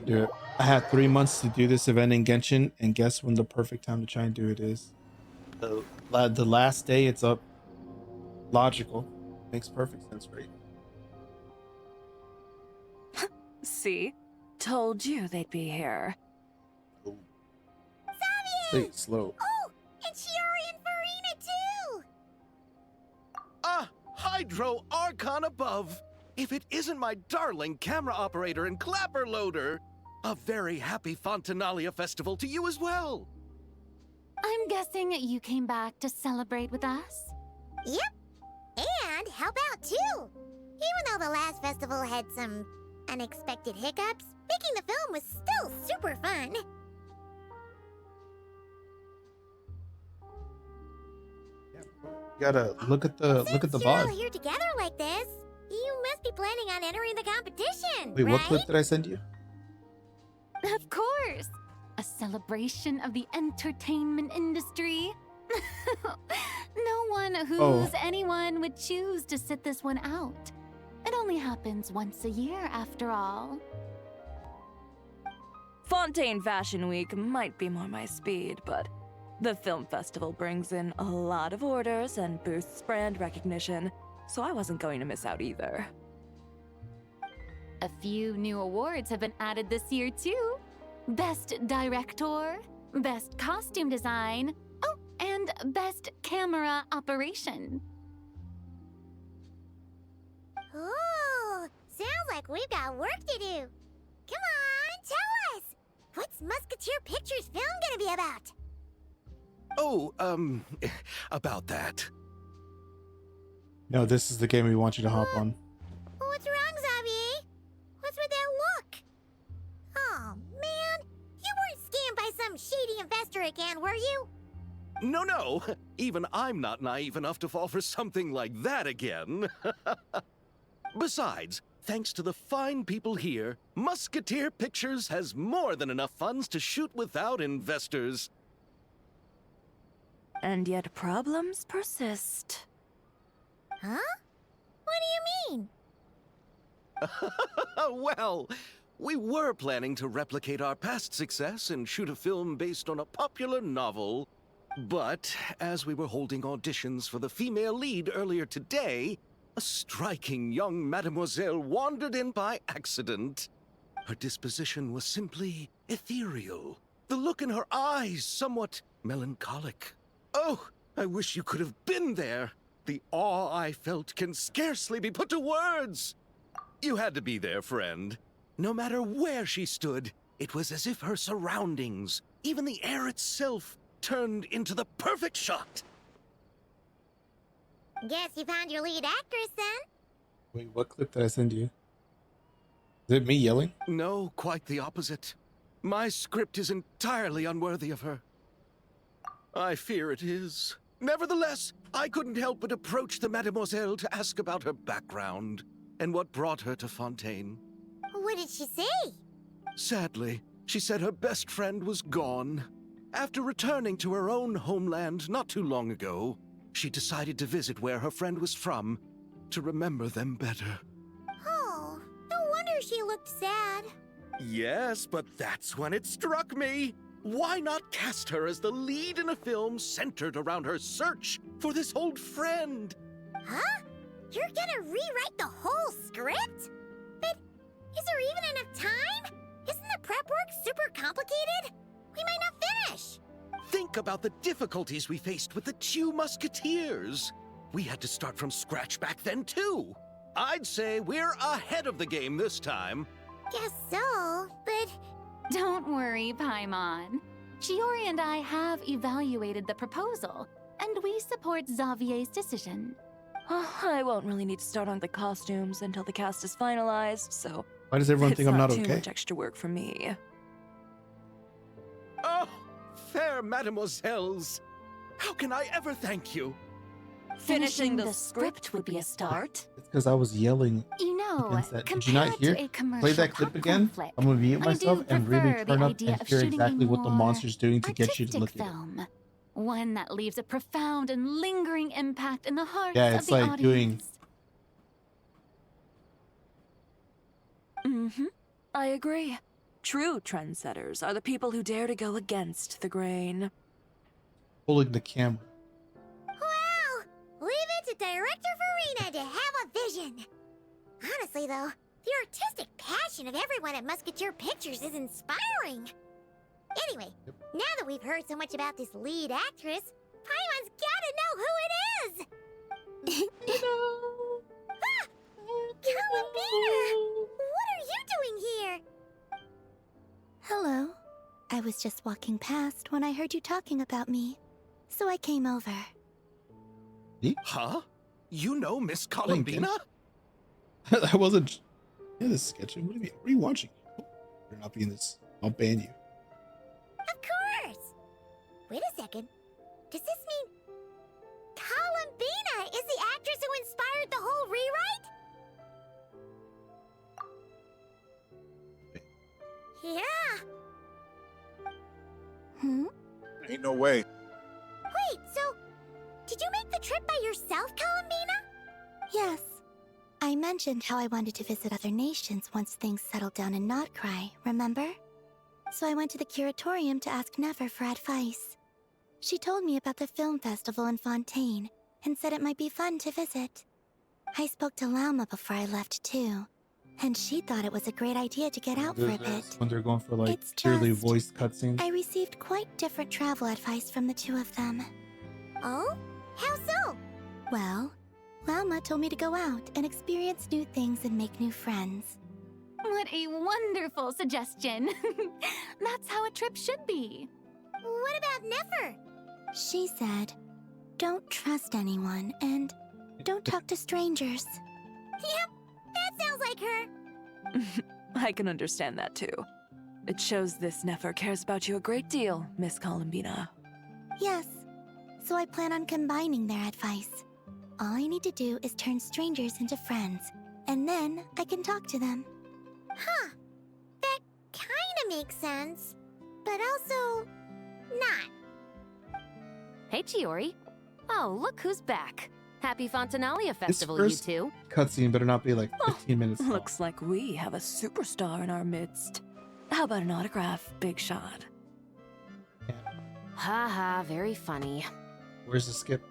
Dude, I had 3 months to do this event in Genshin, and guess when the perfect time to try and do it is? The last day it's up. Logical. Makes perfect sense, right? See? Told you they'd be here. Oh, Xavier! stay slow. Oh, and Shiori and Farina too! Ah, Hydro Archon above! If it isn't my darling camera operator and clapper loader! A very happy Fontanalia festival to you as well! I'm guessing you came back to celebrate with us? Yep. And help out too! Even though the last festival had some unexpected hiccups, making the film was still super fun. You gotta look at the Since you're all VOD. here together like this, you must be planning on entering the competition, Wait, right? what clip did I send you? Of course! A celebration of the entertainment industry. No one who's anyone would choose to sit this one out. It only happens once a year, after all. Fontaine Fashion Week might be more my speed, but the film festival brings in a lot of orders and boosts brand recognition, so I wasn't going to miss out either. A few new awards have been added this year, too. Best Director, Best Costume Design, oh, and Best Camera Operation. Ooh, sounds like we've got work to do. Come on, tell us! What's Musketeer Pictures film gonna be about? Oh, about that. No, this is the game we want you to hop on. What's wrong, Xavier? What's with that look? Oh, man. You weren't scammed by some shady investor again, were you? No, even I'm not naive enough to fall for something like that again. Besides, thanks to the fine people here, Musketeer Pictures has more than enough funds to shoot without investors. And yet problems persist. Huh? What do you mean? Well, we were planning to replicate our past success and shoot a film based on a popular novel. But as we were holding auditions for the female lead earlier today, a striking young mademoiselle wandered in by accident. Her disposition was simply ethereal. The look in her eyes somewhat melancholic. Oh, I wish you could have been there. The awe I felt can scarcely be put to words. You had to be there, friend. No matter where she stood, it was as if her surroundings, even the air itself, turned into the perfect shot. Guess you found your lead actress then? Wait, what clip did I send you? Is it me yelling? No, quite the opposite. My script is entirely unworthy of her. I fear it is. Nevertheless, I couldn't help but approach the mademoiselle to ask about her background and what brought her to Fontaine. What did she say? Sadly, she said her best friend was gone. After returning to her own homeland not too long ago, she decided to visit where her friend was from to remember them better. Oh, no wonder she looked sad. Yes, but that's when it struck me. Why not cast her as the lead in a film centered around her search for this old friend? Huh? You're gonna rewrite the whole script? But is there even enough time? Isn't the prep work super complicated? We might not finish. Think about the difficulties we faced with the two Musketeers. We had to start from scratch back then, too. I'd say we're ahead of the game this time. Guess so, but Don't worry, Paimon. Shiori and I have evaluated the proposal, and we support Xavier's decision. I won't really need to start on the costumes until the cast is finalized, so Why does everyone it's think I'm not too okay? much extra work for me. Oh, fair mademoiselles. How can I ever thank you? Finishing the script would be a start. It's because I was yelling You know, against that. Did compared you not hear? to a commercial Play that clip popcorn again. flick, I'm gonna mute I myself do and really prefer turn the up idea and of hear shooting exactly a what the more monster's doing to get you to artistic look at it. film. One that leaves a profound and lingering impact in the hearts Yeah, of it's the like doing- audience. I agree. True trendsetters are the people who dare to go against the grain. Pulling the camera. Well, leave it to Director Farina to have a vision. Honestly, though, the artistic passion of everyone at Musketeer Pictures is inspiring. Anyway, now that we've heard so much about this lead actress, Paimon's gotta know who it is! Ah! Columbina! What are you doing here? Hello. I was just walking past when I heard you talking about me, so I came over. Huh? You know Miss Columbina? I wasn't. Yeah, this is sketchy. What are you watching? You're not being this. I'll ban you. Of course! Wait a second. Does this mean Columbina is the actress who inspired the whole rewrite? Yeah. Ain't no way. Wait, so did you make the trip by yourself, Columbina? Yes. I mentioned how I wanted to visit other nations once things settled down in Notcry, remember? So I went to the curatorium to ask Never for advice. She told me about the film festival in Fontaine and said it might be fun to visit. I spoke to Lauma before I left too, and she thought it was a great idea to get out for a bit. When they're going for like It's purely just- voiced cutscenes. I received quite different travel advice from the two of them. Oh? How so? Well, Lauma told me to go out and experience new things and make new friends. What a wonderful suggestion. That's how a trip should be. What about Nefer? She said, don't trust anyone and don't talk to strangers. Yep, that sounds like her. I can understand that too. It shows this Nefer cares about you a great deal, Miss Columbina. Yes, so I plan on combining their advice. All I need to do is turn strangers into friends, and then I can talk to them. Huh. That kinda makes sense, but also not. Hey, Chiori. Oh, look who's back. Happy Fontanalia Festival, first- you two. Cutscene better not be like Oh, 15 minutes long. Looks like we have a superstar in our midst. How about an autograph, Big Shot? Haha, very funny. Where's the skip?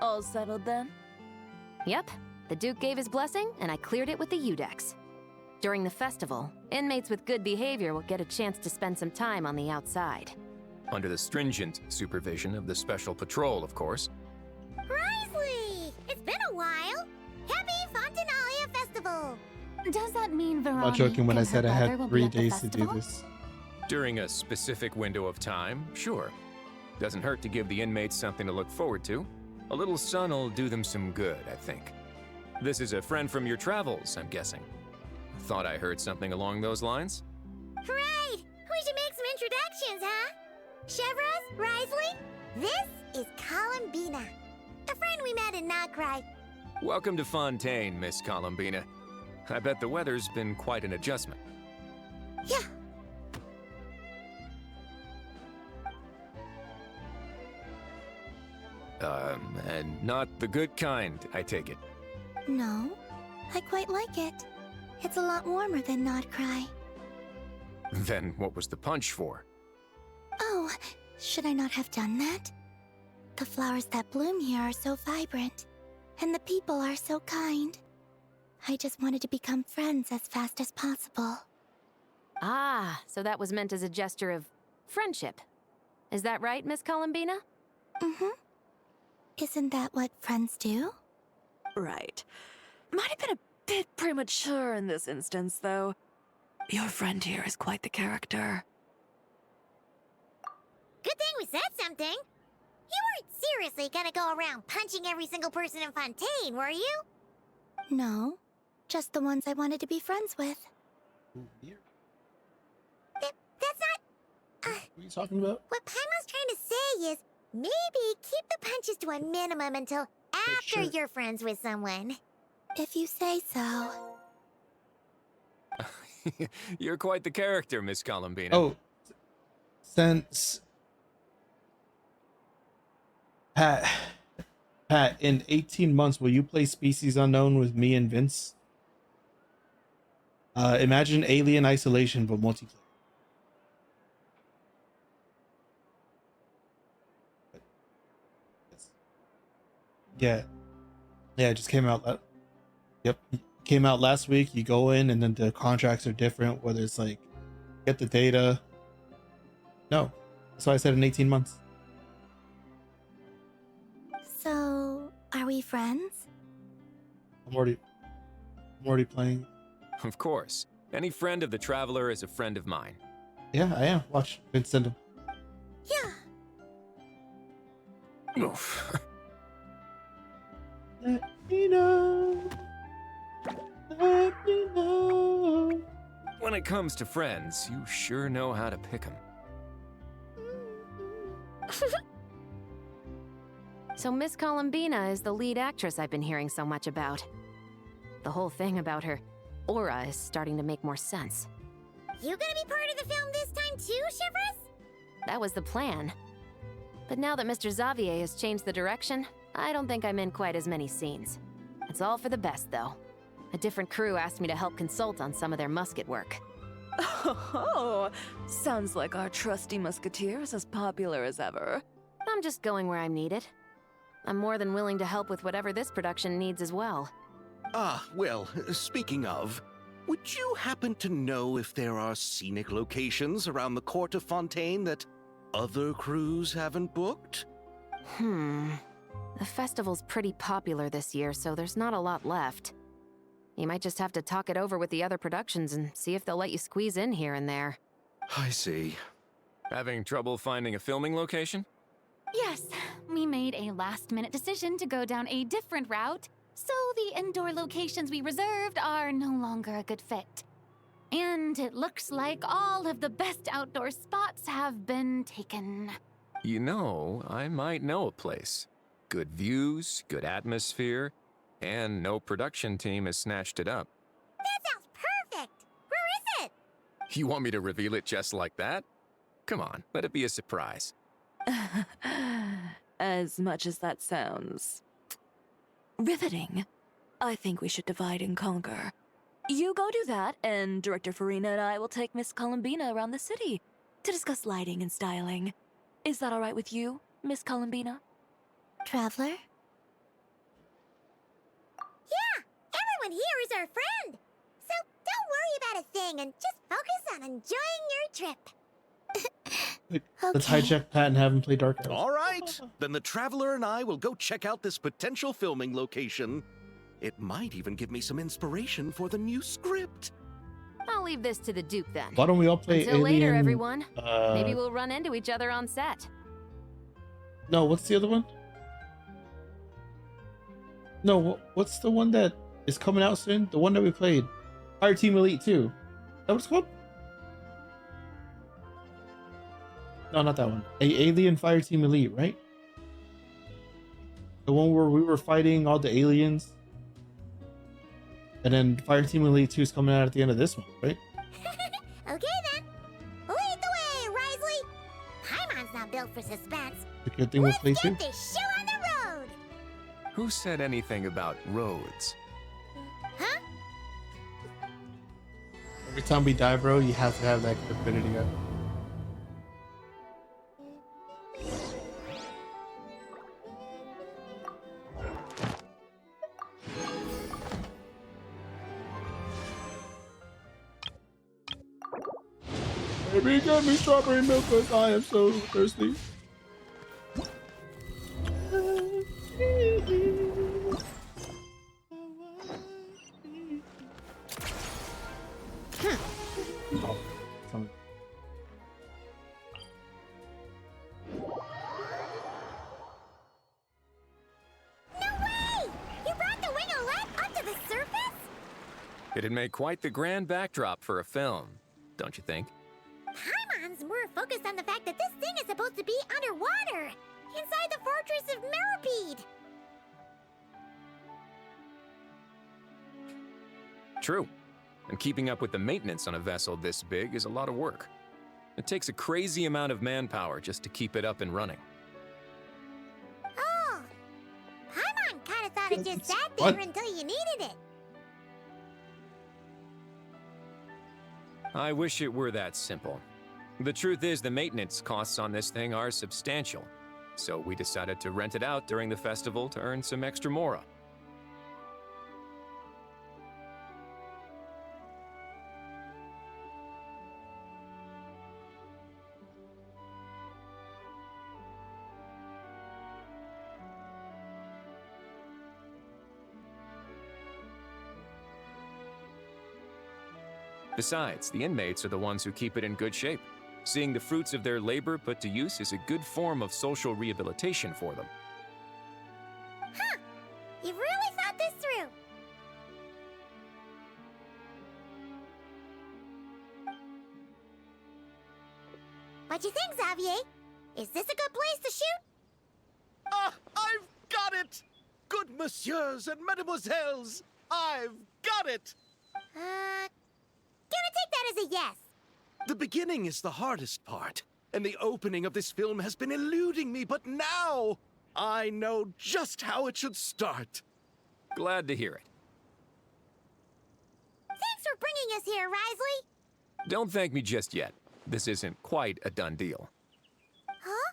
All settled then? Yep, the Duke gave his blessing, and I cleared it with the Udex. During the festival, inmates with good behavior will get a chance to spend some time on the outside. Under the stringent supervision of the Special Patrol, of course. Risley! It's been a while. Happy Fontanalia Festival! Does that mean I'm Veronique not joking when I and her said I brother will had be 3 at the days to do festival? this. During a specific window of time, sure. Doesn't hurt to give the inmates something to look forward to. A little sun'll do them some good, I think. This is a friend from your travels, I'm guessing. Thought I heard something along those lines? Right! We should make some introductions, huh? Chevros, Risley, this is Columbina, a friend we met in Notcry. Welcome to Fontaine, Miss Columbina. I bet the weather's been quite an adjustment. Yeah. And not the good kind, I take it. No, I quite like it. It's a lot warmer than Notcry. Then what was the punch for? Oh, should I not have done that? The flowers that bloom here are so vibrant, and the people are so kind. I just wanted to become friends as fast as possible. Ah, so that was meant as a gesture of friendship. Is that right, Miss Columbina? Mm-hmm. Isn't that what friends do? Right. Might have been a bit premature in this instance, though. Your friend here is quite the character. Good thing we said something. You weren't seriously gonna go around punching every single person in Fontaine, were you? No, just the ones I wanted to be friends with. That's not... What are you talking about? What Paimon's trying to say is, maybe keep the punches to a minimum until after sure. you're friends with someone. If you say so. You're quite the character, Miss Columbina. Oh, since Pat, in 18 months, will you play Species Unknown with me and Vince? Imagine Alien Isolation, but multiplayer. Yeah, yeah, it just came out. Yep, came out last week. You go in, and then the contracts are different. Whether it's like get the data. No, that's why I said in 18 months. So, are we friends? I'm already playing. Of course. Any friend of the Traveler is a friend of mine. Yeah, I am. Watch, I'd send him. Yeah. Oof. Let me know. Let me know. When it comes to friends, you sure know how to pick 'em. So Miss Columbina is the lead actress I've been hearing so much about. The whole thing about her aura is starting to make more sense. You gonna be part of the film this time too, Shivers? That was the plan. But now that Mr. Xavier has changed the direction, I don't think I'm in quite as many scenes. It's all for the best, though. A different crew asked me to help consult on some of their musket work. Oh, sounds like our trusty musketeer is as popular as ever. I'm just going where I'm needed. I'm more than willing to help with whatever this production needs as well. Ah, well, speaking of, would you happen to know if there are scenic locations around the Court of Fontaine that other crews haven't booked? The festival's pretty popular this year, so there's not a lot left. You might just have to talk it over with the other productions and see if they'll let you squeeze in here and there. I see. Having trouble finding a filming location? Yes, we made a last-minute decision to go down a different route, so the indoor locations we reserved are no longer a good fit. And it looks like all of the best outdoor spots have been taken. You know, I might know a place. Good views, good atmosphere, and no production team has snatched it up. That sounds perfect! Where is it? You want me to reveal it just like that? Come on, let it be a surprise. As much as that sounds riveting, I think we should divide and conquer. You go do that, and Director Farina and I will take Miss Columbina around the city to discuss lighting and styling. Is that all right with you, Miss Columbina? Traveler? Yeah! Everyone here is our friend! So don't worry about a thing and just focus on enjoying your trip. Let's hijack Pat and have him play Dark Elves. All right, then the Traveler and I will go check out this potential filming location. It might even give me some inspiration for the new script. I'll leave this to the Duke then. Why don't we all play Until Alien? later, everyone. Maybe Uh, we'll run into each other on set. no, what's the other one? No, what's the one that is coming out soon? The one that we played, Fire Team Elite 2. Is that what it's called? No, not that one. Alien Fire Team Elite, right? The one where we were fighting all the aliens. And then Fire Team Elite 2 is coming out at the end of this one, right? Okay then. Lead the way, Risley! Paimon's not built for suspense. The good thing we'll Let's play get too. this show on the road! Who said anything about roads? Huh? Every time we die, bro, you have to have that capability up. Baby, get me strawberry milk because I am so thirsty. Oh, something. No way! You brought the wingolette up to the surface? It'd make quite the grand backdrop for a film, don't you think? Paimon's more focused on the fact that this thing is supposed to be underwater, inside the fortress of Meripede. True. And keeping up with the maintenance on a vessel this big is a lot of work. It takes a crazy amount of manpower just to keep it up and running. Oh, Paimon kind of thought it just sat What? there until you needed it. I wish it were that simple. The truth is, the maintenance costs on this thing are substantial, so we decided to rent it out during the festival to earn some extra mora. Besides, the inmates are the ones who keep it in good shape. Seeing the fruits of their labor put to use is a good form of social rehabilitation for them. Huh. You've really thought this through. What you think, Xavier? Is this a good place to shoot? Ah, I've got it! Good messieurs and mesdemoiselles, I've got it! Gonna take that as a yes. The beginning is the hardest part, and the opening of this film has been eluding me, but now I know just how it should start. Glad to hear it. Thanks for bringing us here, Risley. Don't thank me just yet. This isn't quite a done deal. Huh?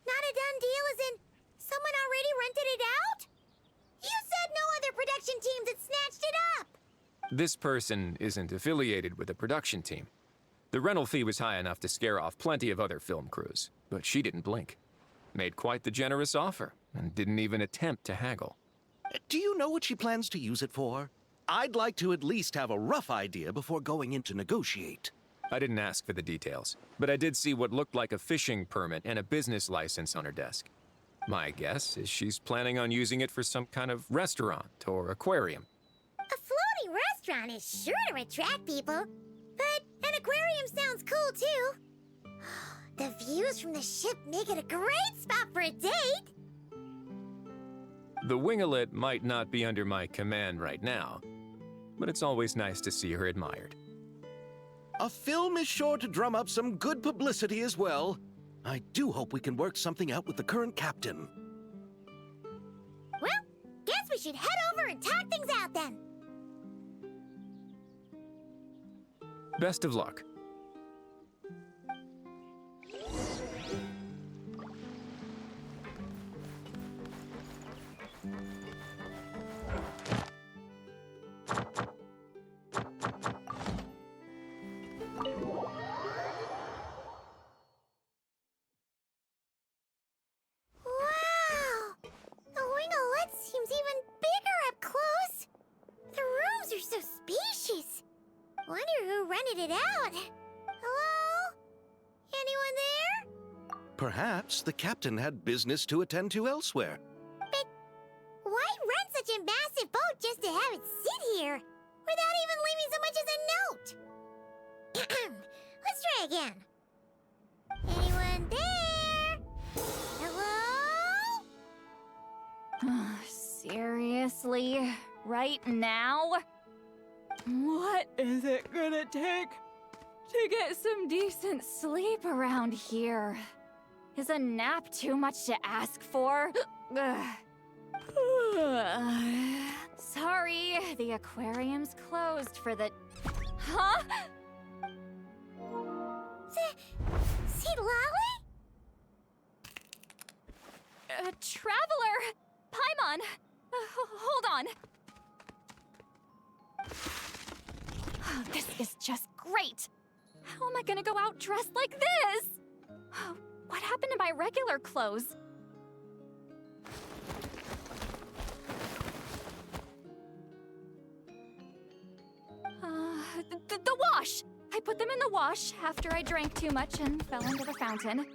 Not a done deal as in someone already rented it out? You said no other production teams had snatched it up. This person isn't affiliated with a production team. The rental fee was high enough to scare off plenty of other film crews, but she didn't blink. Made quite the generous offer, and didn't even attempt to haggle. Do you know what she plans to use it for? I'd like to at least have a rough idea before going in to negotiate. I didn't ask for the details, but I did see what looked like a fishing permit and a business license on her desk. My guess is she's planning on using it for some kind of restaurant or aquarium. A floating restaurant is sure to attract people, but an aquarium sounds cool too. The views from the ship make it a great spot for a date. The winglet might not be under my command right now, but it's always nice to see her admired. A film is sure to drum up some good publicity as well. I do hope we can work something out with the current captain. Well, guess we should head over and talk things out then. Best of luck. Perhaps the captain had business to attend to elsewhere. But why rent such a massive boat just to have it sit here without even leaving so much as a note? Let's try again. Anyone there? Hello? Seriously? Right now? What is it gonna take to get some decent sleep around here? Is a nap too much to ask for? Sorry, the aquarium's closed for the... Huh? Lolly? Traveler! Paimon! Hold on. This is just great! How am I gonna go out dressed like this? What happened to my regular clothes? The wash! I put them in the wash after I drank too much and fell into the fountain.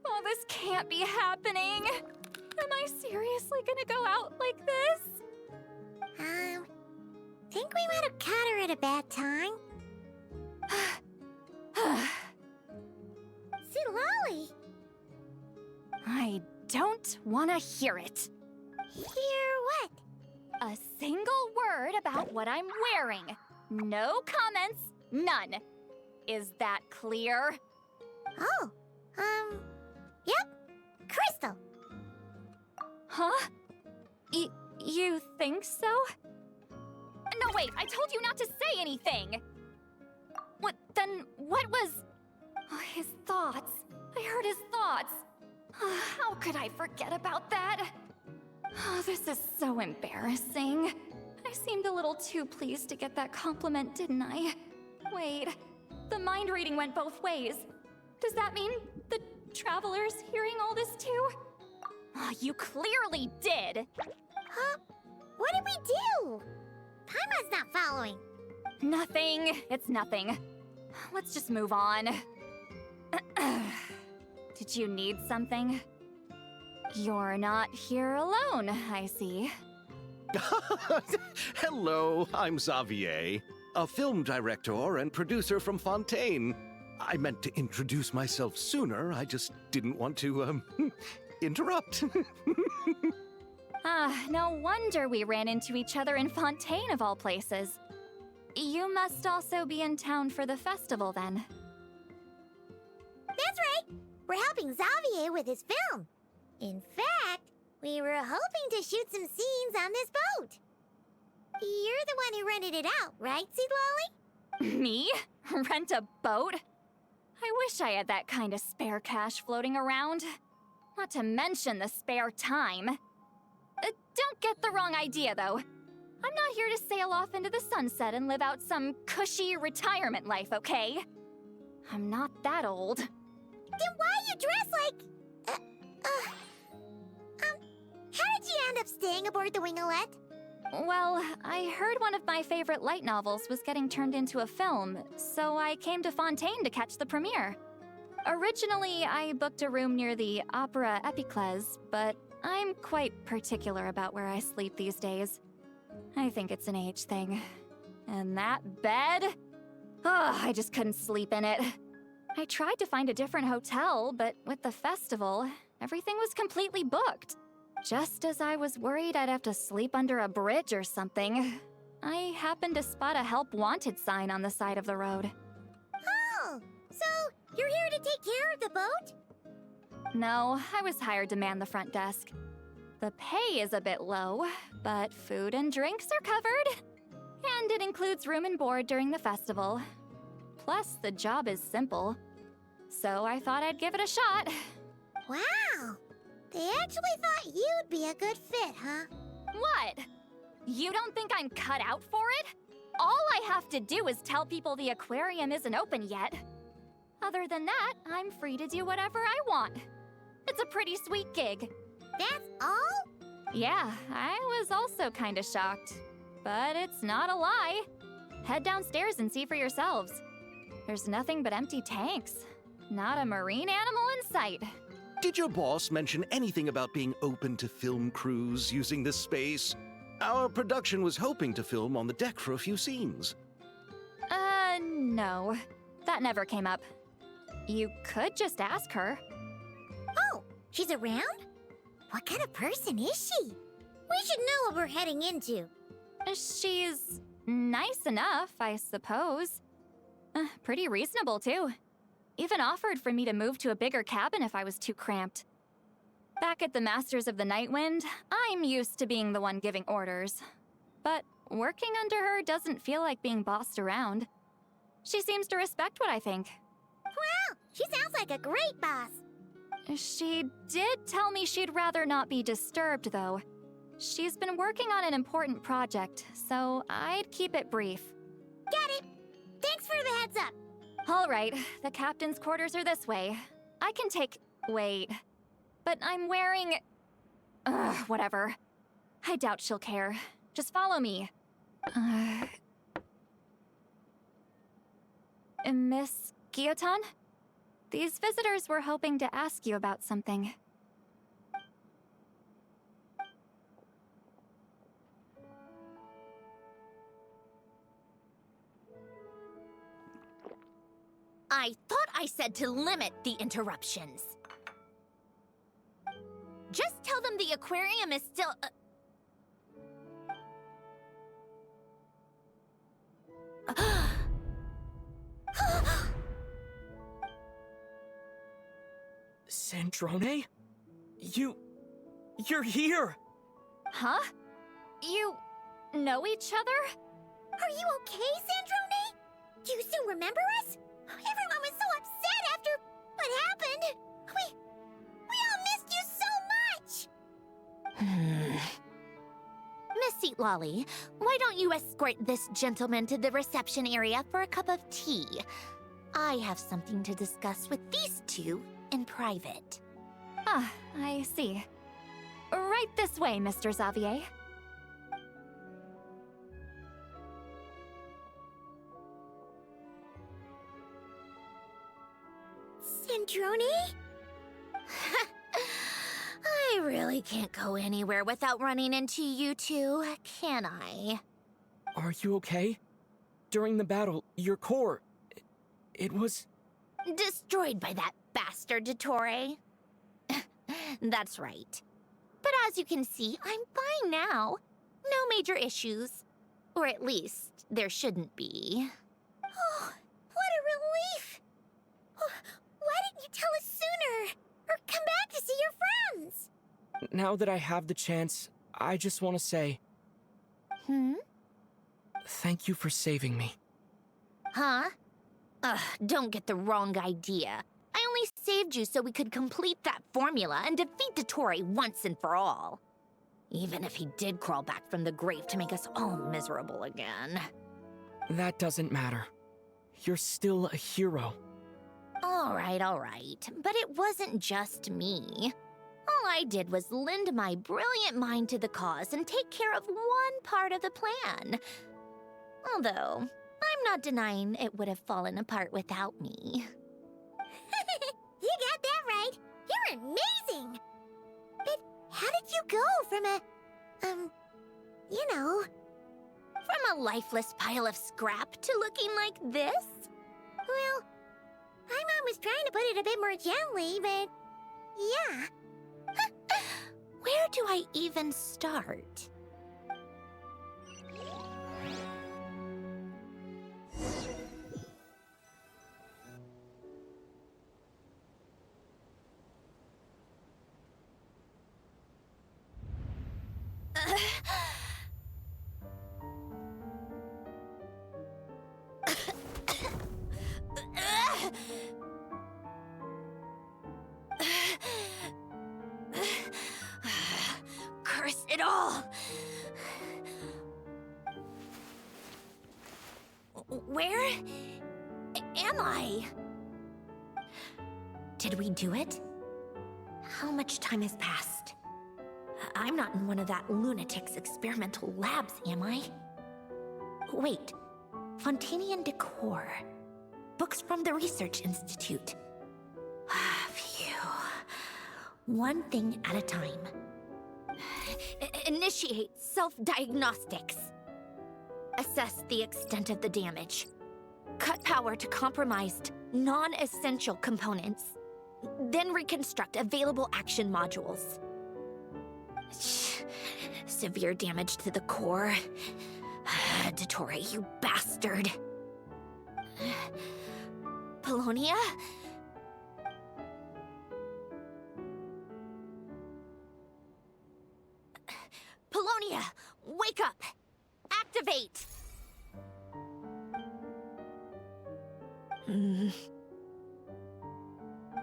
Oh, this can't be happening! Am I seriously gonna go out like this? Think we might have caught her at a bad time. Lolly! I don't want to hear it. Hear what? A single word about what I'm wearing. No comments, none. Is that clear? Oh, yep. Crystal. Huh? You think so? No, wait, I told you not to say anything. What was... Oh, his thoughts. I heard his thoughts. How could I forget about that? Oh, this is so embarrassing. I seemed a little too pleased to get that compliment, didn't I? Wait, the mind reading went both ways. Does that mean the Traveler's hearing all this too? Oh, you clearly did! Huh? What did we do? Paimon's not following. Nothing. It's nothing. Let's just move on. Did you need something? You're not here alone, I see. Hello, I'm Xavier, a film director and producer from Fontaine. I meant to introduce myself sooner, I just didn't want to, interrupt. No wonder we ran into each other in Fontaine of all places. You must also be in town for the festival then. That's right. We're helping Xavier with his film. In fact, we were hoping to shoot some scenes on this boat. You're the one who rented it out, right, Seed Lolly? Me? Rent a boat? I wish I had that kind of spare cash floating around. Not to mention the spare time. Don't get the wrong idea, though. I'm not here to sail off into the sunset and live out some cushy retirement life, okay? I'm not that old. Then why you dress like... how did you end up staying aboard the Winglet? Well, I heard one of my favorite light novels was getting turned into a film, so I came to Fontaine to catch the premiere. Originally, I booked a room near the Opera Epiclese, but I'm quite particular about where I sleep these days. I think it's an age thing. And that bed? Oh, I just couldn't sleep in it. I tried to find a different hotel, but with the festival, everything was completely booked. Just as I was worried I'd have to sleep under a bridge or something, I happened to spot a help wanted sign on the side of the road. Oh, so you're here to take care of the boat? No, I was hired to man the front desk. The pay is a bit low, but food and drinks are covered. And it includes room and board during the festival. Plus, the job is simple. So I thought I'd give it a shot. Wow! They actually thought you'd be a good fit, huh? What? You don't think I'm cut out for it? All I have to do is tell people the aquarium isn't open yet. Other than that, I'm free to do whatever I want. It's a pretty sweet gig. That's all? Yeah, I was also kinda shocked. But it's not a lie. Head downstairs and see for yourselves. There's nothing but empty tanks. Not a marine animal in sight. Did your boss mention anything about being open to film crews using this space? Our production was hoping to film on the deck for a few scenes. No. That never came up. You could just ask her. Oh, she's around? What kind of person is she? We should know what we're heading into. She's nice enough, I suppose. Pretty reasonable, too. Even offered for me to move to a bigger cabin if I was too cramped. Back at the Masters of the Nightwind, I'm used to being the one giving orders. But working under her doesn't feel like being bossed around. She seems to respect what I think. Wow, she sounds like a great boss. She did tell me she'd rather not be disturbed, though. She's been working on an important project, so I'd keep it brief. Got it. Thanks for the heads up. All right, the captain's quarters are this way. I can take... Wait. But I'm wearing... whatever. I doubt she'll care. Just follow me. Miss Guillotin? These visitors were hoping to ask you about something. I thought I said to limit the interruptions. Just tell them the aquarium is still... Sandrone? You're here! Huh? You know each other? Are you okay, Sandrone? Do you still remember us? Everyone right, Lolly. Why don't you escort this gentleman to the reception area for a cup of tea? I have something to discuss with these two in private. Ah, I see. Right this way, Mr. Xavier. Centrone? I really can't go anywhere without running into you two, can I? Are you okay? During the battle, your core... it was... Destroyed by that bastard Dottore. That's right. But as you can see, I'm fine now. No major issues. Or at least, there shouldn't be. Oh, what a relief! Oh, why didn't you tell us sooner? Or come back to see your friends? Now that I have the chance, I just want to say... Thank you for saving me. Huh? Ugh, don't get the wrong idea. I only saved you so we could complete that formula and defeat Dottore once and for all. Even if he did crawl back from the grave to make us all miserable again. That doesn't matter. You're still a hero. All right. But it wasn't just me. All I did was lend my brilliant mind to the cause and take care of one part of the plan. Although, I'm not denying it would have fallen apart without me. You got that right. You're amazing. But how did you go from From a lifeless pile of scrap to looking like this? Well, my mom was trying to put it a bit more gently, but yeah. Where do I even start? Curse it all! Where am I? Did we do it? How much time has passed? I'm not in one of that lunatic's experimental labs, am I? Wait, Fontanian Decor. Books from the Research Institute. Phew. One thing at a time. Initiate self-diagnostics. Assess the extent of the damage. Cut power to compromised, non-essential components. Then reconstruct available action modules. Severe damage to the core. Dottore, you bastard. Polonia? Polonia, wake up! Activate!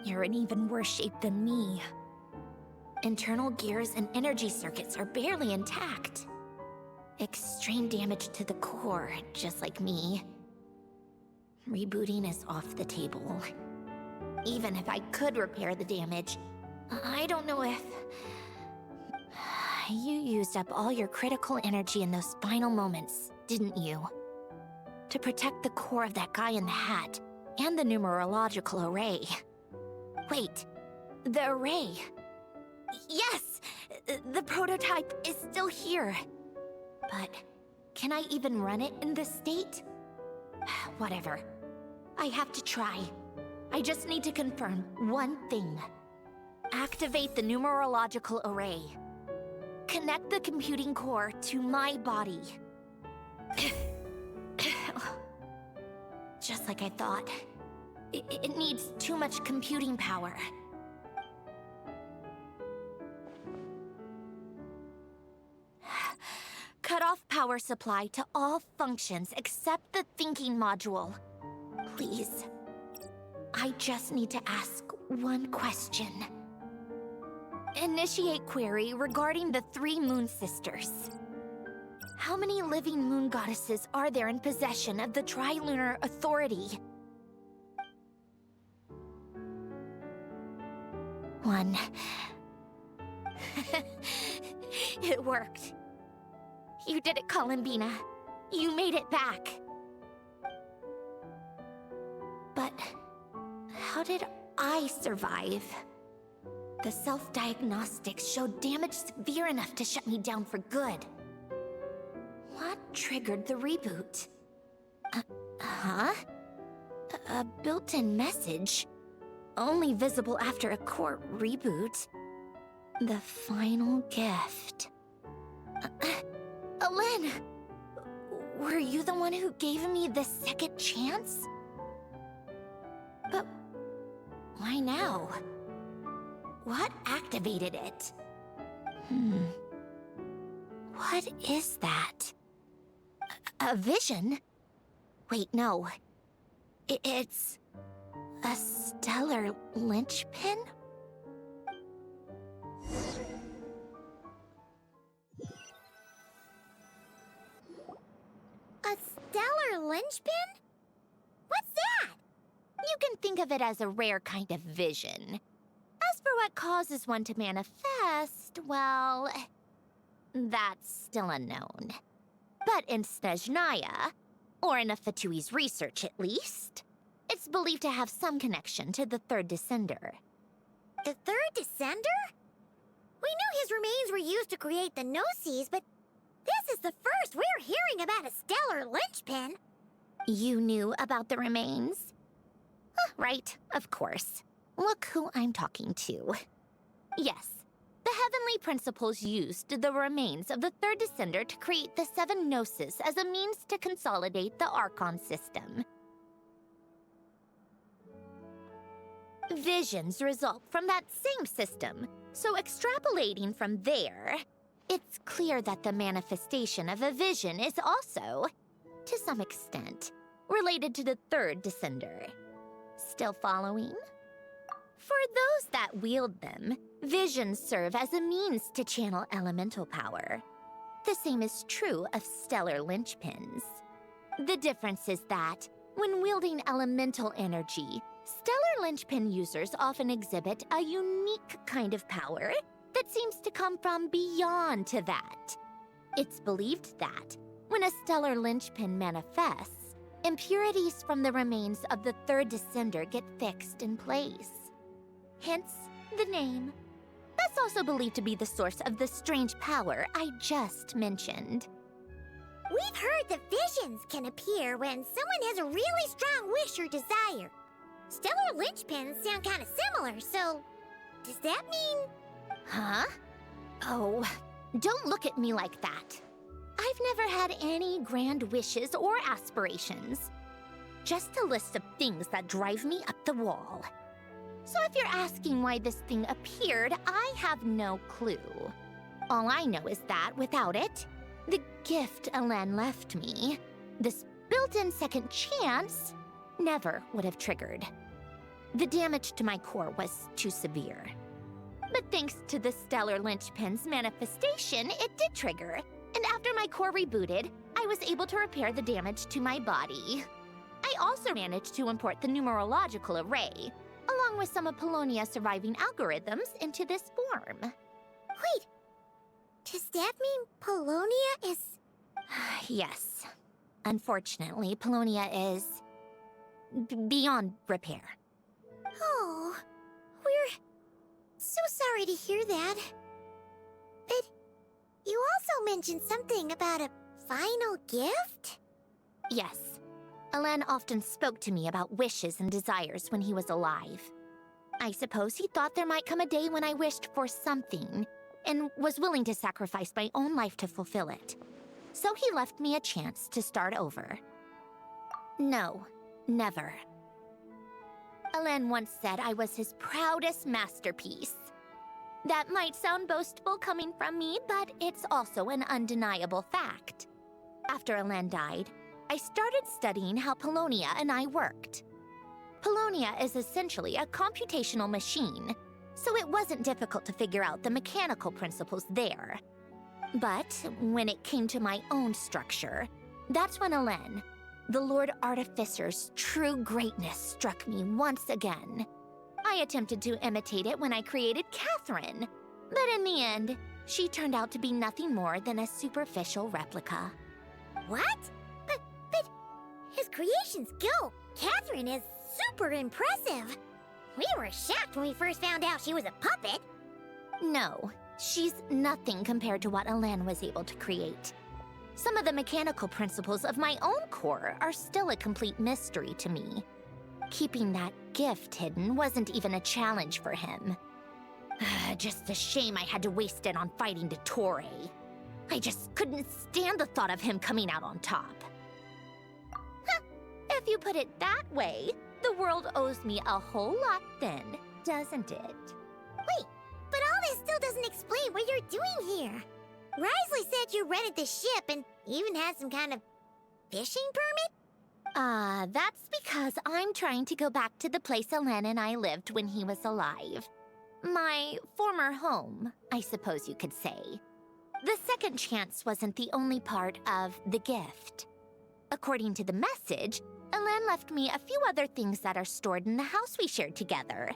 You're in even worse shape than me. Internal gears and energy circuits are barely intact. Extreme damage to the core, just like me. Rebooting is off the table. Even if I could repair the damage, I don't know if... You used up all your critical energy in those final moments, didn't you? To protect the core of that guy in the hat, and the numerological array. Wait, the array... Yes! The prototype is still here. But can I even run it in this state? Whatever. I have to try. I just need to confirm one thing. Activate the numerological array. Connect the computing core to my body. Just like I thought. It needs too much computing power. Cut off power supply to all functions except the thinking module. Please. I just need to ask one question. Initiate query regarding the 3 Moon Sisters. How many living moon goddesses are there in possession of the Trilunar Authority? 1. It worked. You did it, Columbina. You made it back. But how did I survive? The self-diagnostics showed damage severe enough to shut me down for good. What triggered the reboot? A built-in message? Only visible after a core reboot. The final gift. Alen! Were you the one who gave me the second chance? But why now? What activated it? What is that? A vision? Wait, no. It's a stellar linchpin? A stellar linchpin? What's that? You can think of it as a rare kind of vision. As for what causes one to manifest, well, that's still unknown. But in Snezhnaya, or in Afatui's research at least, it's believed to have some connection to the Third Descender. The Third Descender? We knew his remains were used to create the Gnosis, but this is the first we're hearing about a stellar linchpin. You knew about the remains? Right, of course. Look who I'm talking to. Yes, the Heavenly Principles used the remains of the Third Descender to create the Seven Gnosis as a means to consolidate the Archon system. Visions result from that same system, so extrapolating from there, it's clear that the manifestation of a vision is also, to some extent, related to the Third Descender. Still following? For those that wield them, visions serve as a means to channel elemental power. The same is true of stellar linchpins. The difference is that, when wielding elemental energy, stellar linchpin users often exhibit a unique kind of power that seems to come from beyond to that. It's believed that, when a stellar linchpin manifests, impurities from the remains of the Third Descender get fixed in place. Hence, the name. That's also believed to be the source of the strange power I just mentioned. We've heard that visions can appear when someone has a really strong wish or desire. Stellar linchpins sound kind of similar, so does that mean... Huh? Oh, don't look at me like that. I've never had any grand wishes or aspirations. Just a list of things that drive me up the wall. So if you're asking why this thing appeared, I have no clue. All I know is that without it, the gift Alen left me, this built-in second chance, never would have triggered. The damage to my core was too severe. But thanks to the stellar linchpin's manifestation, it did trigger. And after my core rebooted, I was able to repair the damage to my body. I also managed to import the numerological array, along with some of Polonia's surviving algorithms, into this form. Wait, does that mean Polonia is... Yes. Unfortunately, Polonia is... beyond repair. Oh, we're so sorry to hear that. But you also mentioned something about a final gift? Yes. Alen often spoke to me about wishes and desires when he was alive. I suppose he thought there might come a day when I wished for something, and was willing to sacrifice my own life to fulfill it. So he left me a chance to start over. No, never. Alen once said I was his proudest masterpiece. That might sound boastful coming from me, but it's also an undeniable fact. After Alen died, I started studying how Polonia and I worked. Polonia is essentially a computational machine, so it wasn't difficult to figure out the mechanical principles there. But when it came to my own structure, that's when Elen, the Lord Artificer's true greatness, struck me once again. I attempted to imitate it when I created Catherine, but in the end, she turned out to be nothing more than a superficial replica. What? But his creation skill, Catherine, is super impressive. We were shocked when we first found out she was a puppet. No, she's nothing compared to what Elen was able to create. Some of the mechanical principles of my own core are still a complete mystery to me. Keeping that gift hidden wasn't even a challenge for him. Just a shame I had to waste it on fighting Dottore. I just couldn't stand the thought of him coming out on top. If you put it that way, the world owes me a whole lot then, doesn't it? Wait, but all this still doesn't explain what you're doing here. Risley said you rented the ship and even had some kind of fishing permit? That's because I'm trying to go back to the place Elen and I lived when he was alive. My former home, I suppose you could say. The second chance wasn't the only part of the gift. According to the message, Elen left me a few other things that are stored in the house we shared together.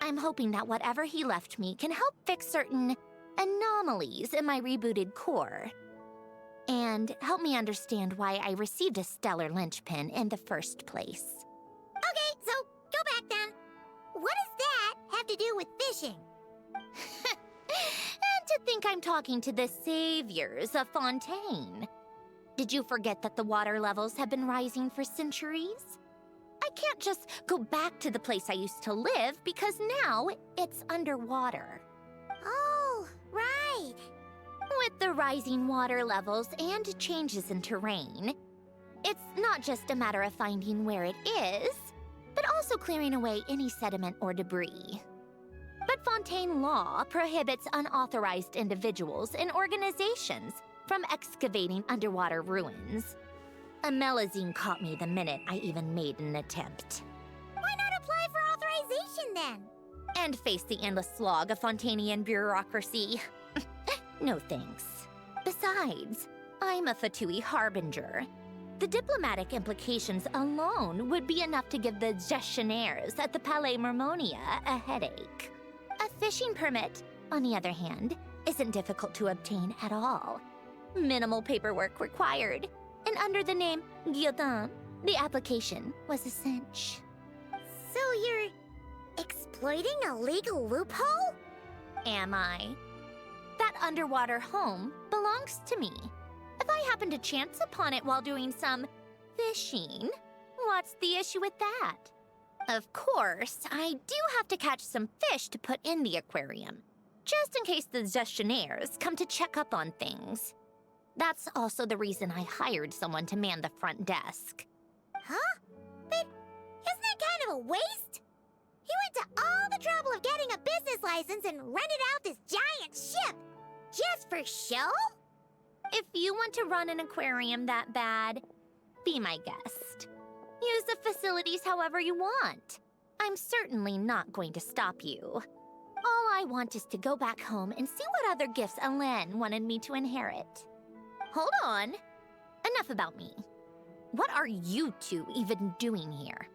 I'm hoping that whatever he left me can help fix certain anomalies in my rebooted core. And help me understand why I received a stellar linchpin in the first place. Okay, so go back then. What does that have to do with fishing? And to think I'm talking to the saviors of Fontaine. Did you forget that the water levels have been rising for centuries? I can't just go back to the place I used to live because now it's underwater. Oh, right. With the rising water levels and changes in terrain, it's not just a matter of finding where it is, but also clearing away any sediment or debris. But Fontaine law prohibits unauthorized individuals and organizations from excavating underwater ruins. Amelazine caught me the minute I even made an attempt. Why not apply for authorization then? And face the endless slog of Fontainian bureaucracy. No thanks. Besides, I'm a Fatui Harbinger. The diplomatic implications alone would be enough to give the gestionnaires at the Palais Mermonia a headache. A fishing permit, on the other hand, isn't difficult to obtain at all. Minimal paperwork required, and under the name Guillotin, the application was a cinch. So you're exploiting a legal loophole? Am I? That underwater home belongs to me. If I happen to chance upon it while doing some fishing, what's the issue with that? Of course, I do have to catch some fish to put in the aquarium, just in case the gestionnaires come to check up on things. That's also the reason I hired someone to man the front desk. Huh? But isn't that kind of a waste? He went to all the trouble of getting a business license and rented out this giant ship. Just for show? If you want to run an aquarium that bad, be my guest. Use the facilities however you want. I'm certainly not going to stop you. All I want is to go back home and see what other gifts Elen wanted me to inherit. Hold on. Enough about me. What are you two even doing here?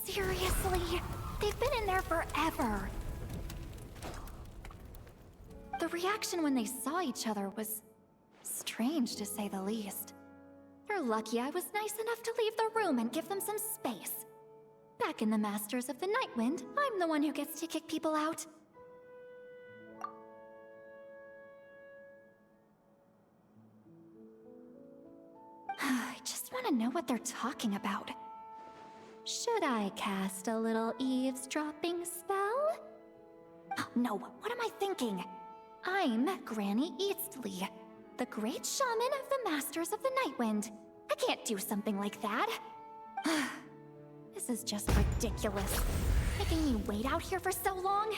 Seriously? They've been in there forever. The reaction when they saw each other was strange, to say the least. They're lucky I was nice enough to leave the room and give them some space. Back in the Masters of the Nightwind, I'm the one who gets to kick people out. I just want to know what they're talking about. Should I cast a little eavesdropping spell? Oh, no, what am I thinking? I'm Granny Eastleigh, the great shaman of the Masters of the Nightwind. I can't do something like that. This is just ridiculous. Making me wait out here for so long?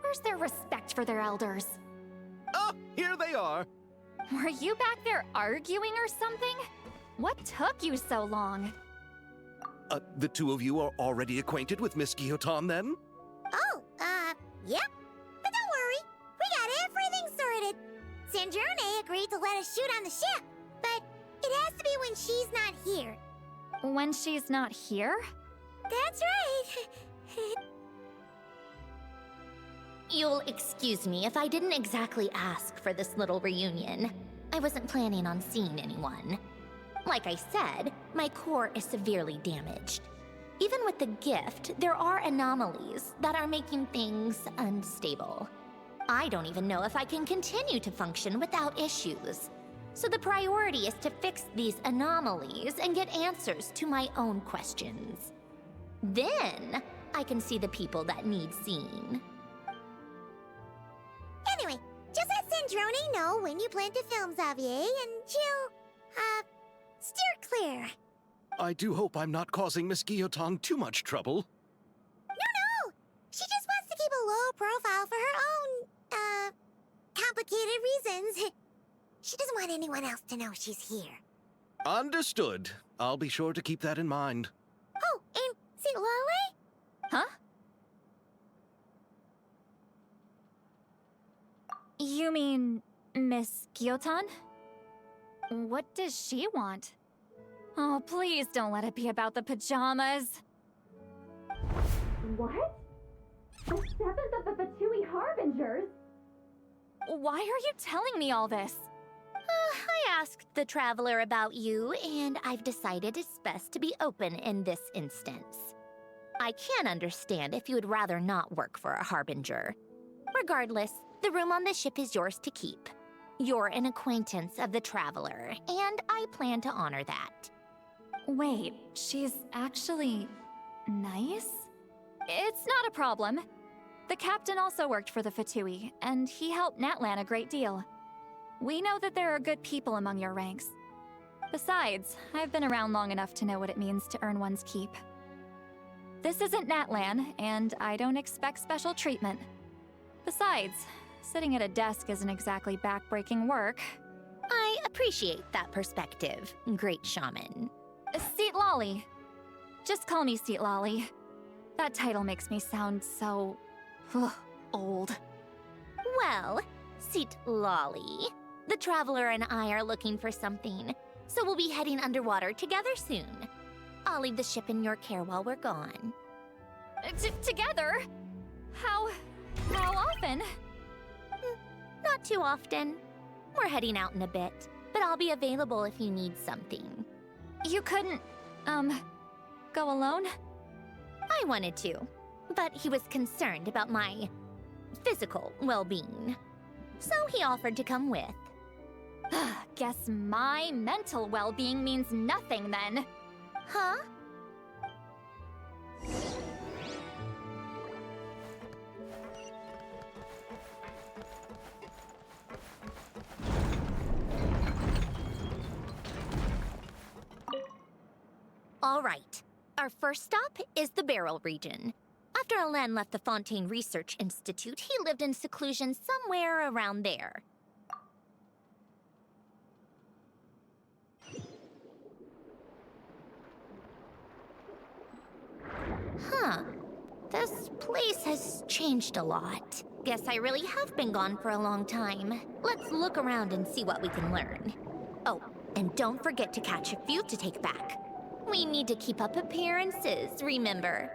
Where's their respect for their elders? Oh, here they are. Were you back there arguing or something? What took you so long? The two of you are already acquainted with Miss Guillotin, then? Oh, yep. But don't worry, we got everything sorted. Sandrone agreed to let us shoot on the ship, but it has to be when she's not here. When she's not here? That's right. You'll excuse me if I didn't exactly ask for this little reunion. I wasn't planning on seeing anyone. Like I said, my core is severely damaged. Even with the gift, there are anomalies that are making things unstable. I don't even know if I can continue to function without issues. So the priority is to fix these anomalies and get answers to my own questions. Then, I can see the people that need seeing. Anyway, just let Sandrone know when you plan to film Xavier, and she'll, steer clear. I do hope I'm not causing Miss Guillotin too much trouble. No! She just wants to keep a low profile for her own, complicated reasons. She doesn't want anyone else to know she's here. Understood. I'll be sure to keep that in mind. Oh, and see Lale? Huh? You mean Miss Guillotin? What does she want? Oh, please don't let it be about the pajamas. What? The 7th of the Fatui Harbingers? Why are you telling me all this? I asked the Traveler about you, and I've decided it's best to be open in this instance. I can understand if you would rather not work for a Harbinger. Regardless, the room on the ship is yours to keep. You're an acquaintance of the Traveler, and I plan to honor that. Wait, she's actually nice? It's not a problem. The captain also worked for the Fatui, and he helped Natlan a great deal. We know that there are good people among your ranks. Besides, I've been around long enough to know what it means to earn one's keep. This isn't Natlan, and I don't expect special treatment. Besides, sitting at a desk isn't exactly back-breaking work. I appreciate that perspective, great shaman. Seat Lolly. Just call me Seat Lolly. That title makes me sound so... old. Well, Seat Lolly, the Traveler and I are looking for something, so we'll be heading underwater together soon. I'll leave the ship in your care while we're gone. Together? How often? Not too often. We're heading out in a bit, but I'll be available if you need something. You couldn't, go alone? I wanted to, but he was concerned about my physical well-being. So he offered to come with. Guess my mental well-being means nothing then. Huh? All right. Our first stop is the Beryl region. After Alain left the Fontaine Research Institute, he lived in seclusion somewhere around there. Huh. This place has changed a lot. Guess I really have been gone for a long time. Let's look around and see what we can learn. Oh, and don't forget to catch a few to take back. We need to keep up appearances, remember?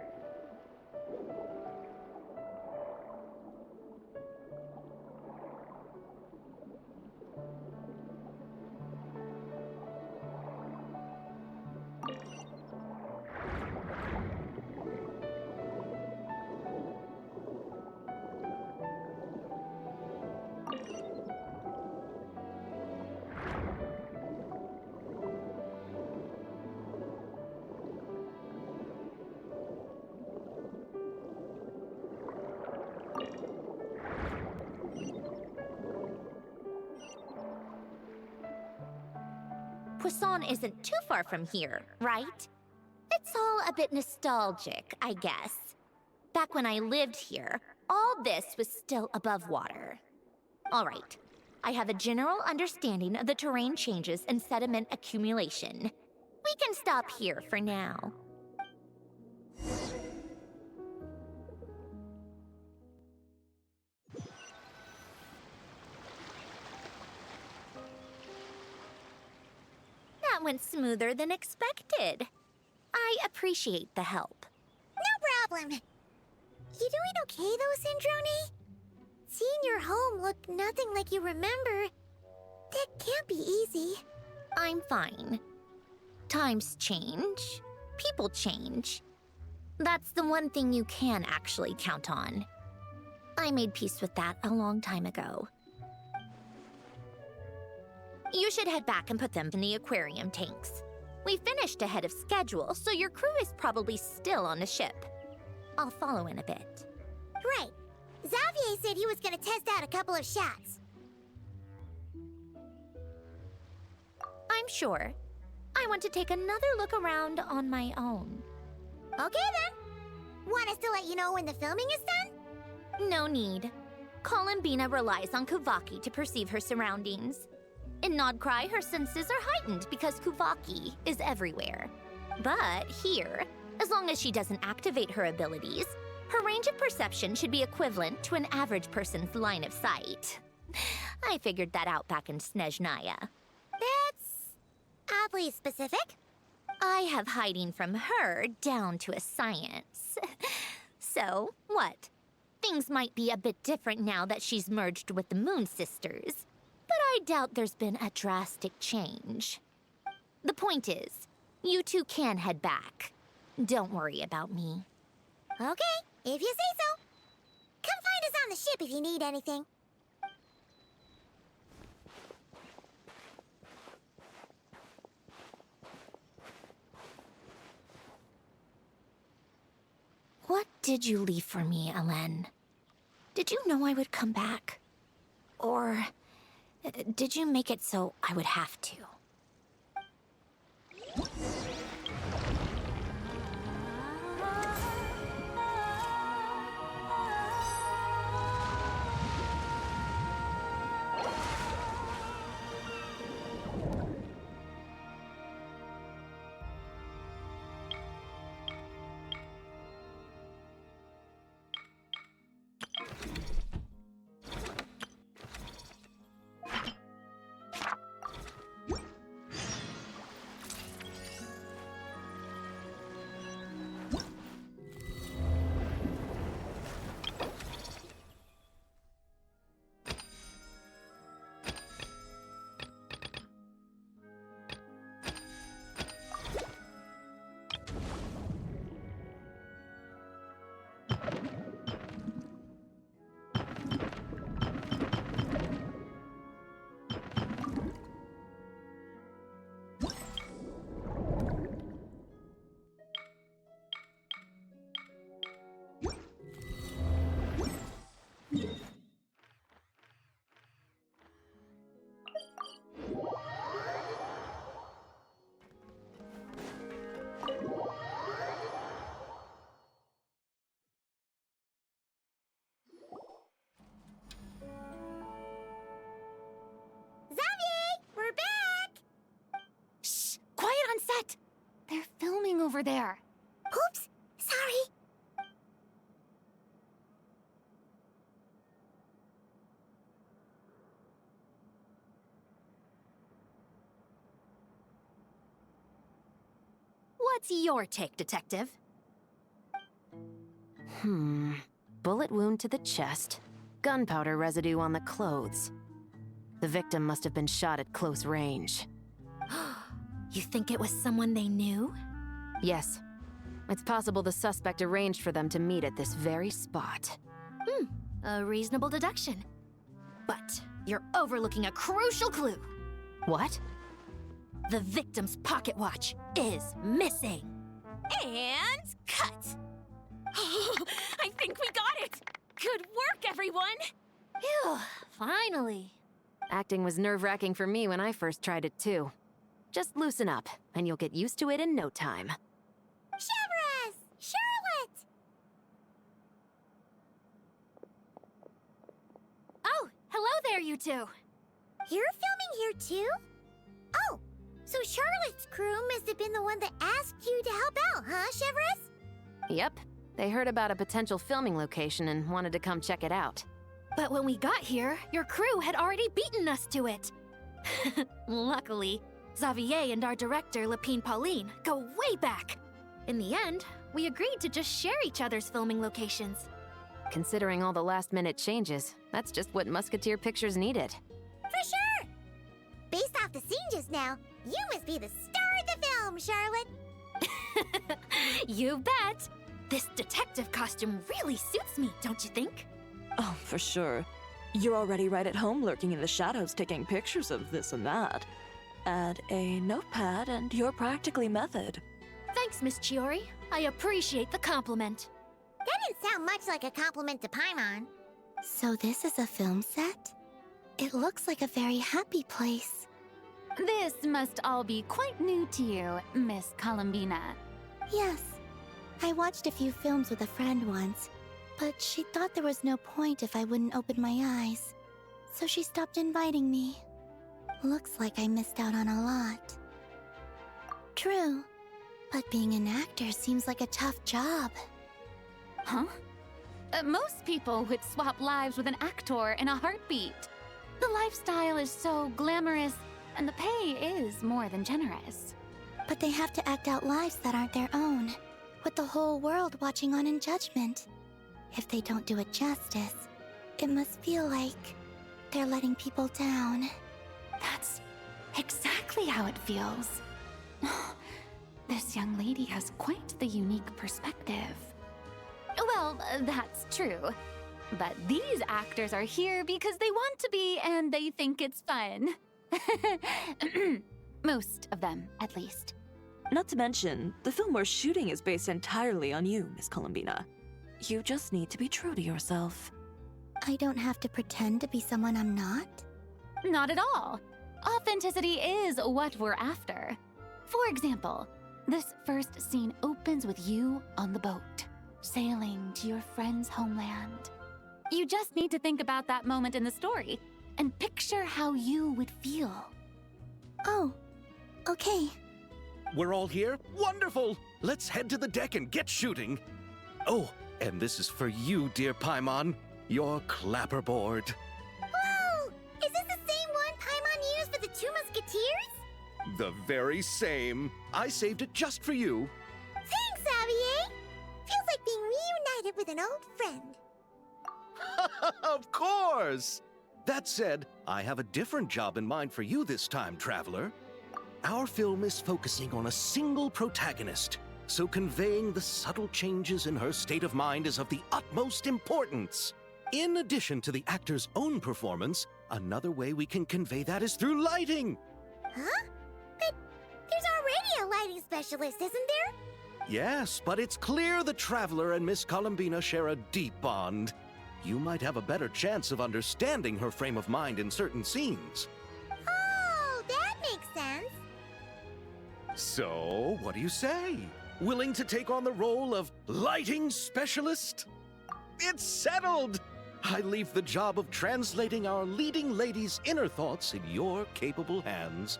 Poisson isn't too far from here, right? It's all a bit nostalgic, I guess. Back when I lived here, all this was still above water. All right, I have a general understanding of the terrain changes and sediment accumulation. We can stop here for now. went smoother than expected. I appreciate the help. No problem. You doing okay though, Syndrome? Seeing your home look nothing like you remember, that can't be easy. I'm fine. Times change. People change. That's the one thing you can actually count on. I made peace with that a long time ago. You should head back and put them in the aquarium tanks. We finished ahead of schedule, so your crew is probably still on the ship. I'll follow in a bit. Right. Xavier said he was gonna test out a couple of shots. I'm sure. I want to take another look around on my own. Okay then. Want us to let you know when the filming is done? No need. Columbina relies on Kuvaki to perceive her surroundings. In Nodcry, her senses are heightened because Kuvaki is everywhere. But here, as long as she doesn't activate her abilities, her range of perception should be equivalent to an average person's line of sight. I figured that out back in Snezhnaya. That's oddly specific. I have hiding from her down to a science. So, what? Things might be a bit different now that she's merged with the Moon Sisters, but I doubt there's been a drastic change. The point is, you two can head back. Don't worry about me. Okay, if you say so. Come find us on the ship if you need anything. What did you leave for me, Alen? Did you know I would come back? Or did you make it so I would have to? They're filming over there. Oops, sorry. What's your take, Detective? Bullet wound to the chest. Gunpowder residue on the clothes. The victim must have been shot at close range. You think it was someone they knew? Yes. It's possible the suspect arranged for them to meet at this very spot. A reasonable deduction. But you're overlooking a crucial clue. What? The victim's pocket watch is missing. And cut! I think we got it! Good work, everyone! Phew, finally. Acting was nerve-wracking for me when I first tried it too. Just loosen up, and you'll get used to it in no time. Severus! Charlotte! Oh, hello there, you two! You're filming here too? Oh, so Charlotte's crew must have been the one that asked you to help out, huh, Severus? Yep. They heard about a potential filming location and wanted to come check it out. But when we got here, your crew had already beaten us to it. Luckily, Xavier and our director, Lapine Pauline, go way back. In the end, we agreed to just share each other's filming locations. Considering all the last-minute changes, that's just what Musketeer Pictures needed. For sure! Based off the scene just now, you must be the star of the film, Charlotte! You bet! This detective costume really suits me, don't you think? Oh, for sure. You're already right at home lurking in the shadows taking pictures of this and that. Add a notepad and you're practically method. Thanks, Miss Chiori. I appreciate the compliment. That didn't sound much like a compliment to Paimon. So this is a film set? It looks like a very happy place. This must all be quite new to you, Miss Columbina. Yes. I watched a few films with a friend once, but she thought there was no point if I wouldn't open my eyes. So she stopped inviting me. Looks like I missed out on a lot. True. But being an actor seems like a tough job. Huh? Most people would swap lives with an actor in a heartbeat. The lifestyle is so glamorous, and the pay is more than generous. But they have to act out lives that aren't their own, with the whole world watching on in judgment. If they don't do it justice, it must feel like they're letting people down. That's exactly how it feels. This young lady has quite the unique perspective. Well, that's true. But these actors are here because they want to be and they think it's fun. Most of them, at least. Not to mention, the film we're shooting is based entirely on you, Miss Columbina. You just need to be true to yourself. I don't have to pretend to be someone I'm not? Not at all. Authenticity is what we're after. For example, this first scene opens with you on the boat, sailing to your friend's homeland. You just need to think about that moment in the story and picture how you would feel. Oh, okay. We're all here? Wonderful! Let's head to the deck and get shooting. Oh, and this is for you, dear Paimon, your clapperboard. Whoa! Is this the same one Paimon used for the Two Musketeers? The very same. I saved it just for you. Thanks, Xavier! Feels like being reunited with an old friend. Of course! That said, I have a different job in mind for you this time, Traveler. Our film is focusing on a single protagonist, so conveying the subtle changes in her state of mind is of the utmost importance. In addition to the actor's own performance, another way we can convey that is through lighting. Huh? But there's already a lighting specialist, isn't there? Yes, but it's clear the Traveler and Miss Columbina share a deep bond. You might have a better chance of understanding her frame of mind in certain scenes. Oh, that makes sense. So, what do you say? Willing to take on the role of lighting specialist? It's settled! I leave the job of translating our leading lady's inner thoughts in your capable hands.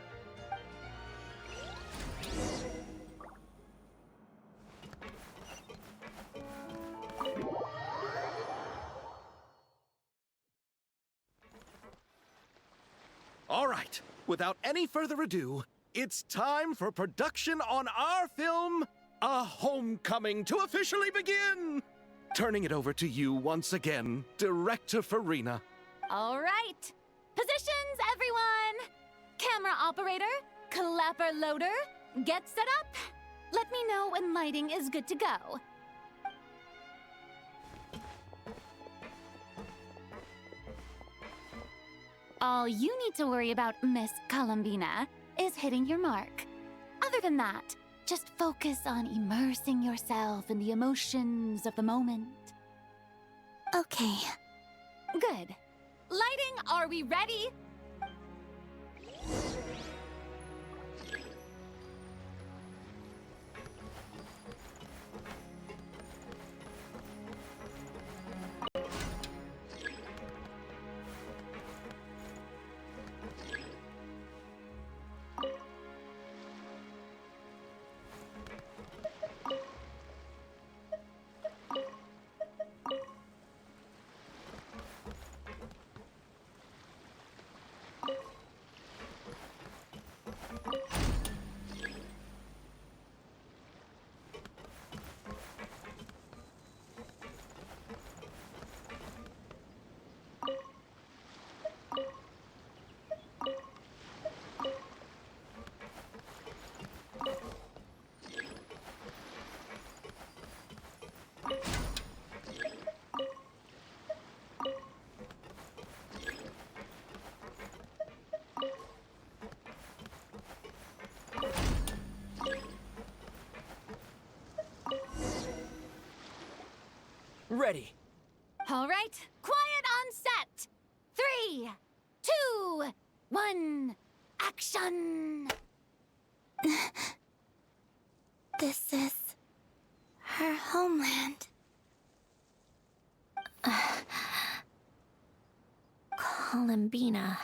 All right, without any further ado, it's time for production on our film, A Homecoming, to officially begin! Turning it over to you once again, Director Farina. All right. Positions, everyone! Camera operator, clapper loader, get set up. Let me know when lighting is good to go. All you need to worry about, Miss Columbina, is hitting your mark. Other than that, just focus on immersing yourself in the emotions of the moment. Okay. Good. Lighting, are we ready? Ready. All right, quiet on set. 3, 2, 1, action! This is her homeland. Columbina.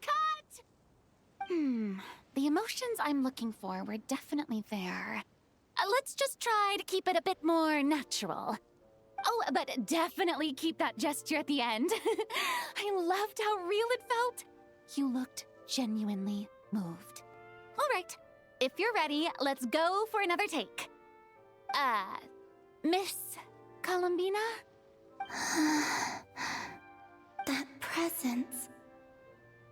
Cut! The emotions I'm looking for were definitely there. Let's just try to keep it a bit more natural. Oh, but definitely keep that gesture at the end. I loved how real it felt. You looked genuinely moved. All right, if you're ready, let's go for another take. Miss Columbina? That presence.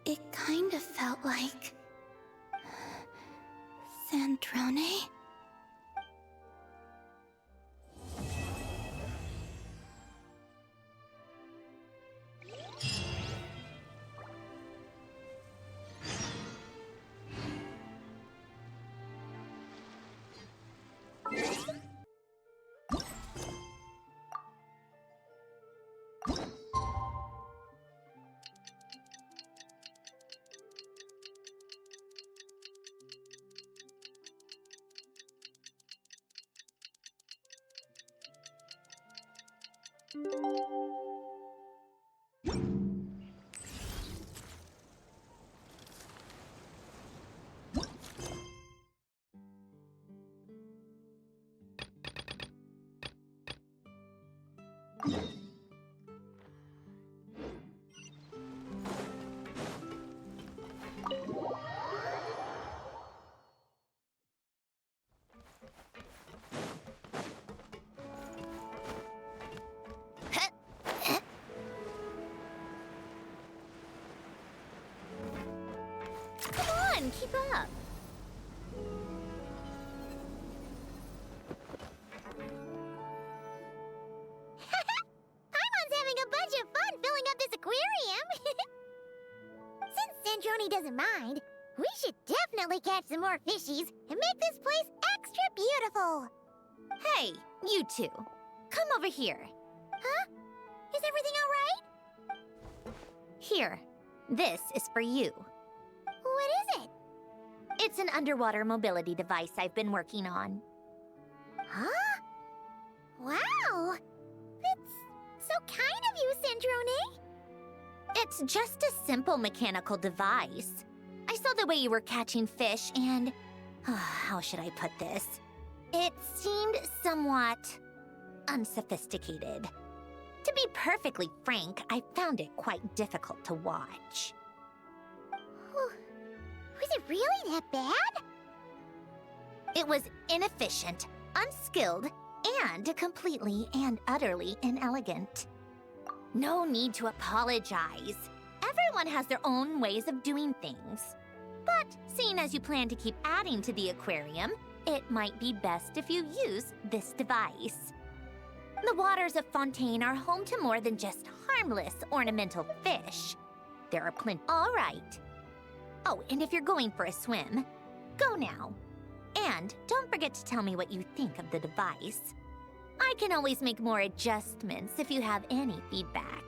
It kind of felt like... Sandrone? Come on, keep up. Paimon's having a bunch of fun filling up this aquarium. Since Sandrone doesn't mind, we should definitely catch some more fishies and make this place extra beautiful. Hey, you two. Come over here. Huh? Is everything all right? Here. This is for you. What is it? It's an underwater mobility device I've been working on. Huh? Wow! That's so kind of you, Sandrone. It's just a simple mechanical device. I saw the way you were catching fish and... how should I put this? It seemed somewhat... unsophisticated. To be perfectly frank, I found it quite difficult to watch. Was it really that bad? It was inefficient, unskilled, and completely and utterly inelegant. No need to apologize. Everyone has their own ways of doing things. But seeing as you plan to keep adding to the aquarium, it might be best if you use this device. The waters of Fontaine are home to more than just harmless ornamental fish. There are plenty. All right. Oh, and if you're going for a swim, go now. And don't forget to tell me what you think of the device. I can always make more adjustments if you have any feedback.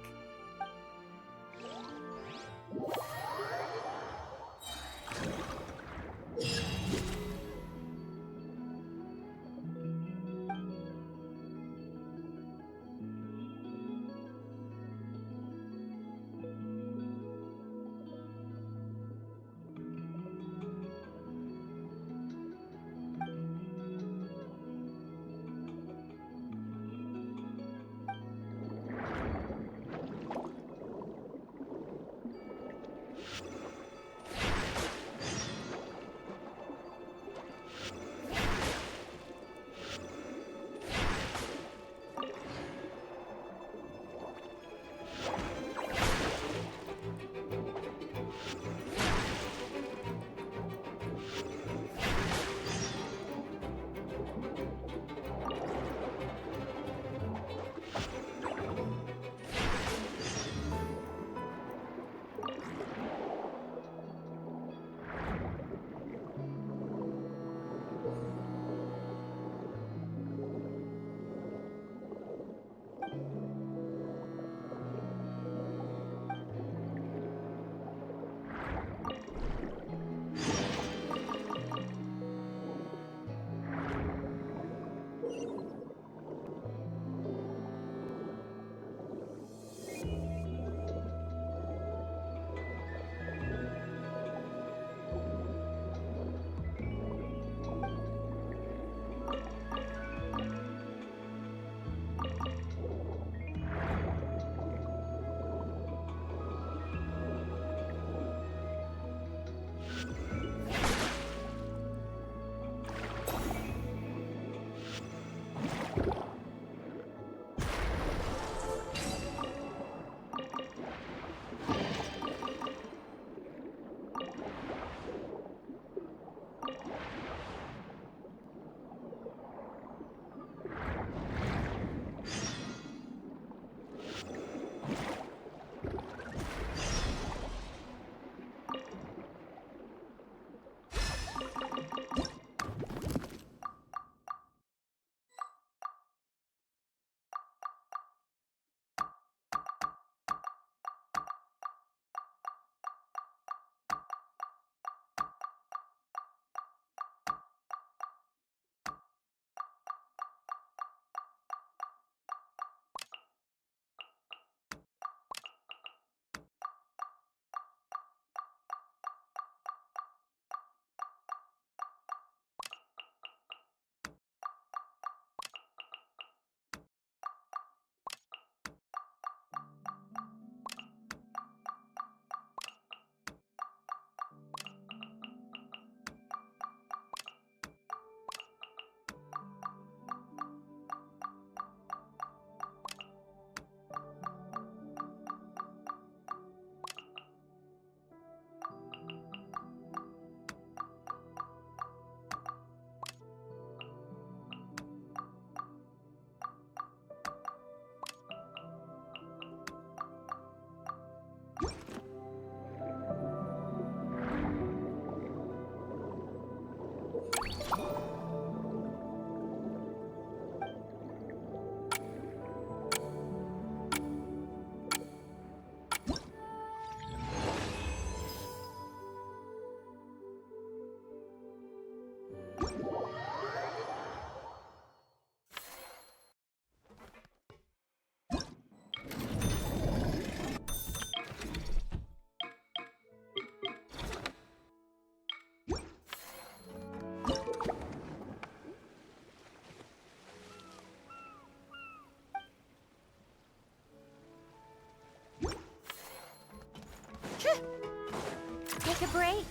take a break.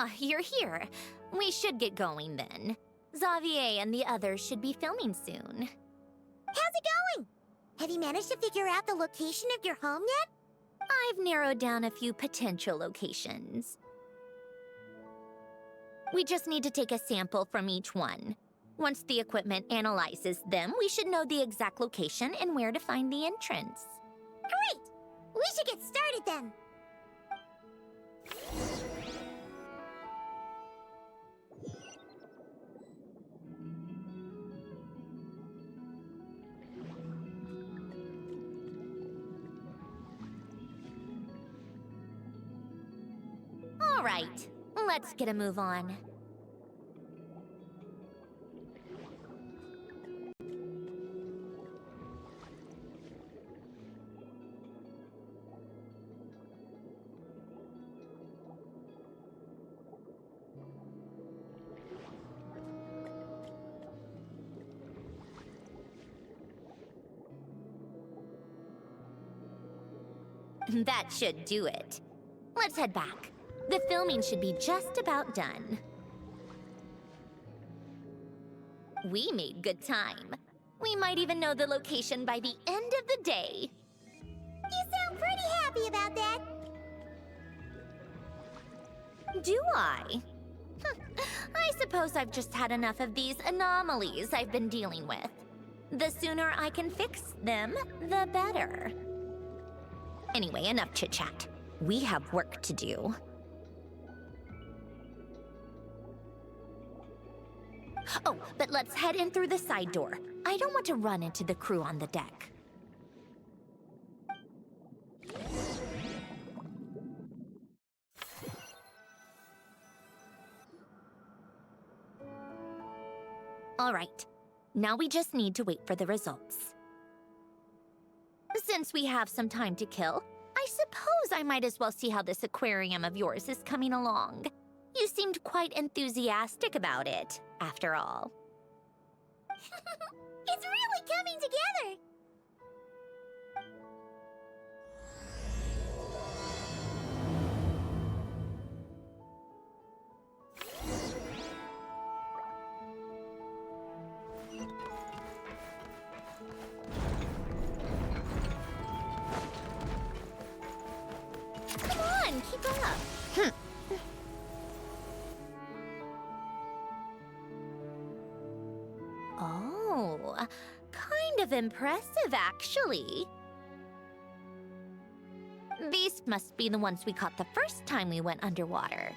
Ah, you're here. We should get going then. Xavier and the others should be filming soon. How's it going? Have you managed to figure out the location of your home yet? I've narrowed down a few potential locations. We just need to take a sample from each one. Once the equipment analyzes them, we should know the exact location and where to find the entrance. Great! We should get started then. All right, let's get a move on. That should do it. Let's head back. The filming should be just about done. We made good time. We might even know the location by the end of the day. You sound pretty happy about that. Do I? I suppose I've just had enough of these anomalies I've been dealing with. The sooner I can fix them, the better. Anyway, enough chit-chat. We have work to do. Oh, but let's head in through the side door. I don't want to run into the crew on the deck. All right, now we just need to wait for the results. Since we have some time to kill, I suppose I might as well see how this aquarium of yours is coming along. You seemed quite enthusiastic about it, after all. It's really coming together! Come on, keep up. Oh, kind of impressive, actually. These must be the ones we caught the first time we went underwater.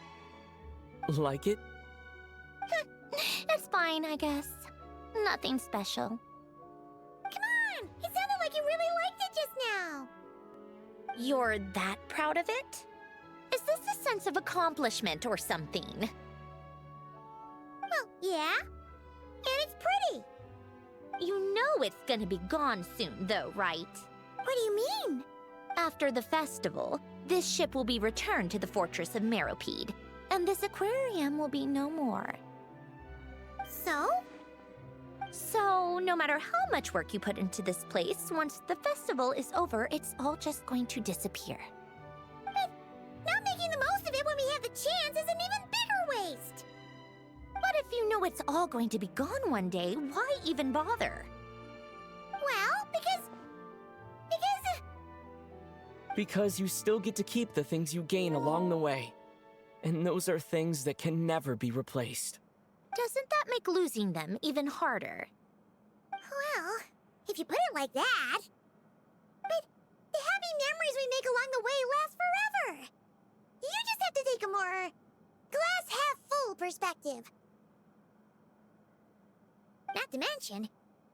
Like it? It's fine, I guess. Nothing special. Come on! It sounded like you really liked it just now! You're that proud of it? Is this a sense of accomplishment or something? Well, yeah. And it's pretty! You know it's gonna be gone soon, though, right? What do you mean? After the festival, this ship will be returned to the fortress of Meropide, and this aquarium will be no more. So? So, no matter how much work you put into this place, once the festival is over, it's all just going to disappear. But not making the most of it when we have the chance is an even bigger waste! But if you know it's all going to be gone one day, why even bother? Well, because... Because you still get to keep the things you gain along the way. And those are things that can never be replaced. Doesn't that make losing them even harder? Well, if you put it like that. But the happy memories we make along the way last forever. You just have to take a more glass half full perspective. Not to mention,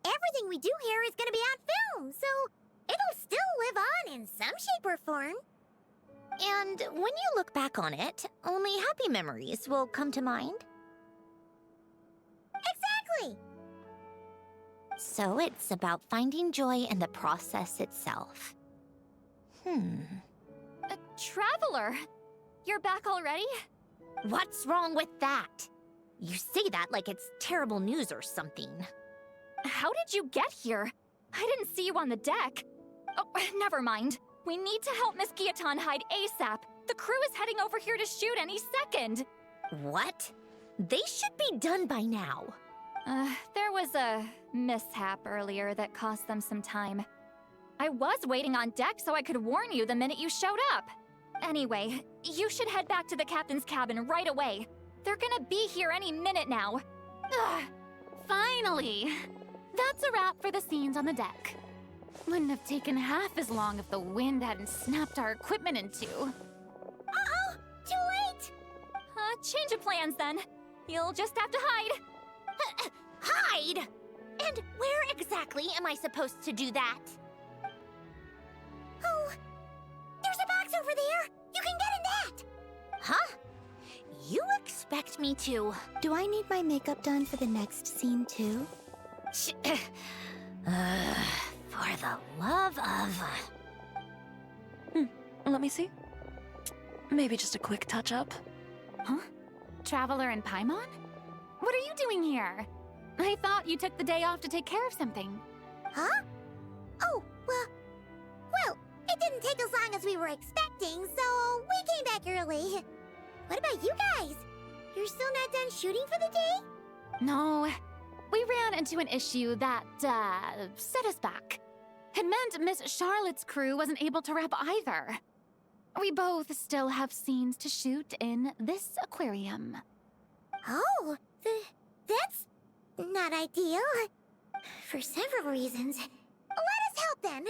everything we do here is gonna be on film, so it'll still live on in some shape or form. And when you look back on it, only happy memories will come to mind? Exactly! So it's about finding joy in the process itself. Traveler! You're back already? What's wrong with that? You say that like it's terrible news or something. How did you get here? I didn't see you on the deck. Oh, never mind. We need to help Miss Guillotin hide ASAP. The crew is heading over here to shoot any second. What? They should be done by now. There was a mishap earlier that cost them some time. I was waiting on deck so I could warn you the minute you showed up. Anyway, you should head back to the captain's cabin right away. They're gonna be here any minute now. Ugh, finally! That's a wrap for the scenes on the deck. Wouldn't have taken half as long if the wind hadn't snapped our equipment in two. Uh-oh! Too late! Change of plans then. You'll just have to hide. Hide? And where exactly am I supposed to do that? Oh, there's a box over there! You can get in that! Huh? You expect me to... Do I need my makeup done for the next scene too? For the love of... Let me see. Maybe just a quick touch-up. Huh? Traveler and Paimon? What are you doing here? I thought you took the day off to take care of something. Huh? Oh, well, it didn't take as long as we were expecting, so we came back early. What about you guys? You're still not done shooting for the day? No. We ran into an issue that, set us back. It meant Miss Charlotte's crew wasn't able to wrap either. We both still have scenes to shoot in this aquarium. Oh, that's not ideal. For several reasons. Let us help then.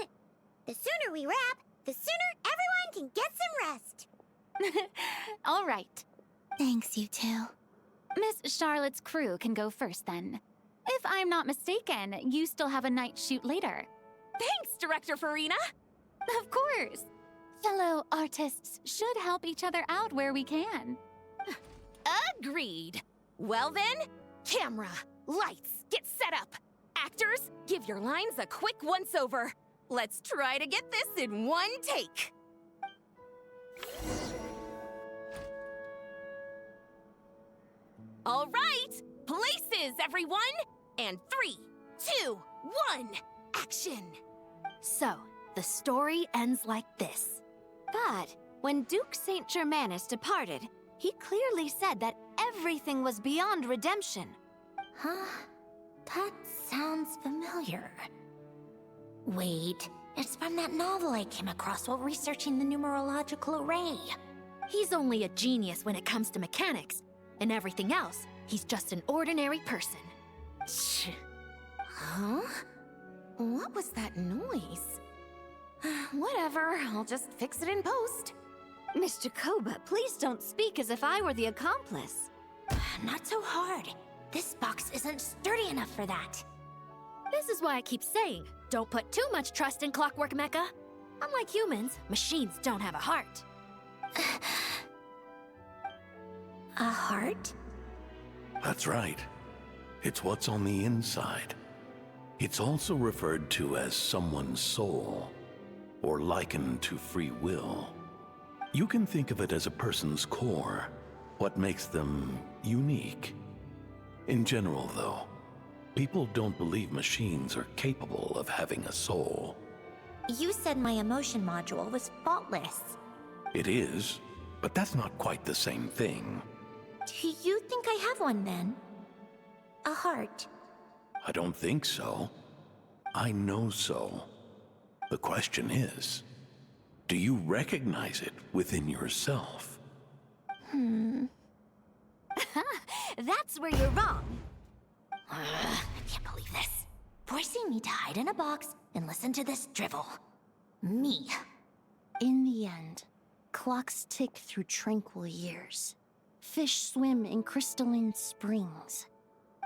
The sooner we wrap, the sooner everyone can get some rest. All right. Thanks, you two. Miss Charlotte's crew can go first then. If I'm not mistaken, you still have a night shoot later. Thanks, Director Farina! Of course. Fellow artists should help each other out where we can. Agreed. Well then, camera, lights, get set up. Actors, give your lines a quick once-over. Let's try to get this in one take. All right, places, everyone! And 3, 2, 1, action! So, the story ends like this. But when Duke St. Germanus departed, he clearly said that everything was beyond redemption. Huh? That sounds familiar. Wait, it's from that novel I came across while researching the numerological array. He's only a genius when it comes to mechanics. And everything else, he's just an ordinary person. Huh? What was that noise? Whatever, I'll just fix it in post. Mr. Koba, please don't speak as if I were the accomplice. Not so hard. This box isn't sturdy enough for that. This is why I keep saying, don't put too much trust in Clockwork Mecha. Unlike humans, machines don't have a heart. A heart? That's right. It's what's on the inside. It's also referred to as someone's soul, or likened to free will. You can think of it as a person's core, what makes them unique. In general, though, people don't believe machines are capable of having a soul. You said my emotion module was faultless. It is, but that's not quite the same thing. Do you think I have one then? A heart? I don't think so. I know so. The question is, do you recognize it within yourself? That's where you're wrong. I can't believe this. Forcing me to hide in a box and listen to this drivel. Me. In the end, clocks tick through tranquil years. Fish swim in crystalline springs.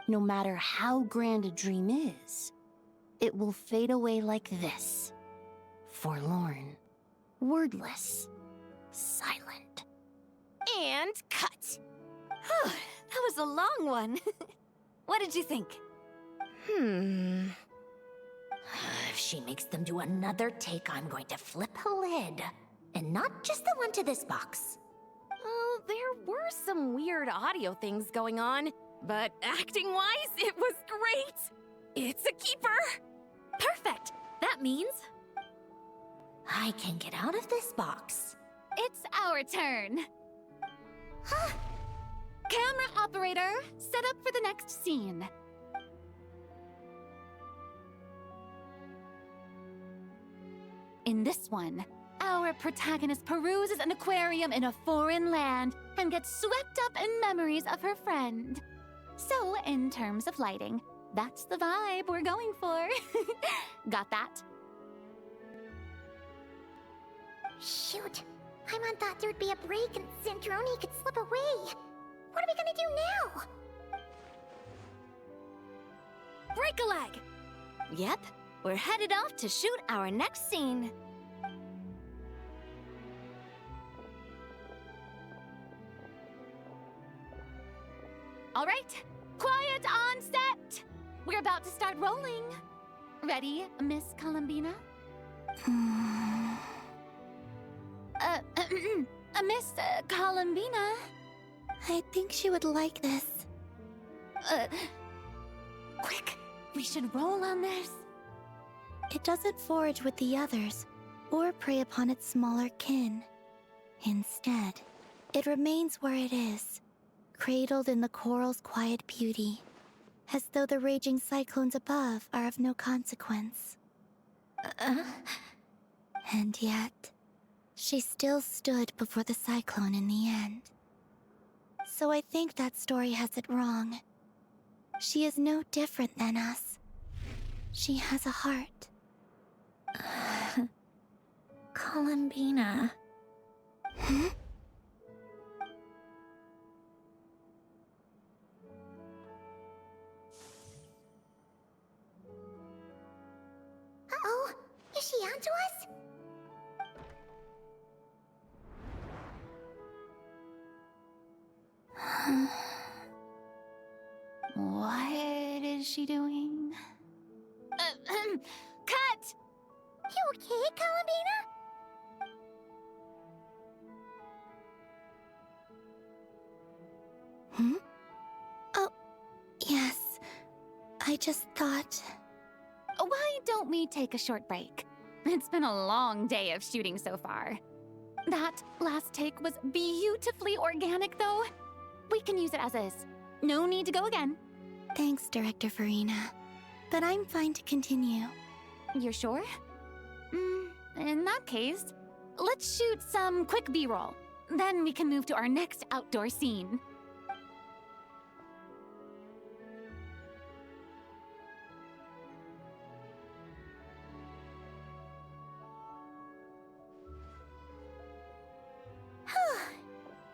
No matter how grand a dream is, it will fade away like this. Forlorn, wordless, silent. And cut. That was a long one. What did you think? If she makes them do another take, I'm going to flip a lid. And not just the one to this box. Oh, there were some weird audio things going on, but acting-wise, it was great. It's a keeper. Perfect. That means I can get out of this box. It's our turn. Camera operator, set up for the next scene. In this one, our protagonist peruses an aquarium in a foreign land and gets swept up in memories of her friend. So, in terms of lighting, that's the vibe we're going for. Got that? Shoot. Paimon thought there would be a break and Zandroni could slip away. What are we gonna do now? break a leg. Yep, we're headed off to shoot our next scene. All right, quiet on set. We're about to start rolling. Ready, Miss Columbina? Miss Columbina? I think she would like this. Quick, we should roll on this. It doesn't forage with the others, or prey upon its smaller kin. Instead, it remains where it is, cradled in the coral's quiet beauty, as though the raging cyclones above are of no consequence. And yet, she still stood before the cyclone in the end. So I think that story has it wrong. She is no different than us. She has a heart. Columbina. Hmm? Uh-oh, is she onto us? What is she doing? Cut! You okay, Columbina? Hmm? Oh, yes. I just thought... Why don't we take a short break? It's been a long day of shooting so far. That last take was beautifully organic, though. We can use it as is. No need to go again. Thanks, Director Farina. But I'm fine to continue. You're sure? In that case, let's shoot some quick B-roll. Then we can move to our next outdoor scene.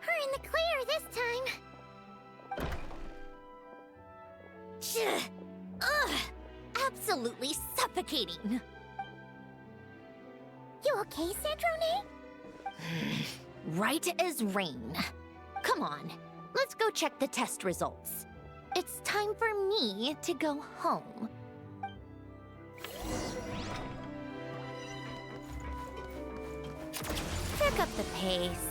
We're in the clear this time. Ugh! Absolutely suffocating. You okay, Zandroni? Right as rain. Come on, let's go check the test results. It's time for me to go home. Pick up the pace.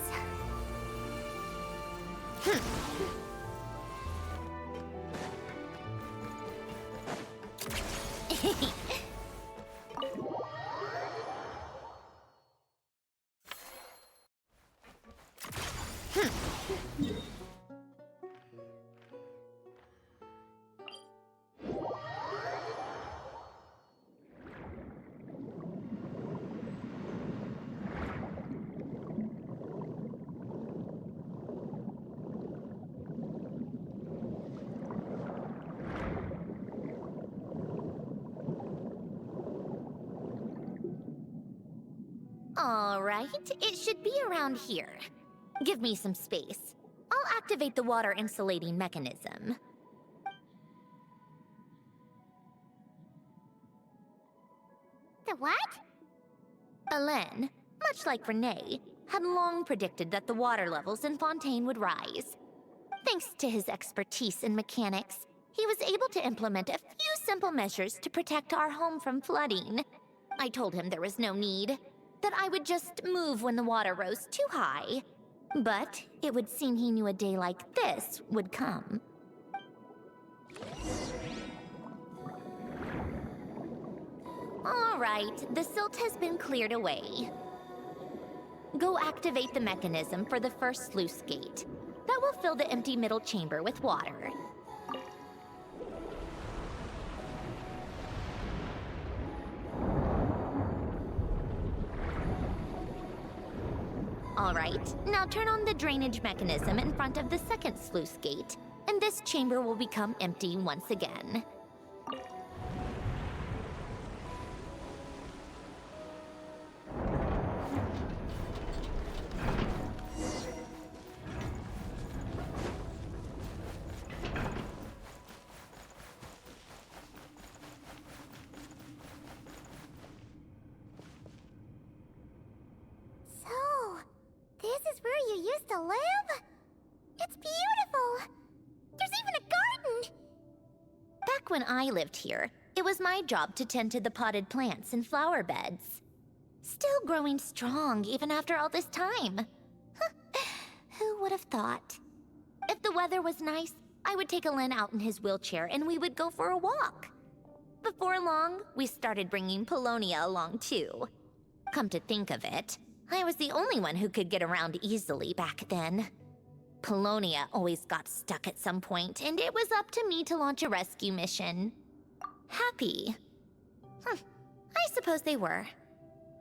All right, it should be around here. Give me some space. I'll activate the water insulating mechanism. The what? Alain, much like Renee, had long predicted that the water levels in Fontaine would rise. Thanks to his expertise in mechanics, he was able to implement a few simple measures to protect our home from flooding. I told him there was no need, that I would just move when the water rose too high. But it would seem he knew a day like this would come. All right, the silt has been cleared away. Go activate the mechanism for the first sluice gate. That will fill the empty middle chamber with water. All right, now turn on the drainage mechanism in front of the second sluice gate, and this chamber will become empty once again. This is where you used to live? It's beautiful! There's even a garden! Back when I lived here, it was my job to tend to the potted plants and flower beds. Still growing strong even after all this time. Who would have thought? If the weather was nice, I would take Alain out in his wheelchair and we would go for a walk. Before long, we started bringing Polonia along too. Come to think of it, I was the only one who could get around easily back then. Polonia always got stuck at some point, and it was up to me to launch a rescue mission. Happy? I suppose they were.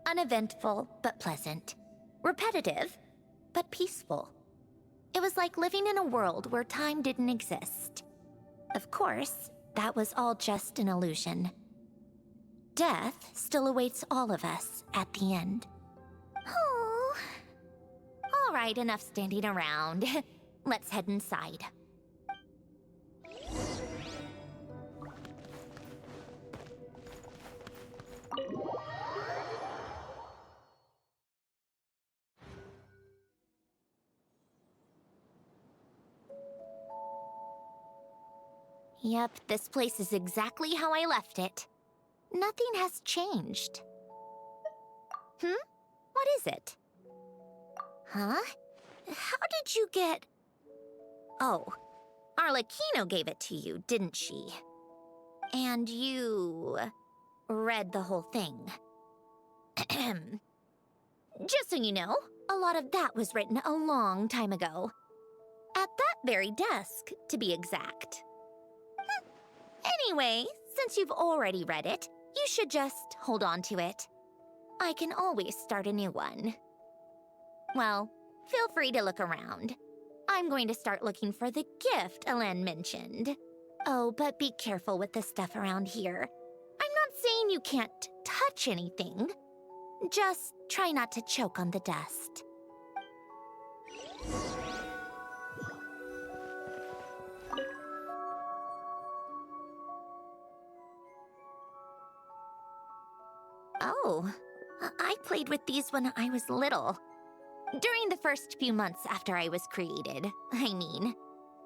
Uneventful, but pleasant. Repetitive, but peaceful. It was like living in a world where time didn't exist. Of course, that was all just an illusion. Death still awaits all of us at the end. Oh. All right, enough standing around. Let's head inside. Yep, this place is exactly how I left it. Nothing has changed. What is it? Huh? How did you get... Oh, Arlecchino gave it to you, didn't she? And you... read the whole thing. Just so you know, a lot of that was written a long time ago. At that very desk, to be exact. Anyway, since you've already read it, you should just hold on to it. I can always start a new one. Well, feel free to look around. I'm going to start looking for the gift Alain mentioned. Oh, but be careful with the stuff around here. I'm not saying you can't touch anything. Just try not to choke on the dust. Oh, I played with these when I was little. During the first few months after I was created, I mean.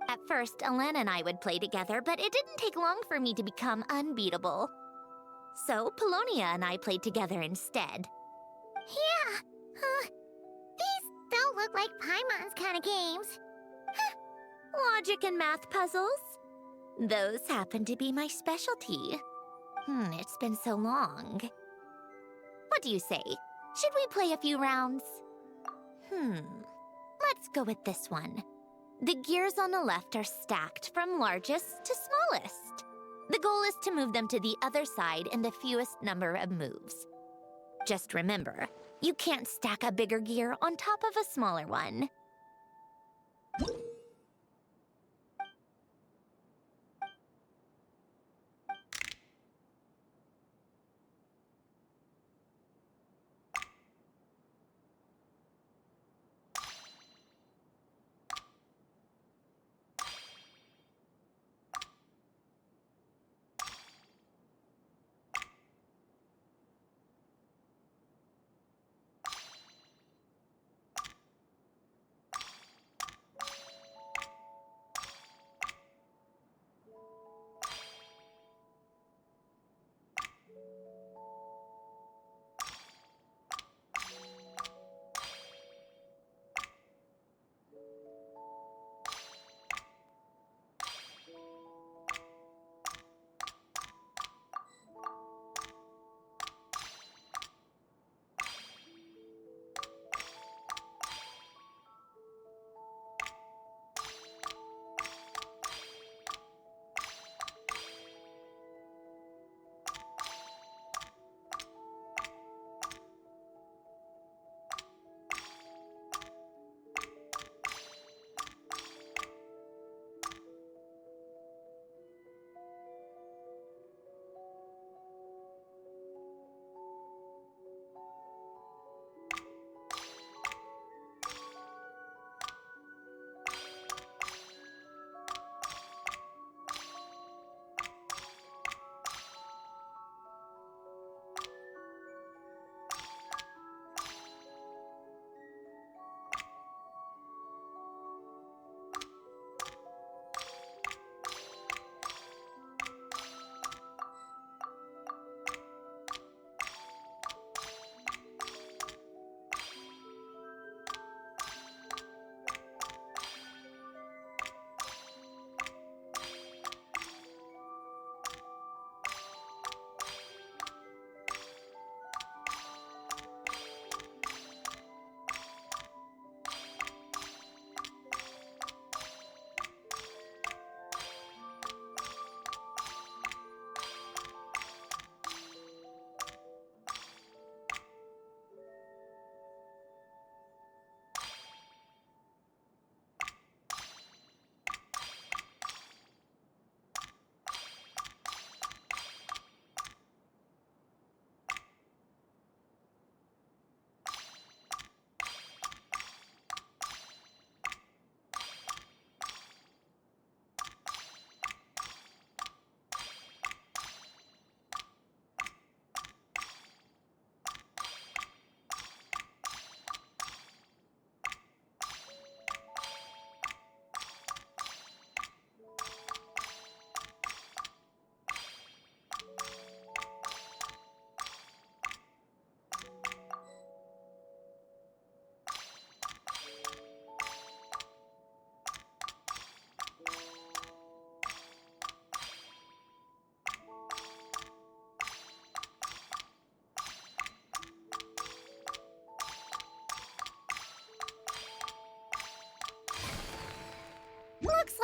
At first, Alain and I would play together, but it didn't take long for me to become unbeatable. So, Polonia and I played together instead. Yeah, these don't look like Paimon's kind of games. Logic and math puzzles? Those happen to be my specialty. It's been so long. What do you say? Should we play a few rounds? Let's go with this one. The gears on the left are stacked from largest to smallest. The goal is to move them to the other side in the fewest number of moves. Just remember, you can't stack a bigger gear on top of a smaller one.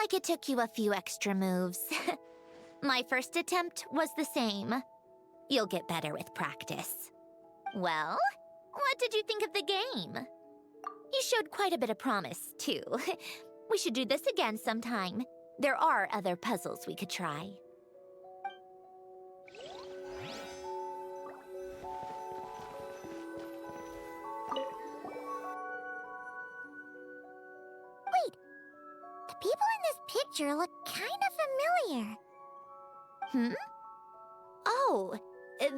like it took you a few extra moves. My first attempt was the same. You'll get better with practice. Well, what did you think of the game? You showed quite a bit of promise, too. We should do this again sometime. There are other puzzles we could try. Wait, the people in this picture look kind of familiar. Hmm? Oh,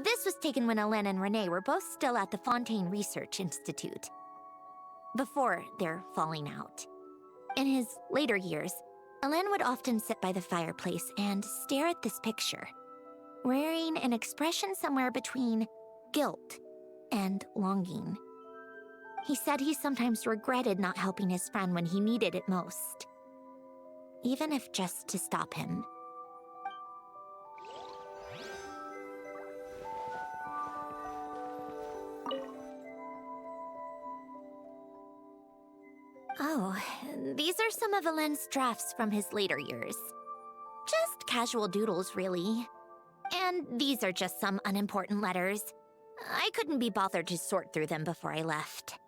this was taken when Alen and Renee were both still at the Fontaine Research Institute. Before their falling out. In his later years, Alen would often sit by the fireplace and stare at this picture, wearing an expression somewhere between guilt and longing. He said he sometimes regretted not helping his friend when he needed it most, even if just to stop him. Oh, these are some of Alen's drafts from his later years. Just casual doodles, really. And these are just some unimportant letters. I couldn't be bothered to sort through them before I left.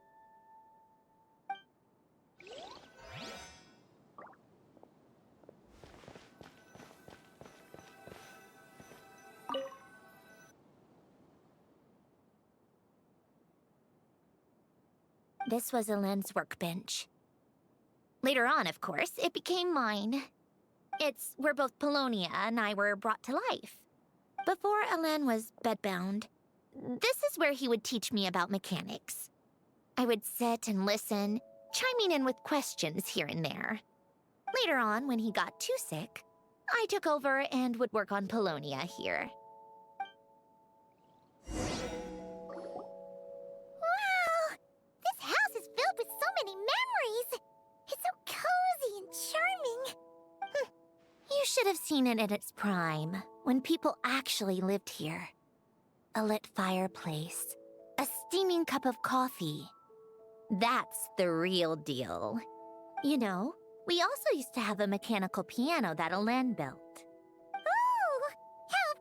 This was Alen's workbench. Later on, of course, it became mine. It's where both Polonia and I were brought to life. Before Alen was bedbound, this is where he would teach me about mechanics. I would sit and listen, chiming in with questions here and there. Later on, when he got too sick, I took over and would work on Polonia here. Wow! This house is filled with so many memories! It's so cozy and charming. You should have seen it in its prime, when people actually lived here. A lit fireplace, a steaming cup of coffee. That's the real deal. You know, we also used to have a mechanical piano that Alen built. Oh, how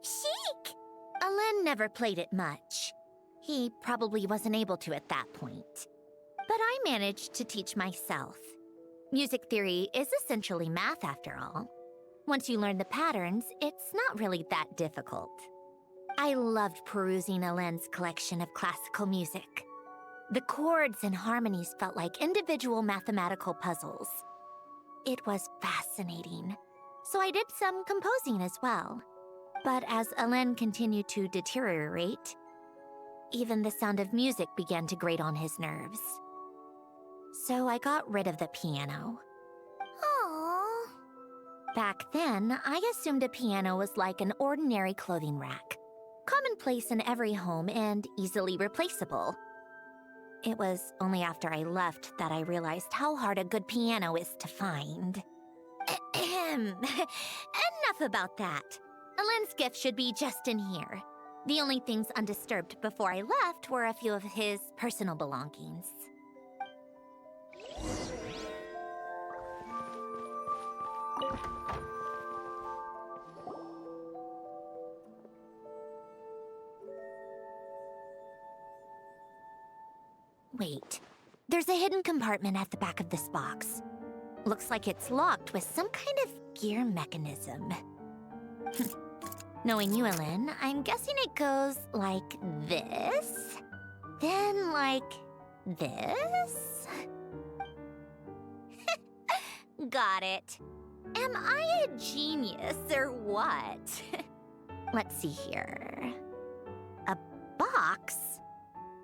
chic! Alen never played it much. He probably wasn't able to at that point. But I managed to teach myself. Music theory is essentially math, after all. Once you learn the patterns, it's not really that difficult. I loved perusing Alen's collection of classical music. The chords and harmonies felt like individual mathematical puzzles. It was fascinating. So I did some composing as well. But as Alen continued to deteriorate, even the sound of music began to grate on his nerves. So I got rid of the piano. Aww. Back then, I assumed a piano was like an ordinary clothing rack. Commonplace in every home and easily replaceable. It was only after I left that I realized how hard a good piano is to find. Enough about that. Alen's gift should be just in here. The only things undisturbed before I left were a few of his personal belongings. Wait, there's a hidden compartment at the back of this box. Looks like it's locked with some kind of gear mechanism. Knowing you, Alen, I'm guessing it goes like this, then like this. Got it. Am I a genius or what? Let's see here. A box?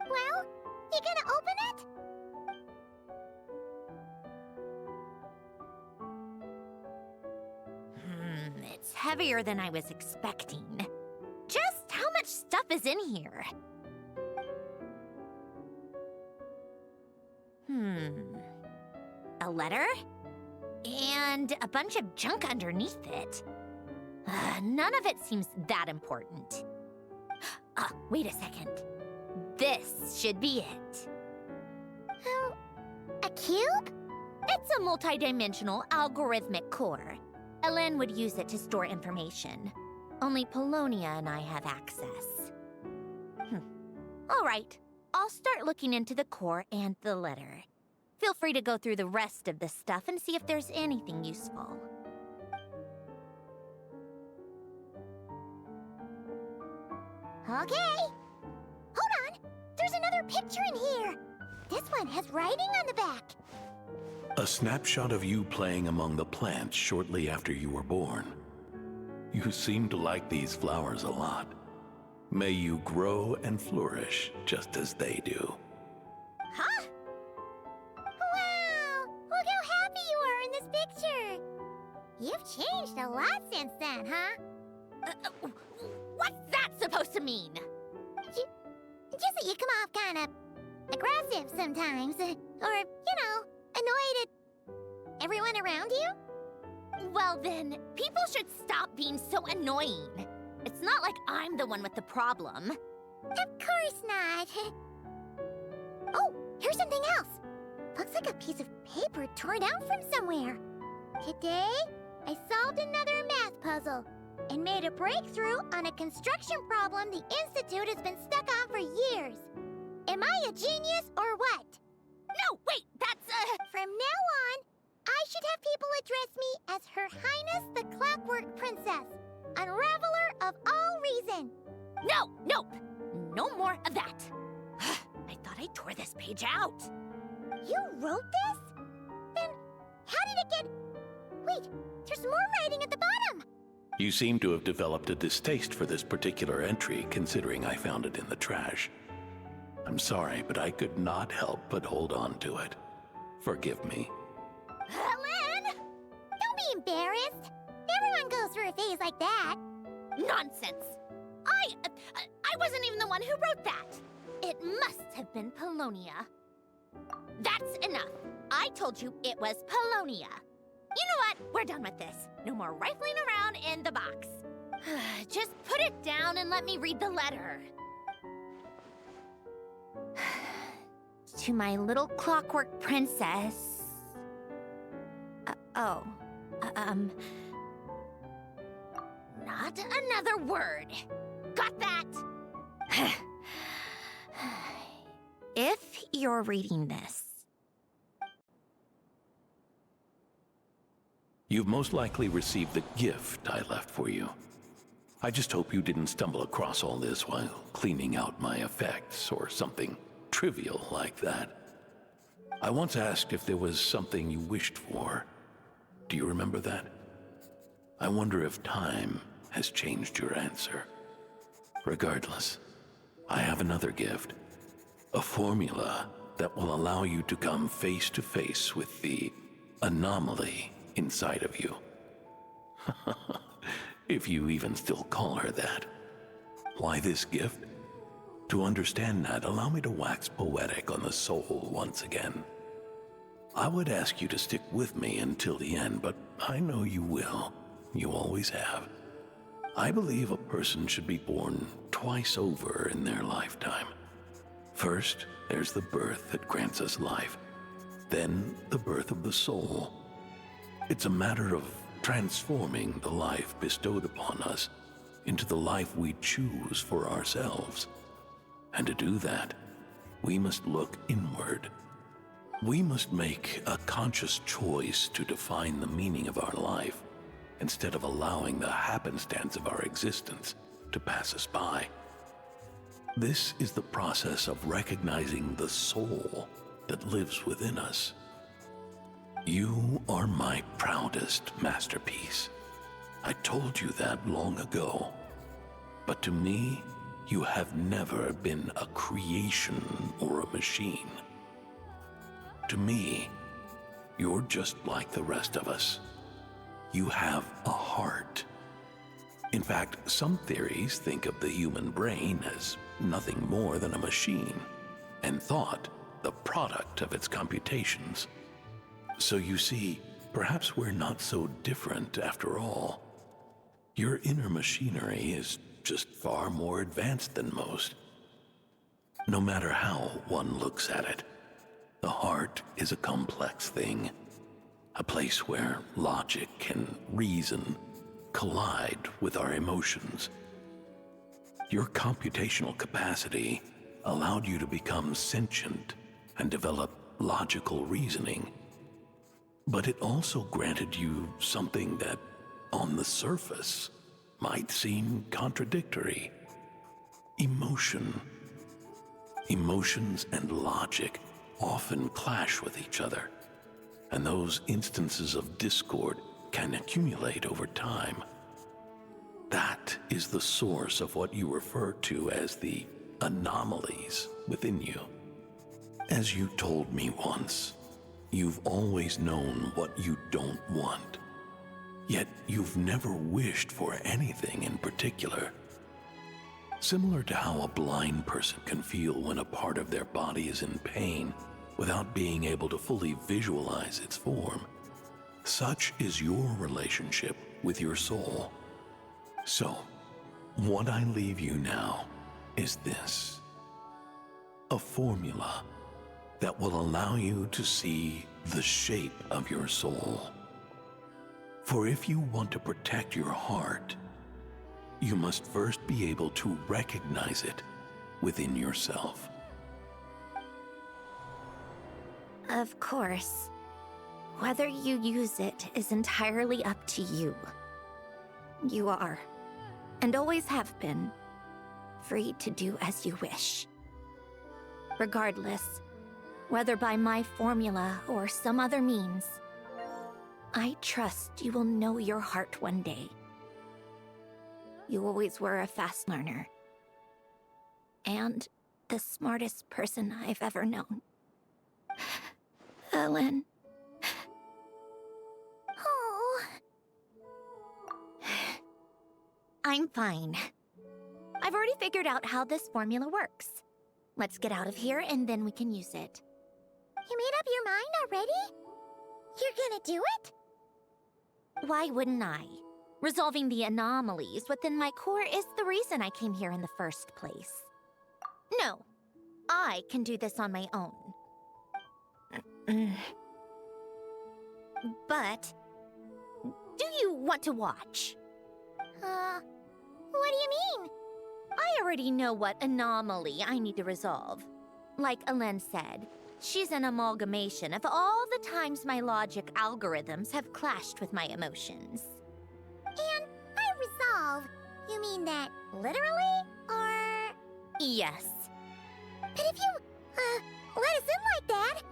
Well, you gonna open it? It's heavier than I was expecting. Just how much stuff is in here? A letter? And a bunch of junk underneath it. None of it seems that important. Wait a second. This should be it. A cube? It's a multidimensional algorithmic core. Elen would use it to store information. Only Polonia and I have access. All right, I'll start looking into the core and the letter. Feel free to go through the rest of the stuff and see if there's anything useful. Okay. Hold on. There's another picture in here. This one has writing on the back. A snapshot of you playing among the plants shortly after you were born. You seem to like these flowers a lot. May you grow and flourish just as they do. Huh? Wow! Look how happy you are in this picture. You've changed a lot since then, huh? What's that supposed to mean? Just that you come off kind of aggressive sometimes. Or, annoyed at everyone around you. Well then, people should stop being so annoying. It's not like I'm the one with the problem. Of course not. Oh, here's something else. Looks like a piece of paper torn out from somewhere. Today, I solved another math puzzle and made a breakthrough on a construction problem the Institute has been stuck on for years. Am I a genius or what? No, wait, that's From now on, I should have people address me as Her Highness the Clockwork Princess, Unraveler of all reason. No more of that. I thought I tore this page out. You wrote this? Then how did it get... Wait, there's more writing at the bottom. You seem to have developed a distaste for this particular entry, considering I found it in the trash. I'm sorry, but I could not help but hold on to it. Forgive me. Elen! Don't be embarrassed. Everyone goes through a phase like that. Nonsense. I wasn't even the one who wrote that. It must have been Polonia. That's enough. I told you it was Polonia. You know what? We're done with this. No more rifling around in the box. Just put it down and let me read the letter. To my little clockwork princess. Not another word. Got that? If you're reading this, You've most likely received the gift I left for you. I just hope you didn't stumble across all this while cleaning out my effects or something trivial like that. I once asked if there was something you wished for. Do you remember that? I wonder if time has changed your answer. Regardless, I have another gift. A formula that will allow you to come face to face with the anomaly inside of you. If you even still call her that. Why this gift? To understand that, allow me to wax poetic on the soul once again. I would ask you to stick with me until the end, but I know you will. You always have. I believe a person should be born twice over in their lifetime. First, there's the birth that grants us life. Then, the birth of the soul. It's a matter of transforming the life bestowed upon us into the life we choose for ourselves. And to do that, we must look inward. We must make a conscious choice to define the meaning of our life instead of allowing the happenstance of our existence to pass us by. This is the process of recognizing the soul that lives within us. You are my proudest masterpiece. I told you that long ago. But to me, you have never been a creation or a machine. To me, you're just like the rest of us. You have a heart. In fact, some theories think of the human brain as nothing more than a machine, and thought the product of its computations. So you see, perhaps we're not so different after all. Your inner machinery is just far more advanced than most. No matter how one looks at it, the heart is a complex thing, a place where logic and reason collide with our emotions. Your computational capacity allowed you to become sentient and develop logical reasoning. But it also granted you something that, on the surface, might seem contradictory. Emotion. Emotions and logic often clash with each other, and those instances of discord can accumulate over time. That is the source of what you refer to as the anomalies within you. As you told me once, you've always known what you don't want, yet you've never wished for anything in particular. Similar to how a blind person can feel when a part of their body is in pain without being able to fully visualize its form, such is your relationship with your soul. So, what I leave you now is this: a formula that will allow you to see the shape of your soul. For if you want to protect your heart, you must first be able to recognize it within yourself. Of course. Whether you use it is entirely up to you. You are, and always have been, free to do as you wish. Regardless, whether by my formula or some other means, I trust you will know your heart one day. You always were a fast learner. And the smartest person I've ever known. Ellen. Oh. I'm fine. I've already figured out how this formula works. Let's get out of here and then we can use it. You made up your mind already? You're gonna do it? Why wouldn't I? Resolving the anomalies within my core is the reason I came here in the first place. No, I can do this on my own. But, do you want to watch? What do you mean? I already know what anomaly I need to resolve. Like Alen said, she's an amalgamation of all the times my logic algorithms have clashed with my emotions. And by resolve, you mean that literally, or...? Yes. But if you, let us in like that,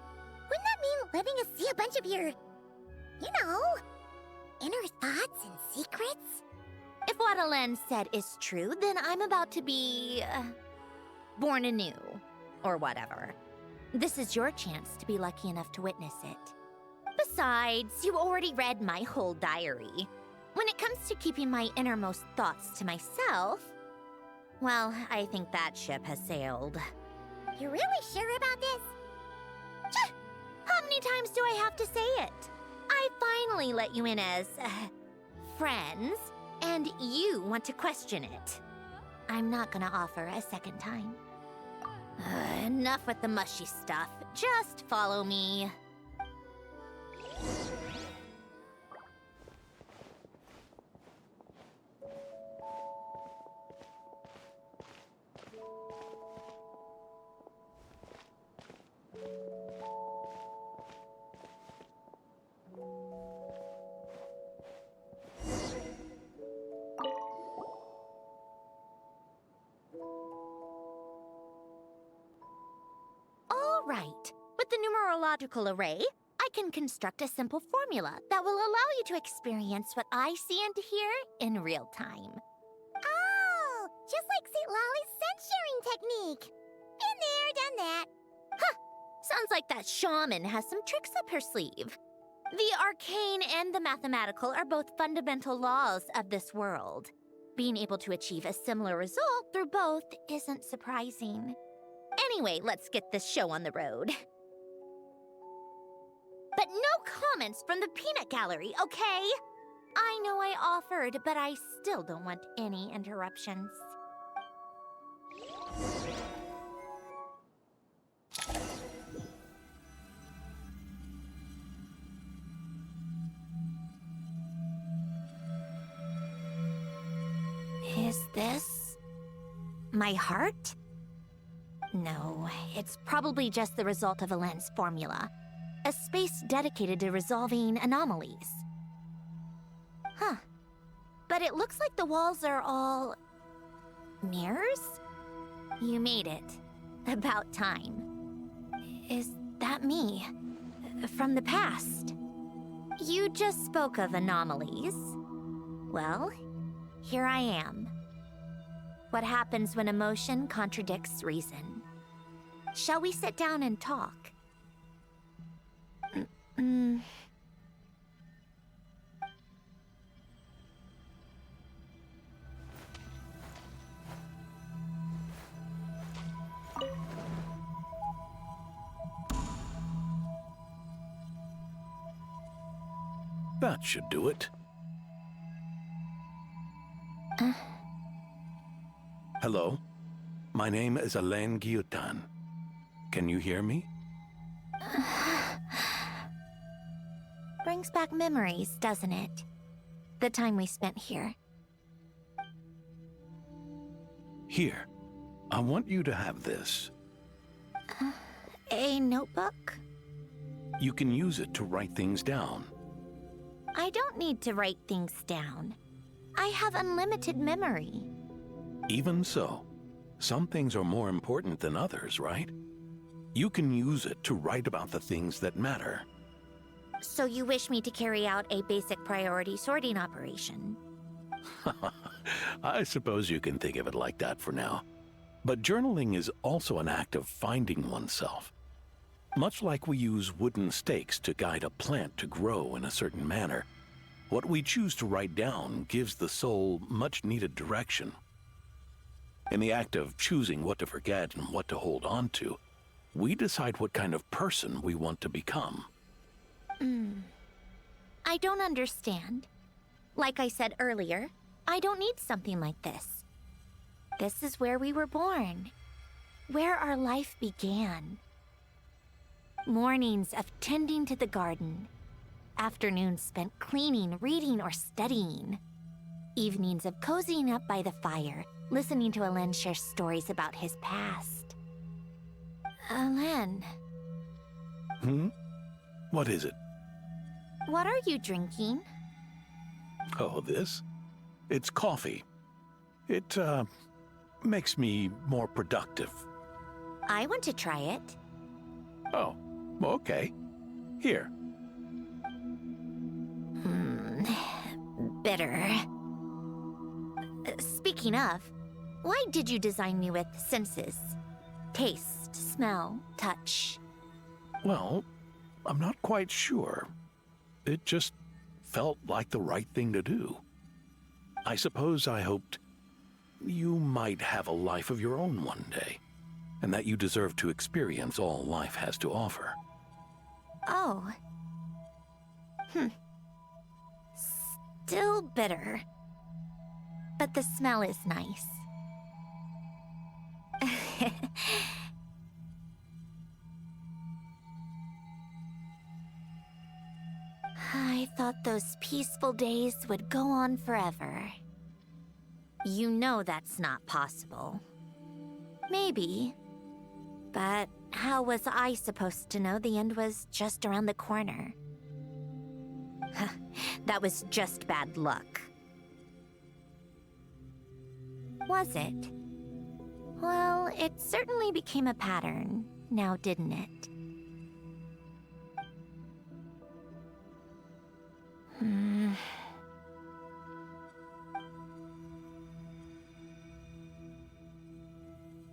wouldn't that mean letting us see a bunch of your, inner thoughts and secrets? If what Alen said is true, then I'm about to be... born anew. Or whatever. This is your chance to be lucky enough to witness it. Besides, you already read my whole diary. When it comes to keeping my innermost thoughts to myself, well, I think that ship has sailed. You're really sure about this? How many times do I have to say it? I finally let you in as... friends, and you want to question it. I'm not gonna offer a second time. Enough with the mushy stuff. Just follow me. All right. With the numerological array, I can construct a simple formula that will allow you to experience what I see and hear in real time. Oh, just like St. Lolly's scent-sharing technique. Been there, done that. Huh. Sounds like that shaman has some tricks up her sleeve. The arcane and the mathematical are both fundamental laws of this world. Being able to achieve a similar result through both isn't surprising. Anyway, let's get this show on the road. But no comments from the peanut gallery, okay? I know I offered, but I still don't want any interruptions. this my heart? No, it's probably just the result of Alen's formula. A space dedicated to resolving anomalies. Huh. But it looks like the walls are all... mirrors? You made it. About time. Is that me? From the past? You just spoke of anomalies. Well, here I am. What happens when emotion contradicts reason? Shall we sit down and talk? That should do it. Hello? My name is Alen Guillotin. Can you hear me? Brings back memories, doesn't it? The time we spent here. Here. I want you to have this. A notebook? You can use it to write things down. I don't need to write things down. I have unlimited memory. Even so, some things are more important than others, right? You can use it to write about the things that matter. So you wish me to carry out a basic priority sorting operation? I suppose you can think of it like that for now. But journaling is also an act of finding oneself. Much like we use wooden stakes to guide a plant to grow in a certain manner, what we choose to write down gives the soul much-needed direction. In the act of choosing what to forget and what to hold on to, we decide what kind of person we want to become. I don't understand. Like I said earlier, I don't need something like this. This is where we were born, where our life began. Mornings of tending to the garden, afternoons spent cleaning, reading, or studying, evenings of cozying up by the fire, listening to Alen share stories about his past. Alen. What is it? What are you drinking? Oh, this? It's coffee. It, makes me more productive. I want to try it. Oh, okay. Here. Bitter. Speaking of, why did you design me with senses? Taste, smell, touch. Well, I'm not quite sure. It just felt like the right thing to do. I suppose I hoped you might have a life of your own one day, and that you deserve to experience all life has to offer. Oh. Still bitter. But the smell is nice. I thought those peaceful days would go on forever. You know that's not possible. Maybe. But how was I supposed to know the end was just around the corner? That was just bad luck. Was it? Well, it certainly became a pattern, now didn't it?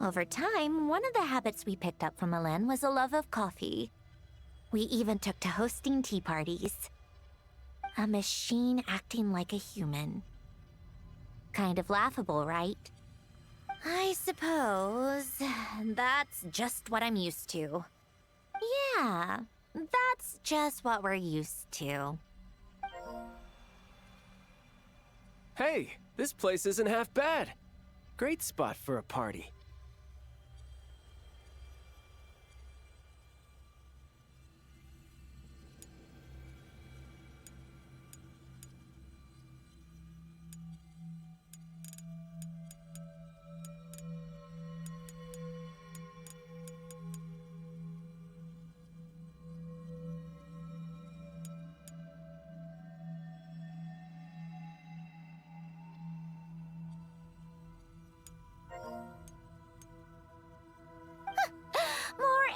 Over time, one of the habits we picked up from Alen was a love of coffee. We even took to hosting tea parties. A machine acting like a human. Kind of laughable, right? I suppose that's just what I'm used to. Yeah, that's just what we're used to. Hey, this place isn't half bad. Great spot for a party.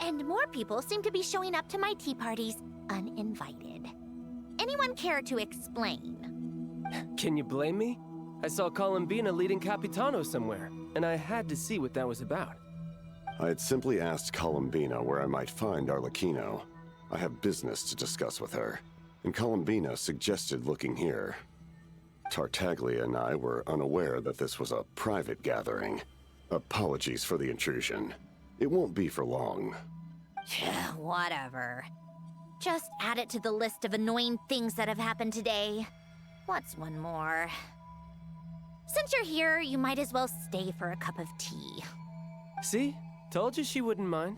And more people seem to be showing up to my tea parties uninvited. Anyone care to explain? Can you blame me? I saw Columbina leading Capitano somewhere, and I had to see what that was about. I had simply asked Columbina where I might find Arlecchino. I have business to discuss with her, and Columbina suggested looking here. Tartaglia and I were unaware that this was a private gathering. Apologies for the intrusion. It won't be for long. Whatever. Just add it to the list of annoying things that have happened today. What's one more? Since you're here, you might as well stay for a cup of tea. See? Told you she wouldn't mind.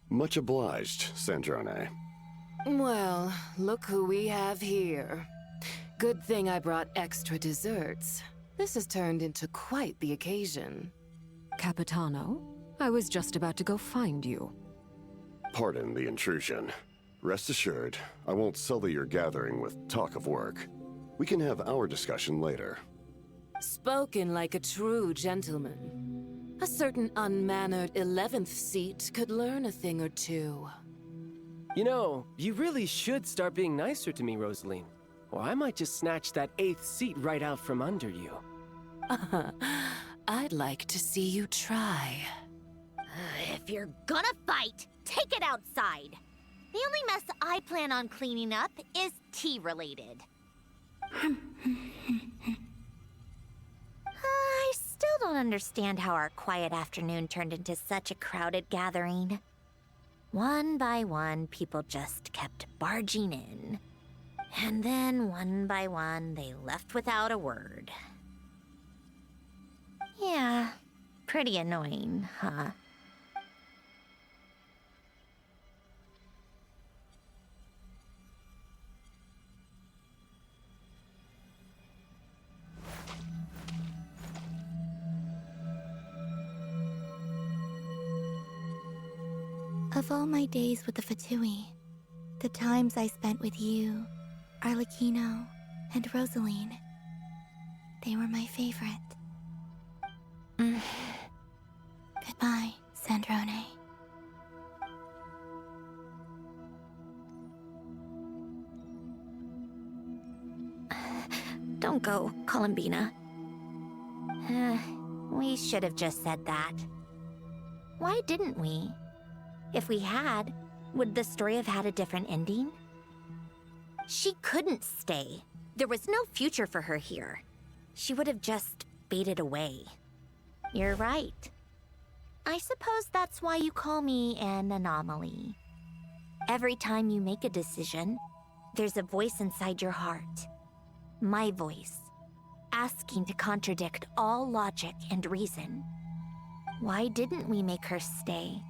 Much obliged, Sandrone. Well, look who we have here. Good thing I brought extra desserts. This has turned into quite the occasion. Capitano, I was just about to go find you. Pardon the intrusion. Rest assured, I won't sully your gathering with talk of work. We can have our discussion later. Spoken like a true gentleman. A certain unmannered 11th seat could learn a thing or two. You know, you really should start being nicer to me, Rosaline. Or I might just snatch that 8th seat right out from under you. I'd like to see you try. If you're gonna fight, take it outside. The only mess I plan on cleaning up is tea-related. I still don't understand how our quiet afternoon turned into such a crowded gathering. One by one, people just kept barging in. And then, one by one, they left without a word. Yeah, pretty annoying, huh? Of all my days with the Fatui, the times I spent with you, Arlecchino, and Rosaline, they were my favorite. Goodbye, Sandrone. Don't go, Columbina. We should have just said that. Why didn't we? If we had, would the story have had a different ending? She couldn't stay. There was no future for her here. She would have just faded away. You're right. I suppose that's why you call me an anomaly. Every time you make a decision, there's a voice inside your heart. My voice, asking to contradict all logic and reason. Why didn't we make her stay?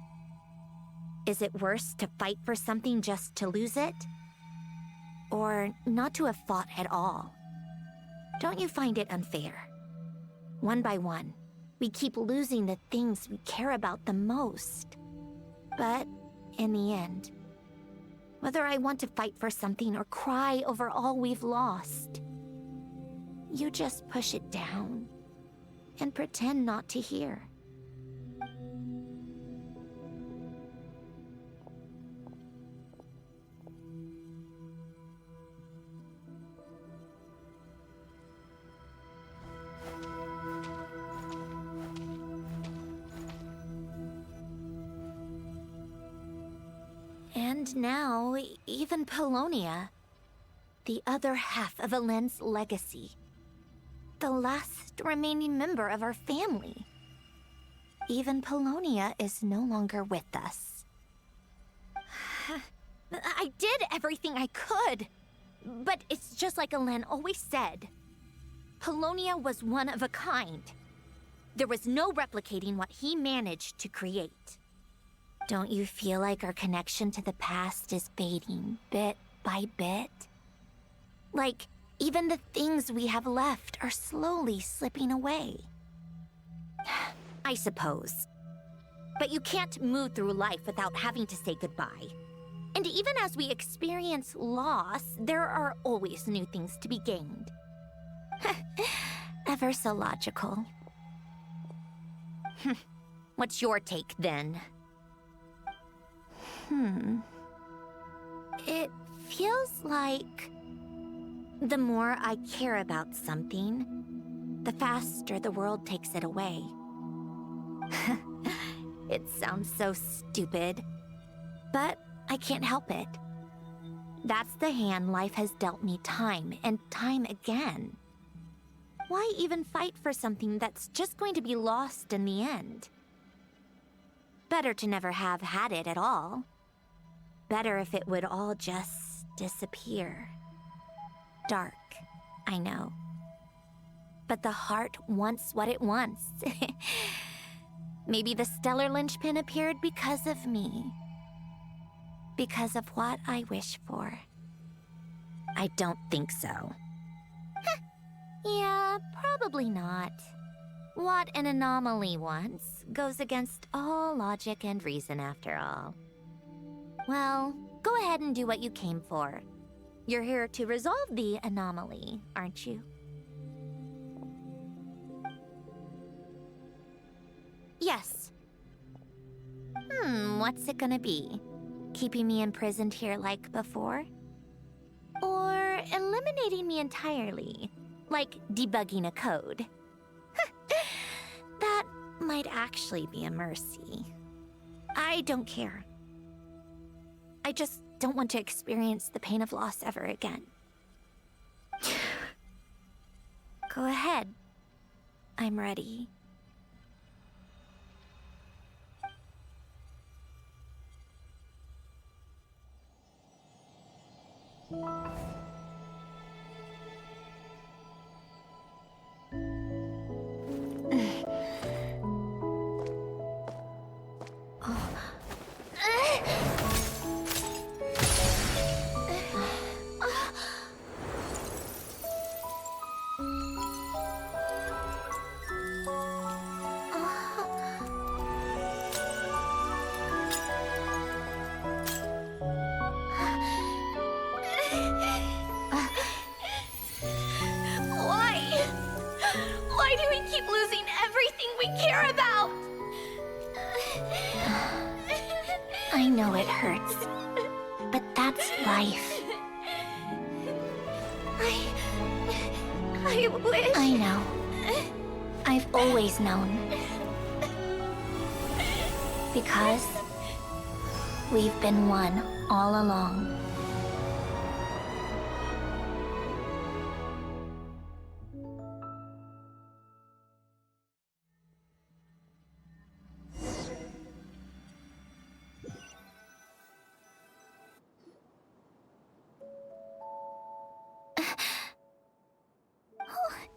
Is it worse to fight for something just to lose it? Or not to have fought at all? Don't you find it unfair? One by one, we keep losing the things we care about the most. But in the end, whether I want to fight for something or cry over all we've lost, you just push it down and pretend not to hear. And now, even Polonia, the other half of Elend's legacy, the last remaining member of our family. Even Polonia is no longer with us. I did everything I could, but it's just like Elend always said. Polonia was one of a kind. There was no replicating what he managed to create. Don't you feel like our connection to the past is fading bit by bit? Like, even the things we have left are slowly slipping away. I suppose. But you can't move through life without having to say goodbye. And even as we experience loss, there are always new things to be gained. Ever so logical. What's your take, then? It feels like the more I care about something, the faster the world takes it away. It sounds so stupid, but I can't help it. That's the hand life has dealt me time and time again. Why even fight for something that's just going to be lost in the end? Better to never have had it at all. Better if it would all just disappear. Dark, I know. But the heart wants what it wants. Maybe the stellar linchpin appeared because of me. Because of what I wish for. I don't think so. Yeah, probably not. What an anomaly wants goes against all logic and reason after all. Well, go ahead and do what you came for. You're here to resolve the anomaly, aren't you? Yes. What's it gonna be? Keeping me imprisoned here like before? Or eliminating me entirely, like debugging a code? That might actually be a mercy. I don't care. I just don't want to experience the pain of loss ever again. Go ahead. I'm ready. Why do we keep losing everything we care about? I know it hurts, but that's life. I wish... I know. I've always known. Because we've been one all along.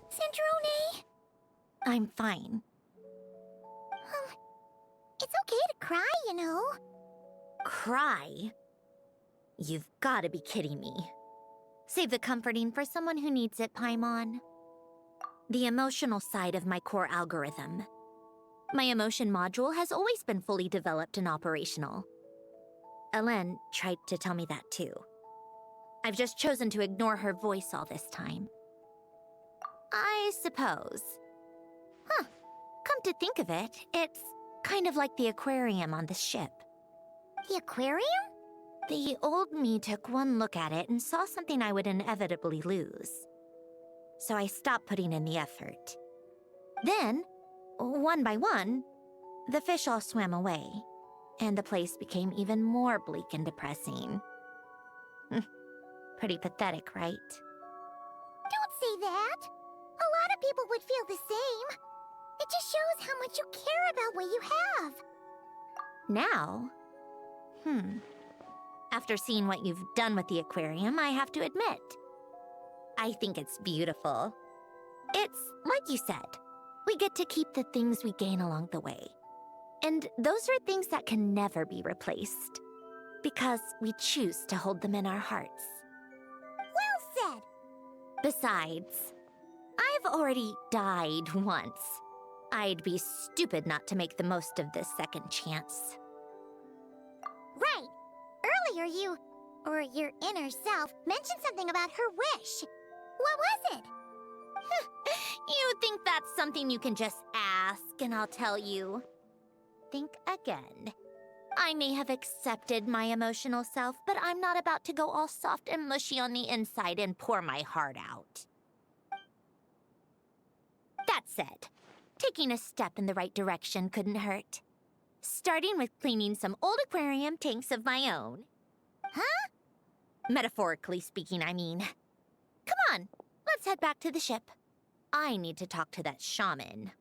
Centrone? I'm fine. It's okay to cry, you know. Cry? You've gotta be kidding me. Save the comforting for someone who needs it, Paimon. The emotional side of my core algorithm. My emotion module has always been fully developed and operational. Elen tried to tell me that too. I've just chosen to ignore her voice all this time. I suppose. Huh. Come to think of it, it's kind of like the aquarium on the ship. The aquarium? The old me took one look at it and saw something I would inevitably lose. So I stopped putting in the effort. Then, one by one, the fish all swam away, and the place became even more bleak and depressing. Pretty pathetic, right? Don't say that. A lot of people would feel the same. It just shows how much you care about what you have. Now? After seeing what you've done with the aquarium, I have to admit, I think it's beautiful. It's like you said, we get to keep the things we gain along the way. And those are things that can never be replaced, because we choose to hold them in our hearts. Well said. Besides, I've already died once. I'd be stupid not to make the most of this second chance. Right. Earlier you, or your inner self, mentioned something about her wish. What was it? You think that's something you can just ask and I'll tell you? Think again. I may have accepted my emotional self, but I'm not about to go all soft and mushy on the inside and pour my heart out. That said, taking a step in the right direction couldn't hurt. Starting with cleaning some old aquarium tanks of my own. Huh? Metaphorically speaking, I mean. Come on, let's head back to the ship. I need to talk to that shaman.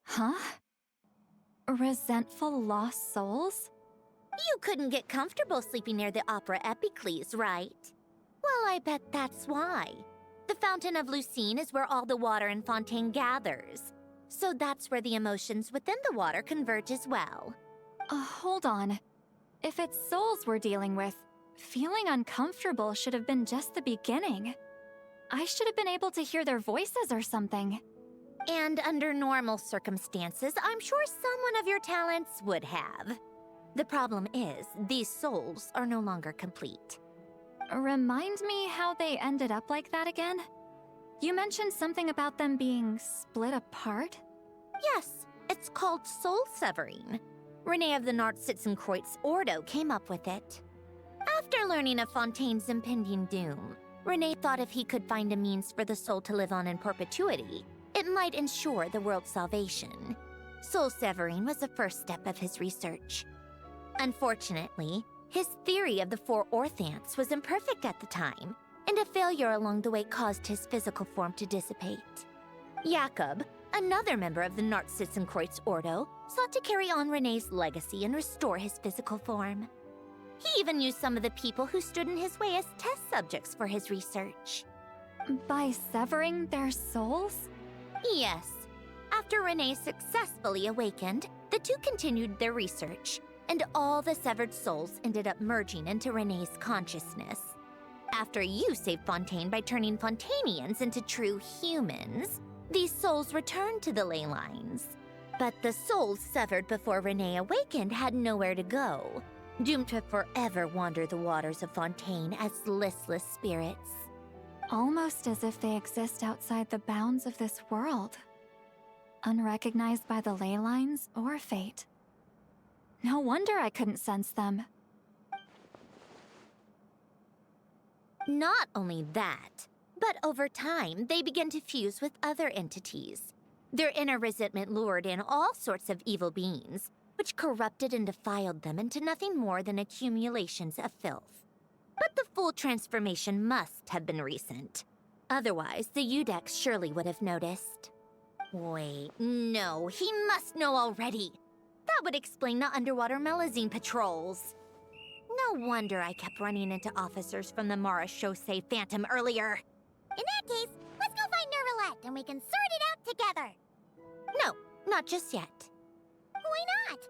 Huh? Resentful lost souls? You couldn't get comfortable sleeping near the Opera Epicles, right? Well, I bet that's why. The Fountain of Lucine is where all the water in Fontaine gathers. So that's where the emotions within the water converge as well. Hold on. If it's souls we're dealing with, feeling uncomfortable should have been just the beginning. I should have been able to hear their voices or something. And under normal circumstances, I'm sure someone of your talents would have. The problem is, these souls are no longer complete. Remind me how they ended up like that again? You mentioned something about them being split apart? Yes, it's called soul severing. Renee of the Nartsitzenkreuz Ordo came up with it. After learning of Fontaine's impending doom, Renee thought if he could find a means for the soul to live on in perpetuity, it might ensure the world's salvation. Soul severing was the first step of his research. Unfortunately, his theory of the four orthants was imperfect at the time, and a failure along the way caused his physical form to dissipate. Jakob, another member of the Nartsitzenkreuz Ordo, sought to carry on Renee's legacy and restore his physical form. He even used some of the people who stood in his way as test subjects for his research. By severing their souls? Yes. After Renee successfully awakened, the two continued their research, and all the severed souls ended up merging into Renee's consciousness. After you saved Fontaine by turning Fontainians into true humans, these souls returned to the ley lines. But the souls severed before Renee awakened had nowhere to go, doomed to forever wander the waters of Fontaine as listless spirits. Almost as if they exist outside the bounds of this world. Unrecognized by the ley lines or fate. No wonder I couldn't sense them. Not only that, but over time, they began to fuse with other entities. Their inner resentment lured in all sorts of evil beings, which corrupted and defiled them into nothing more than accumulations of filth. But the full transformation must have been recent. Otherwise, the Udex surely would have noticed. Wait, no, he must know already. That would explain the underwater Melazine patrols. No wonder I kept running into officers from the Mara Chaussee Phantom earlier. In that case, let's go find Nervalette and we can sort it out together. No, not just yet. Why not?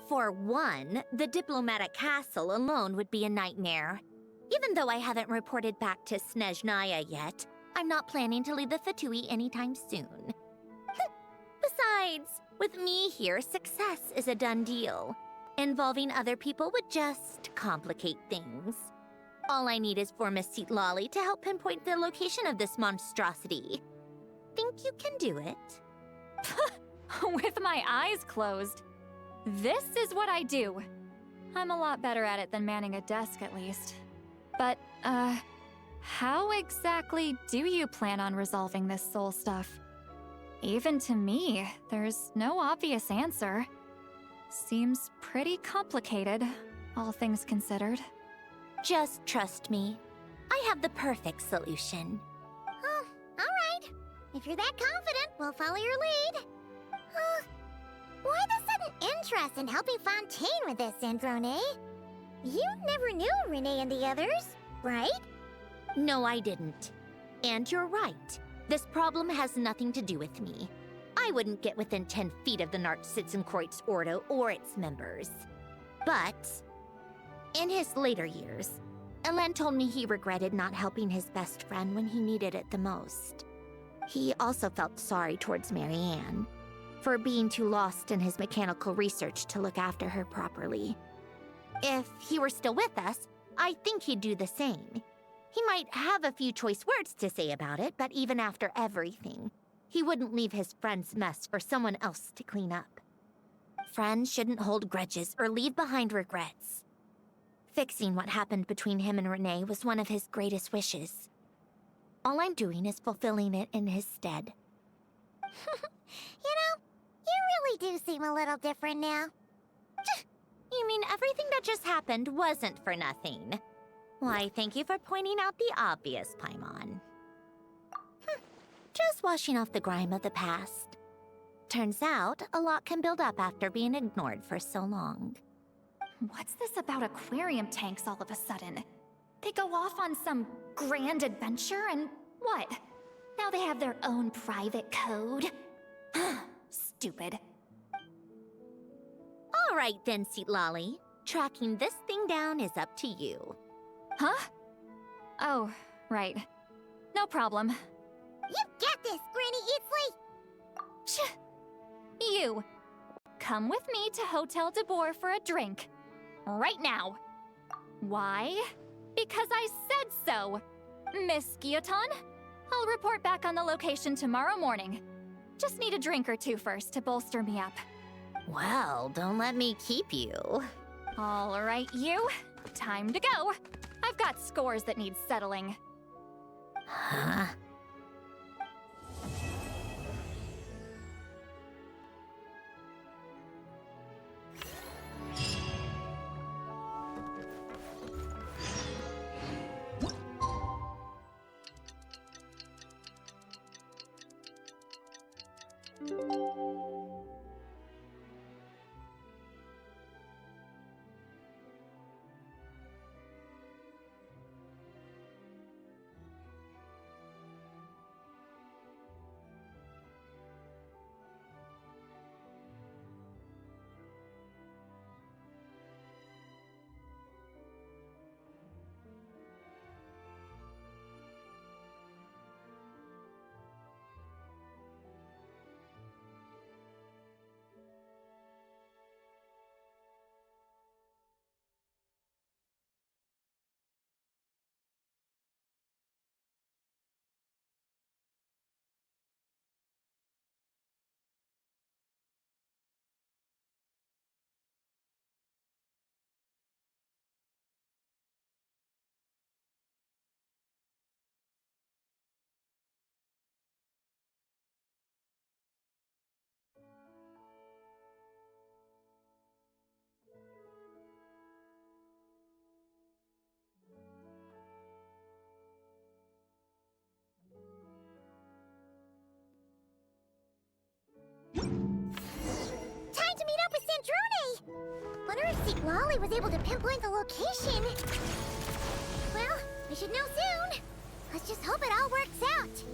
For one, the diplomatic castle alone would be a nightmare. Even though I haven't reported back to Snezhnaya yet, I'm not planning to leave the Fatui anytime soon. Besides, with me here, success is a done deal. Involving other people would just complicate things. All I need is for Miss Citlali to help pinpoint the location of this monstrosity. Think you can do it? With my eyes closed. This is what I do. I'm a lot better at it than manning a desk, at least. But, how exactly do you plan on resolving this soul stuff? Even to me, there's no obvious answer. Seems pretty complicated, all things considered. Just trust me. I have the perfect solution. Oh, all right. If you're that confident, we'll follow your lead. Why the sudden interest in helping Fontaine with this, Androne? You never knew Renee and the others, right? No, I didn't. And you're right. This problem has nothing to do with me. I wouldn't get within 10 feet of the Nartsitzenkreuz Ordo or its members. But in his later years, Elen told me he regretted not helping his best friend when he needed it the most. He also felt sorry towards Marianne for being too lost in his mechanical research to look after her properly. If he were still with us, I think he'd do the same. He might have a few choice words to say about it, but even after everything, he wouldn't leave his friend's mess for someone else to clean up. Friends shouldn't hold grudges or leave behind regrets. Fixing what happened between him and Renee was one of his greatest wishes. All I'm doing is fulfilling it in his stead. You know, you really do seem a little different now. You mean everything that just happened wasn't for nothing? Why, thank you for pointing out the obvious, Paimon. Just washing off the grime of the past. Turns out, a lot can build up after being ignored for so long. What's this about aquarium tanks all of a sudden? They go off on some grand adventure and what? Now they have their own private code? Stupid. All right then, Citlali. Tracking this thing down is up to you. Huh? Oh, right. No problem. You got this, Granny Eatsley! You! Come with me to Hotel de Boer for a drink. Right now. Why? Because I said so! Miss Guillotin, I'll report back on the location tomorrow morning. Just need a drink or two first to bolster me up. Well, don't let me keep you. All right, you. Time to go. I've got scores that need settling. Huh? Time to meet up with Sandrone! Wonder if Citlali was able to pinpoint the location. Well, we should know soon. Let's just hope it all works out.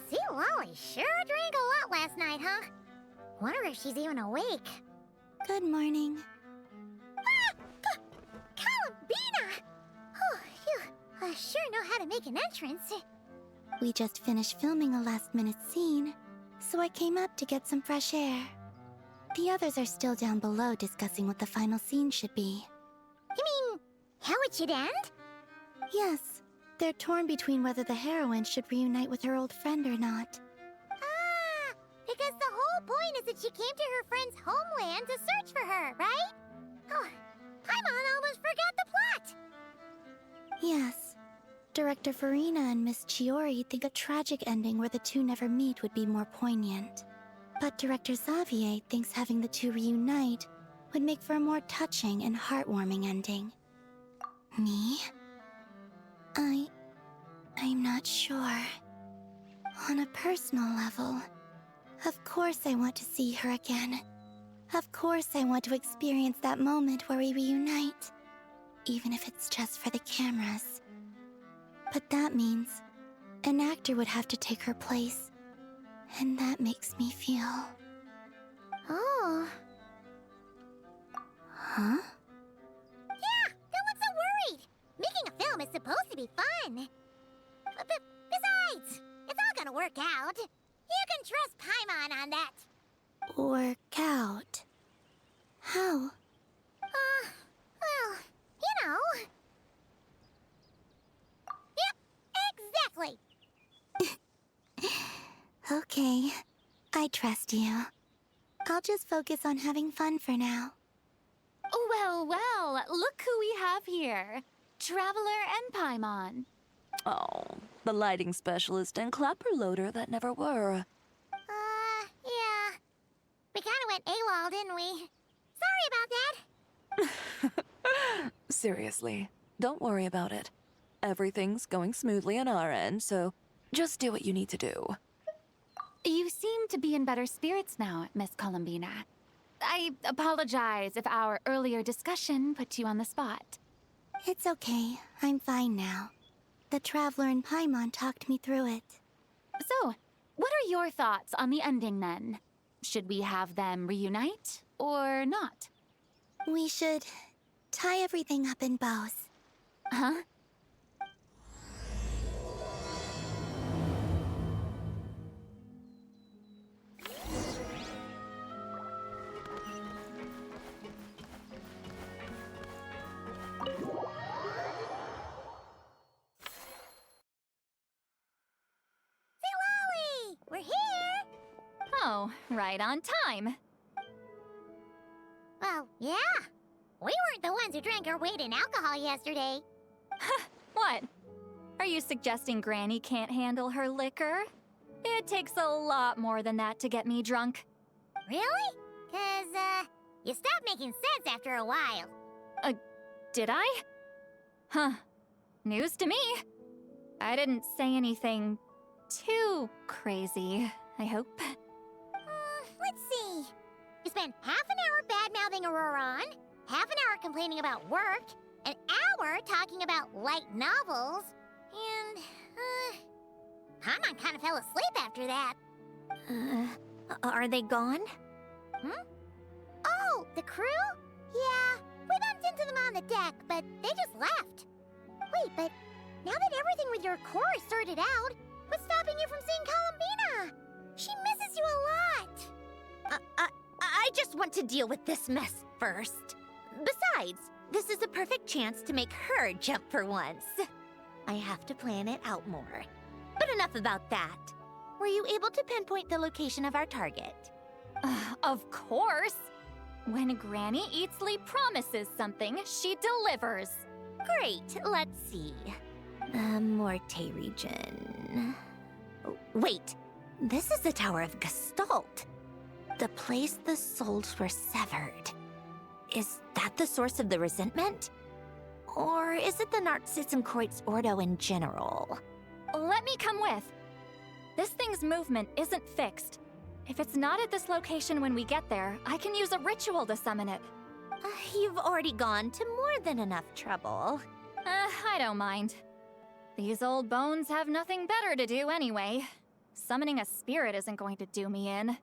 Citlali sure drank a lot last night, huh? Wonder if she's even awake. Good morning. Columbina! Oh, you sure know how to make an entrance. We just finished filming a last-minute scene, so I came up to get some fresh air. The others are still down below discussing what the final scene should be. You mean, how it should end? Yes, they're torn between whether the heroine should reunite with her old friend or not. Ah, because the whole point is that she came to her friend's homeland to search for her, right? Oh, Paimon almost forgot the plot! Yes. Director Farina and Miss Chiori think a tragic ending where the two never meet would be more poignant. But Director Xavier thinks having the two reunite would make for a more touching and heartwarming ending. Me? I'm not sure. On a personal level, of course I want to see her again. Of course I want to experience that moment where we reunite. Even if it's just for the cameras. But that means an actor would have to take her place. And that makes me feel... Oh. Huh? Yeah, don't look so worried. Making a film is supposed to be fun. Besides, it's all gonna work out. You can trust Paimon on that. Work out? How? Well, you know. Yep, exactly. Okay, I trust you. I'll just focus on having fun for now. Well, well, look who we have here. Traveler and Paimon. Oh, the lighting specialist and clapper loader that never were. Yeah. We kinda went AWOL, didn't we? Sorry about that. Seriously, don't worry about it. Everything's going smoothly on our end, so just do what you need to do. You seem to be in better spirits now, Miss Columbina. I apologize if our earlier discussion put you on the spot. It's okay. I'm fine now. The Traveler and Paimon talked me through it. So, what are your thoughts on the ending then? Should we have them reunite, or not? We should tie everything up in bows. Huh? We're here! Oh, right on time. Well, yeah. We weren't the ones who drank our weight in alcohol yesterday. What? Are you suggesting Granny can't handle her liquor? It takes a lot more than that to get me drunk. Really? 'Cause, you stopped making sense after a while. Did I? Huh. News to me. I didn't say anything too crazy, I hope. Let's see. You spent half an hour bad-mouthing Auroron, half an hour complaining about work, an hour talking about light novels, and, Paimon kind of fell asleep after that. Are they gone? Oh, the crew? Yeah, we bumped into them on the deck, but they just left. Wait, but now that everything with your core is sorted out, what's stopping you from seeing Columbina? She misses you a lot. I just want to deal with this mess first. Besides, this is a perfect chance to make her jump for once. I have to plan it out more. But enough about that. Were you able to pinpoint the location of our target? Of course! When Granny Eatsley promises something, she delivers. Great, let's see. The Morte region. Wait, this is the Tower of Gestalt. The place the souls were severed. Is that the source of the resentment? Or is it the Narzissen-Kreuz Ordo in general? Let me come with. This thing's movement isn't fixed. If it's not at this location when we get there, I can use a ritual to summon it. You've already gone to more than enough trouble. I don't mind. These old bones have nothing better to do anyway. Summoning a spirit isn't going to do me in.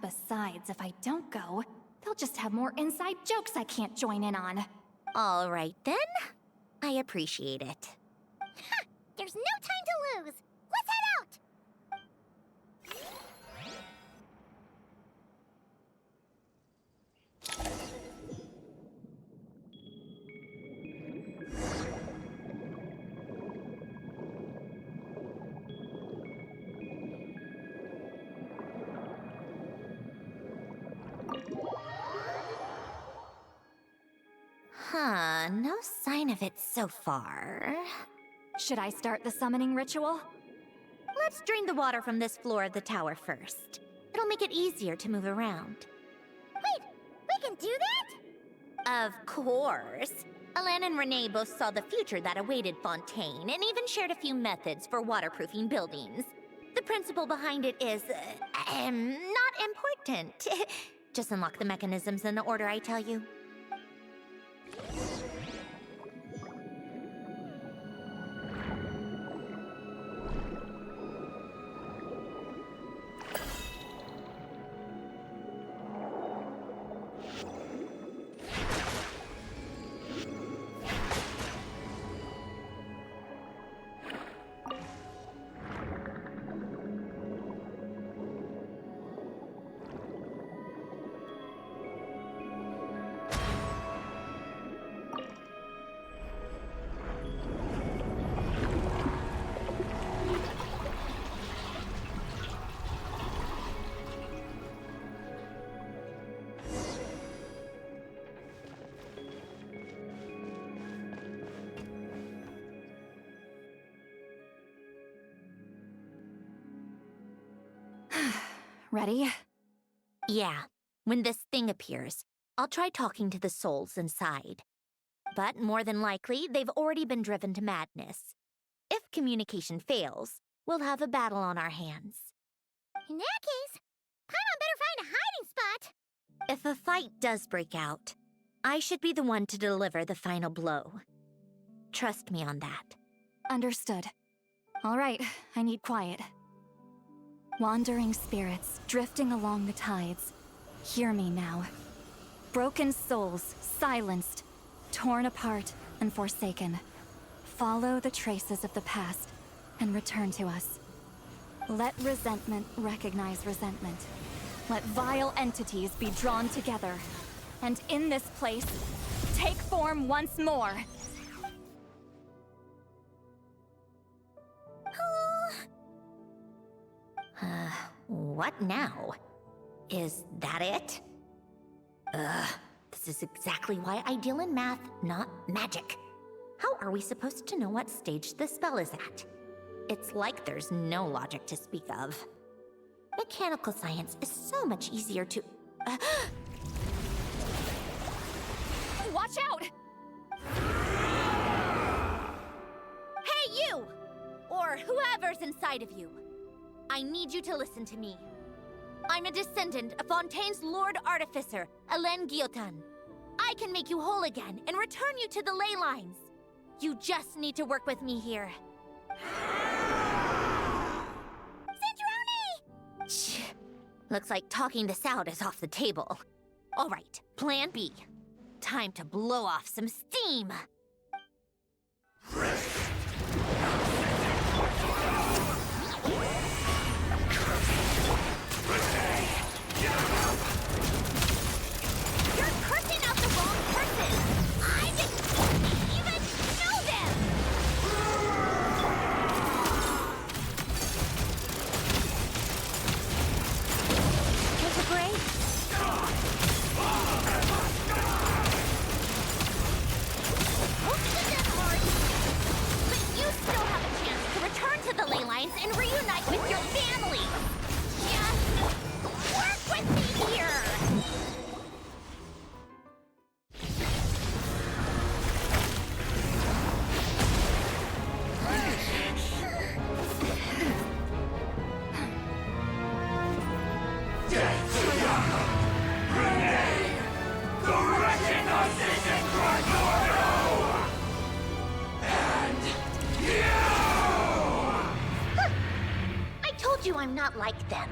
Besides, if I don't go, they'll just have more inside jokes I can't join in on. All right then. I appreciate it. There's no time to lose. Let's head out! Huh, no sign of it so far. Should I start the summoning ritual? Let's drain the water from this floor of the tower first. It'll make it easier to move around. Wait, we can do that? Of course. Alan and Renee both saw the future that awaited Fontaine, and even shared a few methods for waterproofing buildings. The principle behind it is, not important. Just unlock the mechanisms in the order I tell you. Ready? Yeah. When this thing appears, I'll try talking to the souls inside. But more than likely, they've already been driven to madness. If communication fails, we'll have a battle on our hands. In that case, Paimon better find a hiding spot. If a fight does break out, I should be the one to deliver the final blow. Trust me on that. Understood. All right, I need quiet. Wandering spirits drifting along the tides. Hear me now. Broken souls, silenced, torn apart, and forsaken. Follow the traces of the past and return to us. Let resentment recognize resentment. Let vile entities be drawn together. And in this place, take form once more. What now? Is that it? This is exactly why I deal in math, not magic. How are we supposed to know what stage the spell is at? It's like there's no logic to speak of. Mechanical science is so much easier to... Watch out! Hey, you! Or whoever's inside of you. I need you to listen to me. I'm a descendant of Fontaine's Lord Artificer, Alain Guillotin. I can make you whole again and return you to the ley lines. You just need to work with me here. Citrone! Shh. Looks like talking this out is off the table. All right, plan B. Time to blow off some steam. You're cursing out the wrong person! I didn't even know them! Take a break. But you still have a chance to return to the ley lines and reunite with your family! Just work with me here! I told you I'm not like them.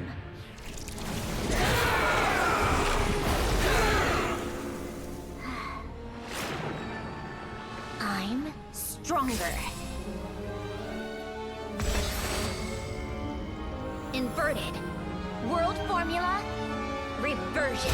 I'm stronger. Inverted. World formula. Reversion.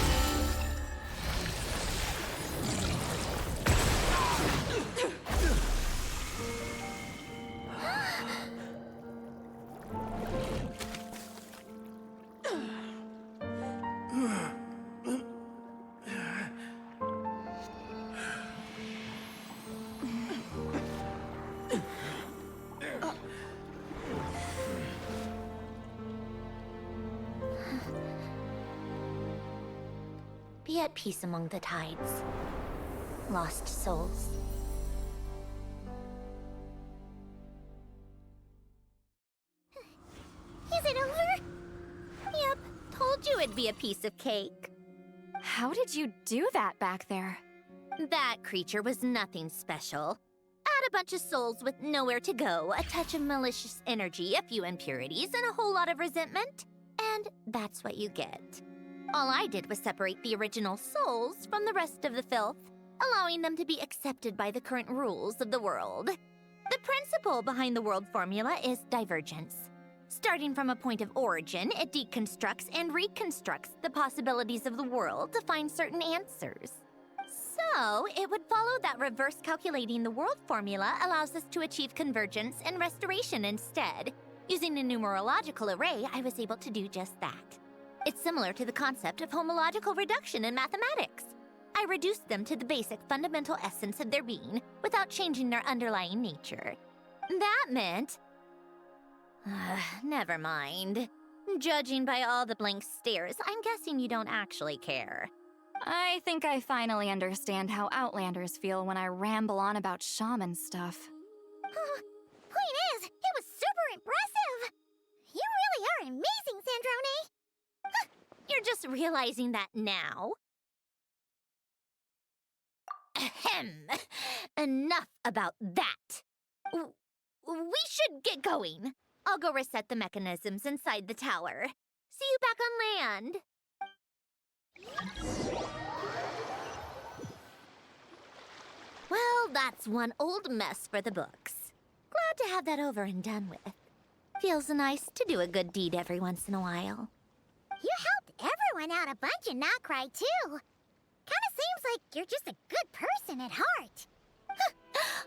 Be at peace among the tides. Lost souls. Is it over? Yep, told you it'd be a piece of cake. How did you do that back there? That creature was nothing special. Add a bunch of souls with nowhere to go, a touch of malicious energy, a few impurities, and a whole lot of resentment. And that's what you get. All I did was separate the original souls from the rest of the filth, allowing them to be accepted by the current rules of the world. The principle behind the world formula is divergence. Starting from a point of origin, it deconstructs and reconstructs the possibilities of the world to find certain answers. So, it would follow that reverse calculating the world formula allows us to achieve convergence and restoration instead. Using a numerological array, I was able to do just that. It's similar to the concept of homological reduction in mathematics. I reduced them to the basic fundamental essence of their being without changing their underlying nature. That meant... never mind. Judging by all the blank stares, I'm guessing you don't actually care. I think I finally understand how Outlanders feel when I ramble on about shaman stuff. Point is, it was super impressive! You really are amazing, Sandrone! You're just realizing that now? Ahem. Enough about that. We should get going. I'll go reset the mechanisms inside the tower. See you back on land. Well, that's one old mess for the books. Glad to have that over and done with. Feels nice to do a good deed every once in a while. You helped everyone out a bunch in Notcry, too. Kinda seems like you're just a good person at heart.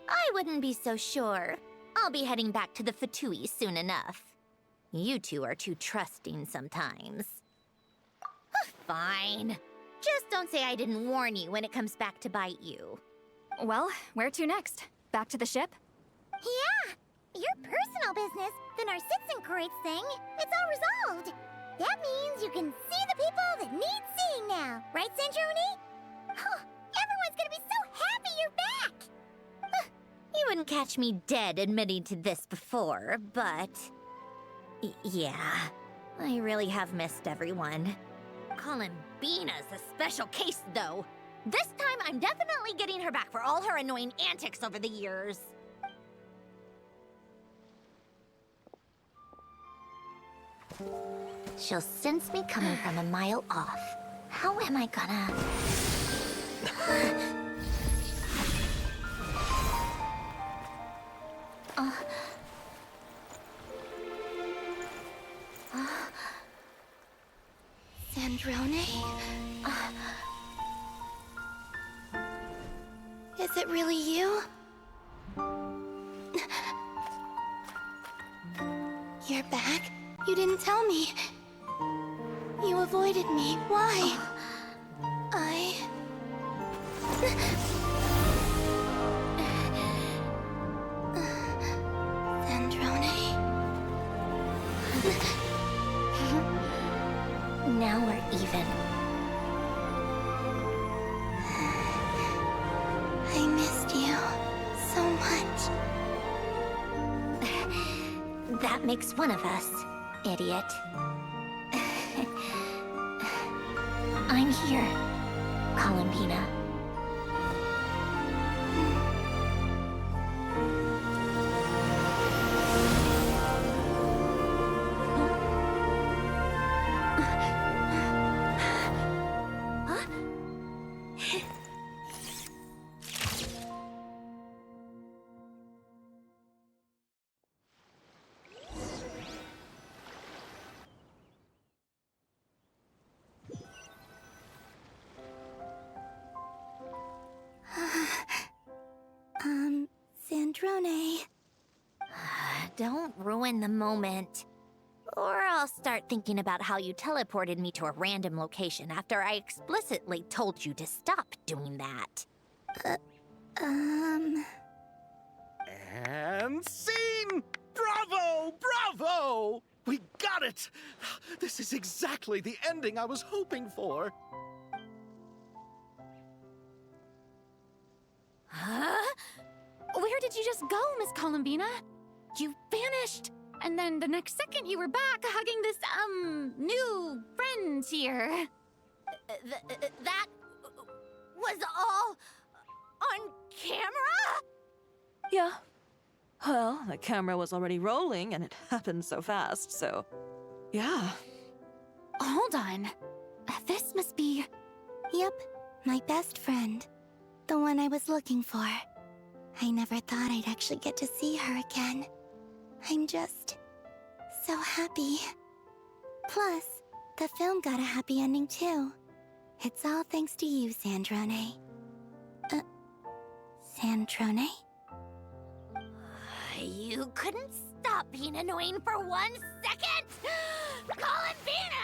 I wouldn't be so sure. I'll be heading back to the Fatui soon enough. You two are too trusting sometimes. Fine. Just don't say I didn't warn you when it comes back to bite you. Well, where to next? Back to the ship? Yeah! Your personal business, the Narsitsenkreuz thing, it's all resolved. That means you can see the people that need seeing now, right, Sandrone? Everyone's gonna be so happy you're back! You wouldn't catch me dead admitting to this before, but... yeah, I really have missed everyone. Columbina's a special case, though. This time, I'm definitely getting her back for all her annoying antics over the years. She'll sense me coming from a mile off. How am I gonna... Sandrone? Is it really you? You're back? You didn't tell me. You avoided me. Why? Sandrone? Now we're even. I missed you so much. That makes one of us, idiot. I'm here, Columbina. Sandrone. Don't ruin the moment. Or I'll start thinking about how you teleported me to a random location after I explicitly told you to stop doing that. And scene! Bravo! Bravo! We got it! This is exactly the ending I was hoping for. Huh? Where did you just go, Miss Columbina? You vanished! And then the next second you were back hugging this, new friend here. That was all on camera? Yeah. Well, the camera was already rolling and it happened so fast, so... yeah. Hold on. This must be... Yep, my best friend. The one I was looking for. I never thought I'd actually get to see her again. I'm just... so happy. Plus, the film got a happy ending too. It's all thanks to you, Sandrone. Sandrone? You couldn't stop being annoying for 1 second? Columbina!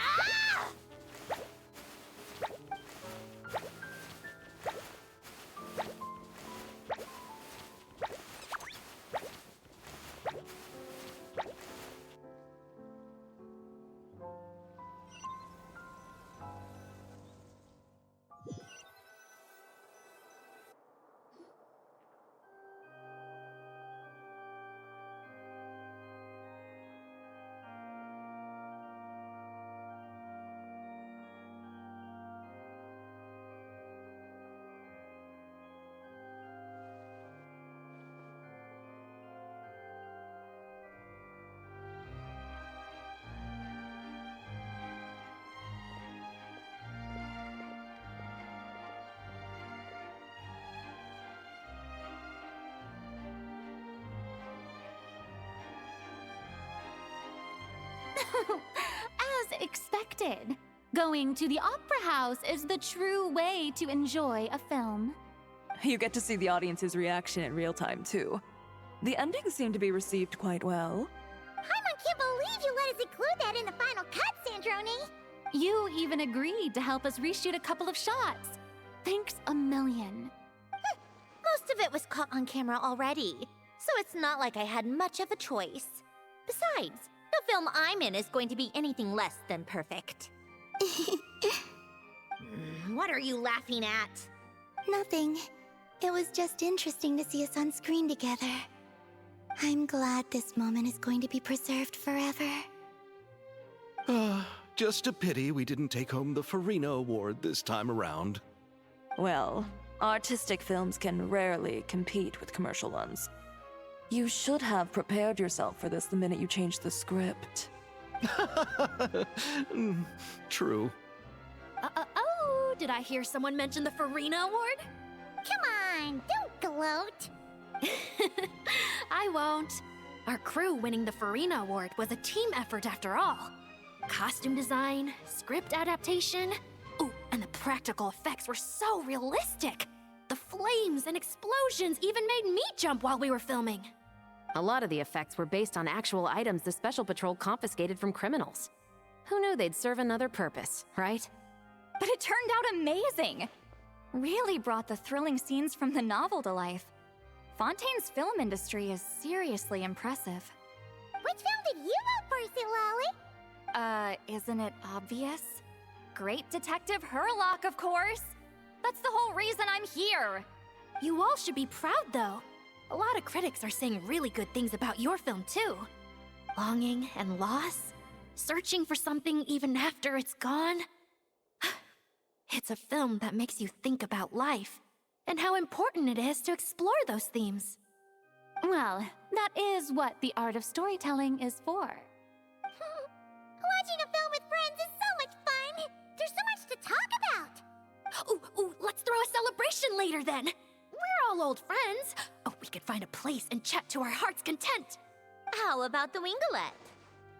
As expected. Going to the opera house is the true way to enjoy a film. You get to see the audience's reaction in real time, too. The ending seemed to be received quite well. Paimon can't believe you let us include that in the final cut, Sandrone! You even agreed to help us reshoot a couple of shots. Thanks a million. Most of it was caught on camera already, so it's not like I had much of a choice. Besides, the film I'm in is going to be anything less than perfect. What are you laughing at? Nothing. It was just interesting to see us on screen together. I'm glad this moment is going to be preserved forever. Just a pity we didn't take home the Farina Award this time around. Well, artistic films can rarely compete with commercial ones. You should have prepared yourself for this the minute you changed the script. True. Oh, did I hear someone mention the Farina Award? Come on, don't gloat. I won't. Our crew winning the Farina Award was a team effort after all. Costume design, script adaptation. Ooh, and the practical effects were so realistic. The flames and explosions even made me jump while we were filming. A lot of the effects were based on actual items the Special Patrol confiscated from criminals. Who knew they'd serve another purpose, right? But it turned out amazing! Really brought the thrilling scenes from the novel to life. Fontaine's film industry is seriously impressive. Which film did you vote for, Silali? Isn't it obvious? Great Detective Hurlock, of course! That's the whole reason I'm here! You all should be proud, though. A lot of critics are saying really good things about your film, too. Longing and loss, searching for something even after it's gone. It's a film that makes you think about life, and how important it is to explore those themes. Well, that is what the art of storytelling is for. Watching a film with friends is so much fun! There's so much to talk about! Ooh, let's throw a celebration later, then! We're all old friends. Oh, we could find a place and chat to our heart's content. How about the Wingalette?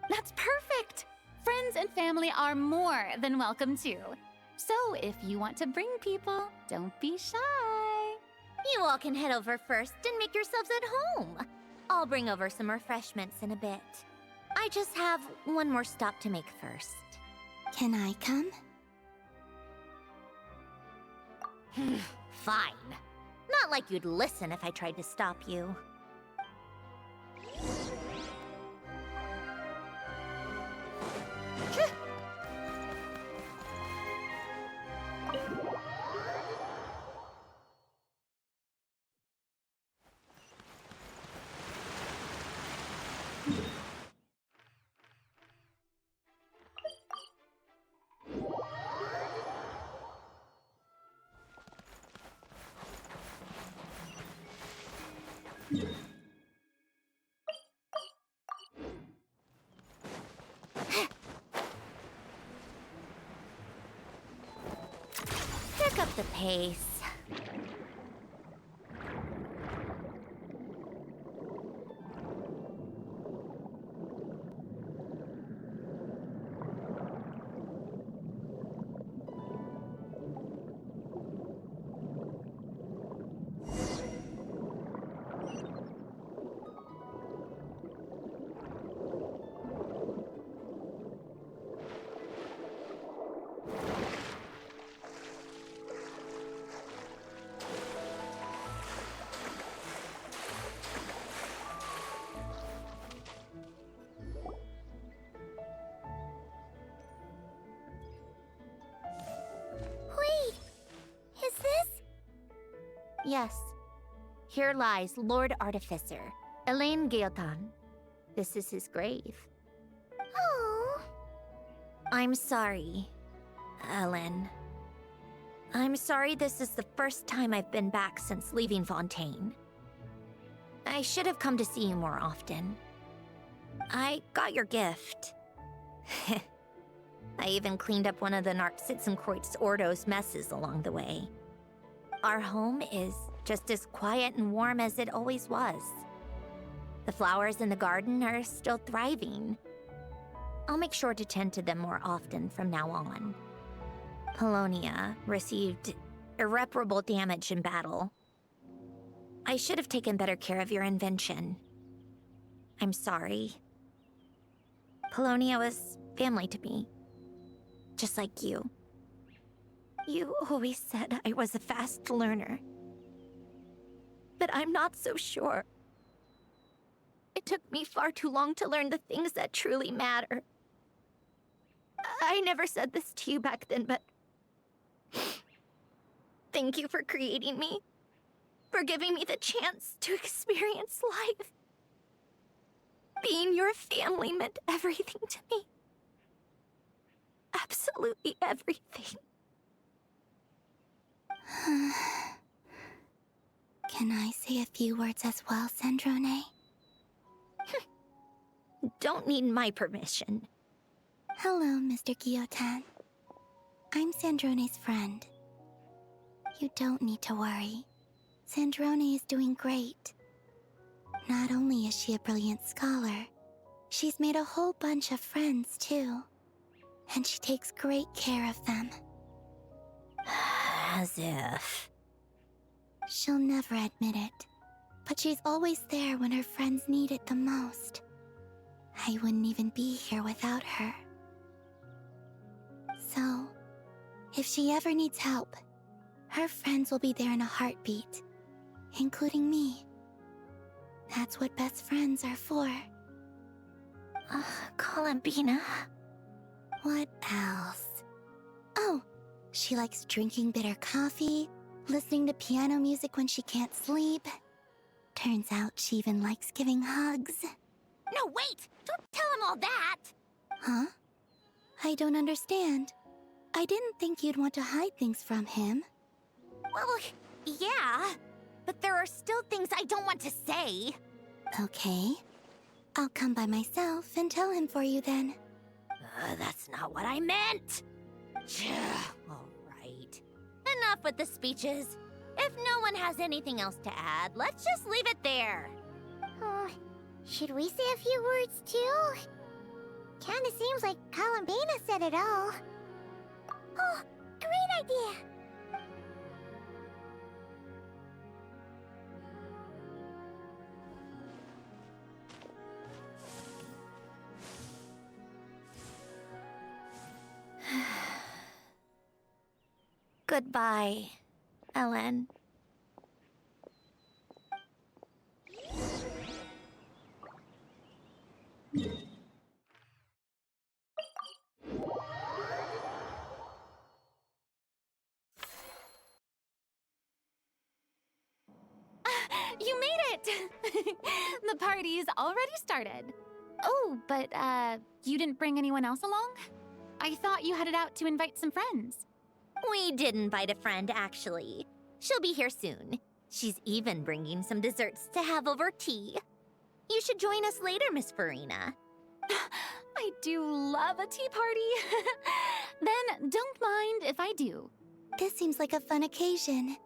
That's perfect! Friends and family are more than welcome too. So if you want to bring people, don't be shy. You all can head over first and make yourselves at home. I'll bring over some refreshments in a bit. I just have one more stop to make first. Can I come? Fine. Not like you'd listen if I tried to stop you. Pick up the pace. Yes. Here lies Lord Artificer, Elaine Guillotin. This is his grave. Oh. I'm sorry, Ellen. I'm sorry this is the first time I've been back since leaving Fontaine. I should have come to see you more often. I got your gift. I even cleaned up one of the Narcitzenkreuz Ordo's messes along the way. Our home is just as quiet and warm as it always was. The flowers in the garden are still thriving. I'll make sure to tend to them more often from now on. Polonia received irreparable damage in battle. I should have taken better care of your invention. I'm sorry. Polonia was family to me. Just like you. You always said I was a fast learner. But I'm not so sure. It took me far too long to learn the things that truly matter. I never said this to you back then, but thank you for creating me. For giving me the chance to experience life. Being your family meant everything to me. Absolutely everything. Can I say a few words as well, Sandrone? Don't need my permission. Hello, Mr. Guillotin. I'm Sandrone's friend. You don't need to worry. Sandrone is doing great. Not only is she a brilliant scholar, she's made a whole bunch of friends, too. And she takes great care of them. As if. She'll never admit it, but she's always there when her friends need it the most. I wouldn't even be here without her. So, if she ever needs help, her friends will be there in a heartbeat, including me. That's what best friends are for. Columbina. What else? Oh, she likes drinking bitter coffee, listening to piano music when she can't sleep. Turns out she even likes giving hugs. No, wait! Don't tell him all that! Huh? I don't understand. I didn't think you'd want to hide things from him. Well, yeah. But there are still things I don't want to say. Okay. I'll come by myself and tell him for you then. That's not what I meant! All right. Enough with the speeches. If no one has anything else to add, let's just leave it there. Should we say a few words too? Kinda seems like Columbina said it all. Oh, great idea! Goodbye, Ellen. You made it! The party's already started. Oh, but, you didn't bring anyone else along? I thought you headed out to invite some friends. We did invite a friend, actually. She'll be here soon. She's even bringing some desserts to have over tea. You should join us later, Miss Furina. I do love a tea party. Then don't mind if I do. This seems like a fun occasion.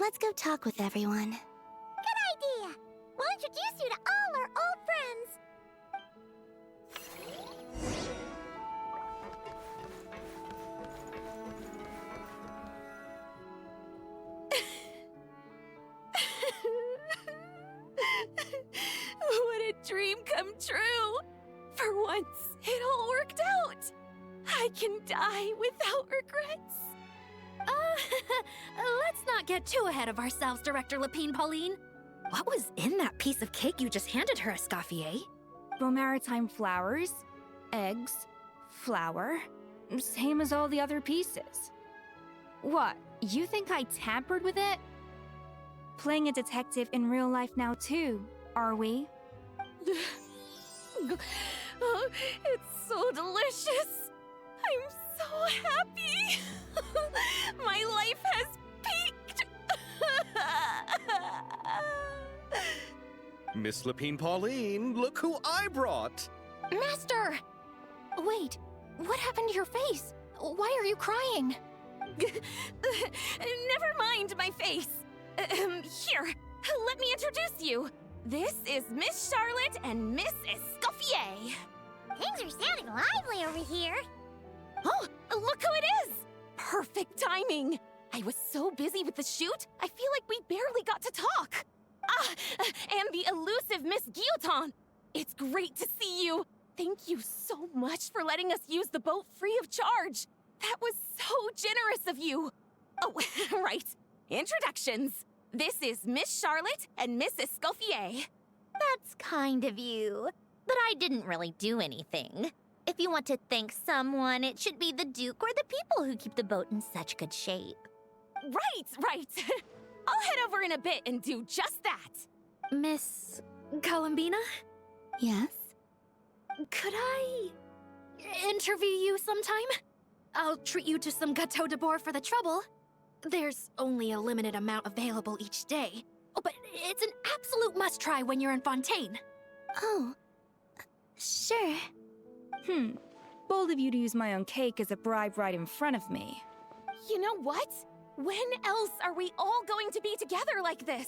Let's go talk with everyone. Good idea! We'll introduce you to all our old friends. What a dream come true! For once, it all worked out! I can die without regrets. Let's not get too ahead of ourselves, Director Lapine Pauline. What was in that piece of cake you just handed her, Escoffier? Bromaritime flowers, eggs, flour, same as all the other pieces. What, you think I tampered with it? Playing a detective in real life now too, are we? Oh, it's so delicious! I'm so happy! My life has peaked! Miss Lapine Pauline, look who I brought! Master! Wait, what happened to your face? Why are you crying? Never mind my face. Here, let me introduce you. This is Miss Charlotte and Miss Escoffier. Things are sounding lively over here. Oh, look who it is! Perfect timing! I was so busy with the shoot, I feel like we barely got to talk. And the elusive Miss Guillotin! It's great to see you! Thank you so much for letting us use the boat free of charge! That was so generous of you! Oh, right. Introductions. This is Miss Charlotte and Miss Escoffier. That's kind of you. But I didn't really do anything. If you want to thank someone, it should be the Duke or the people who keep the boat in such good shape. Right. I'll head over in a bit and do just that. Miss Columbina? Yes? Could I interview you sometime? I'll treat you to some gâteau de bord for the trouble. There's only a limited amount available each day. Oh, but it's an absolute must-try when you're in Fontaine. Oh, sure. Bold of you to use my own cake as a bribe right in front of me. You know what? When else are we all going to be together like this?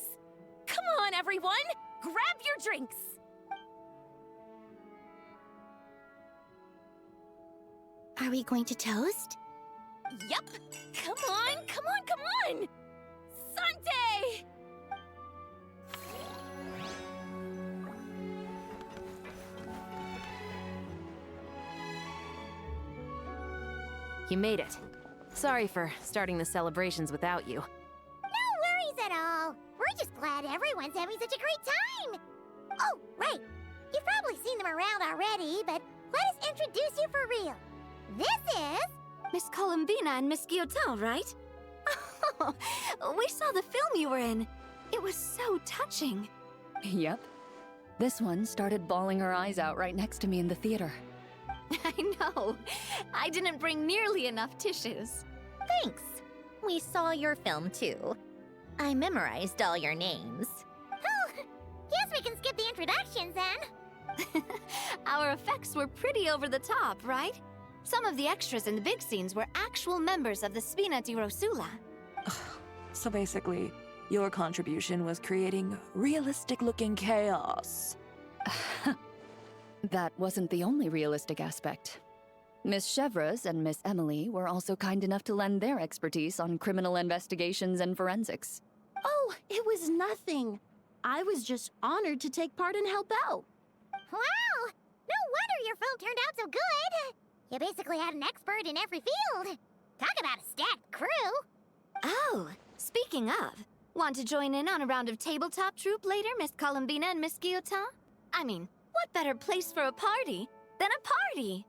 Come on, everyone! Grab your drinks! Are we going to toast? Yup! Come on! Sante! You made it. Sorry for starting the celebrations without you. No worries at all. We're just glad everyone's having such a great time. Oh, right. You've probably seen them around already, but let us introduce you for real. This is... Miss Columbina and Miss Guillotin, right? Oh, we saw the film you were in. It was so touching. Yep. This one started bawling her eyes out right next to me in the theater. I know. I didn't bring nearly enough tissues. Thanks. We saw your film too. I memorized all your names. Oh, guess we can skip the introductions then. Our effects were pretty over the top, right? Some of the extras in the big scenes were actual members of the Spina di Rosula. So basically, your contribution was creating realistic-looking chaos. That wasn't the only realistic aspect. Miss Chevreuse and Miss Emily were also kind enough to lend their expertise on criminal investigations and forensics. Oh, it was nothing. I was just honored to take part and help out. Wow! No wonder your film turned out so good. You basically had an expert in every field. Talk about a stacked crew. Oh, speaking of, want to join in on a round of tabletop troupe later, Miss Columbina and Miss Guillotin? I mean, what better place for a party than a party?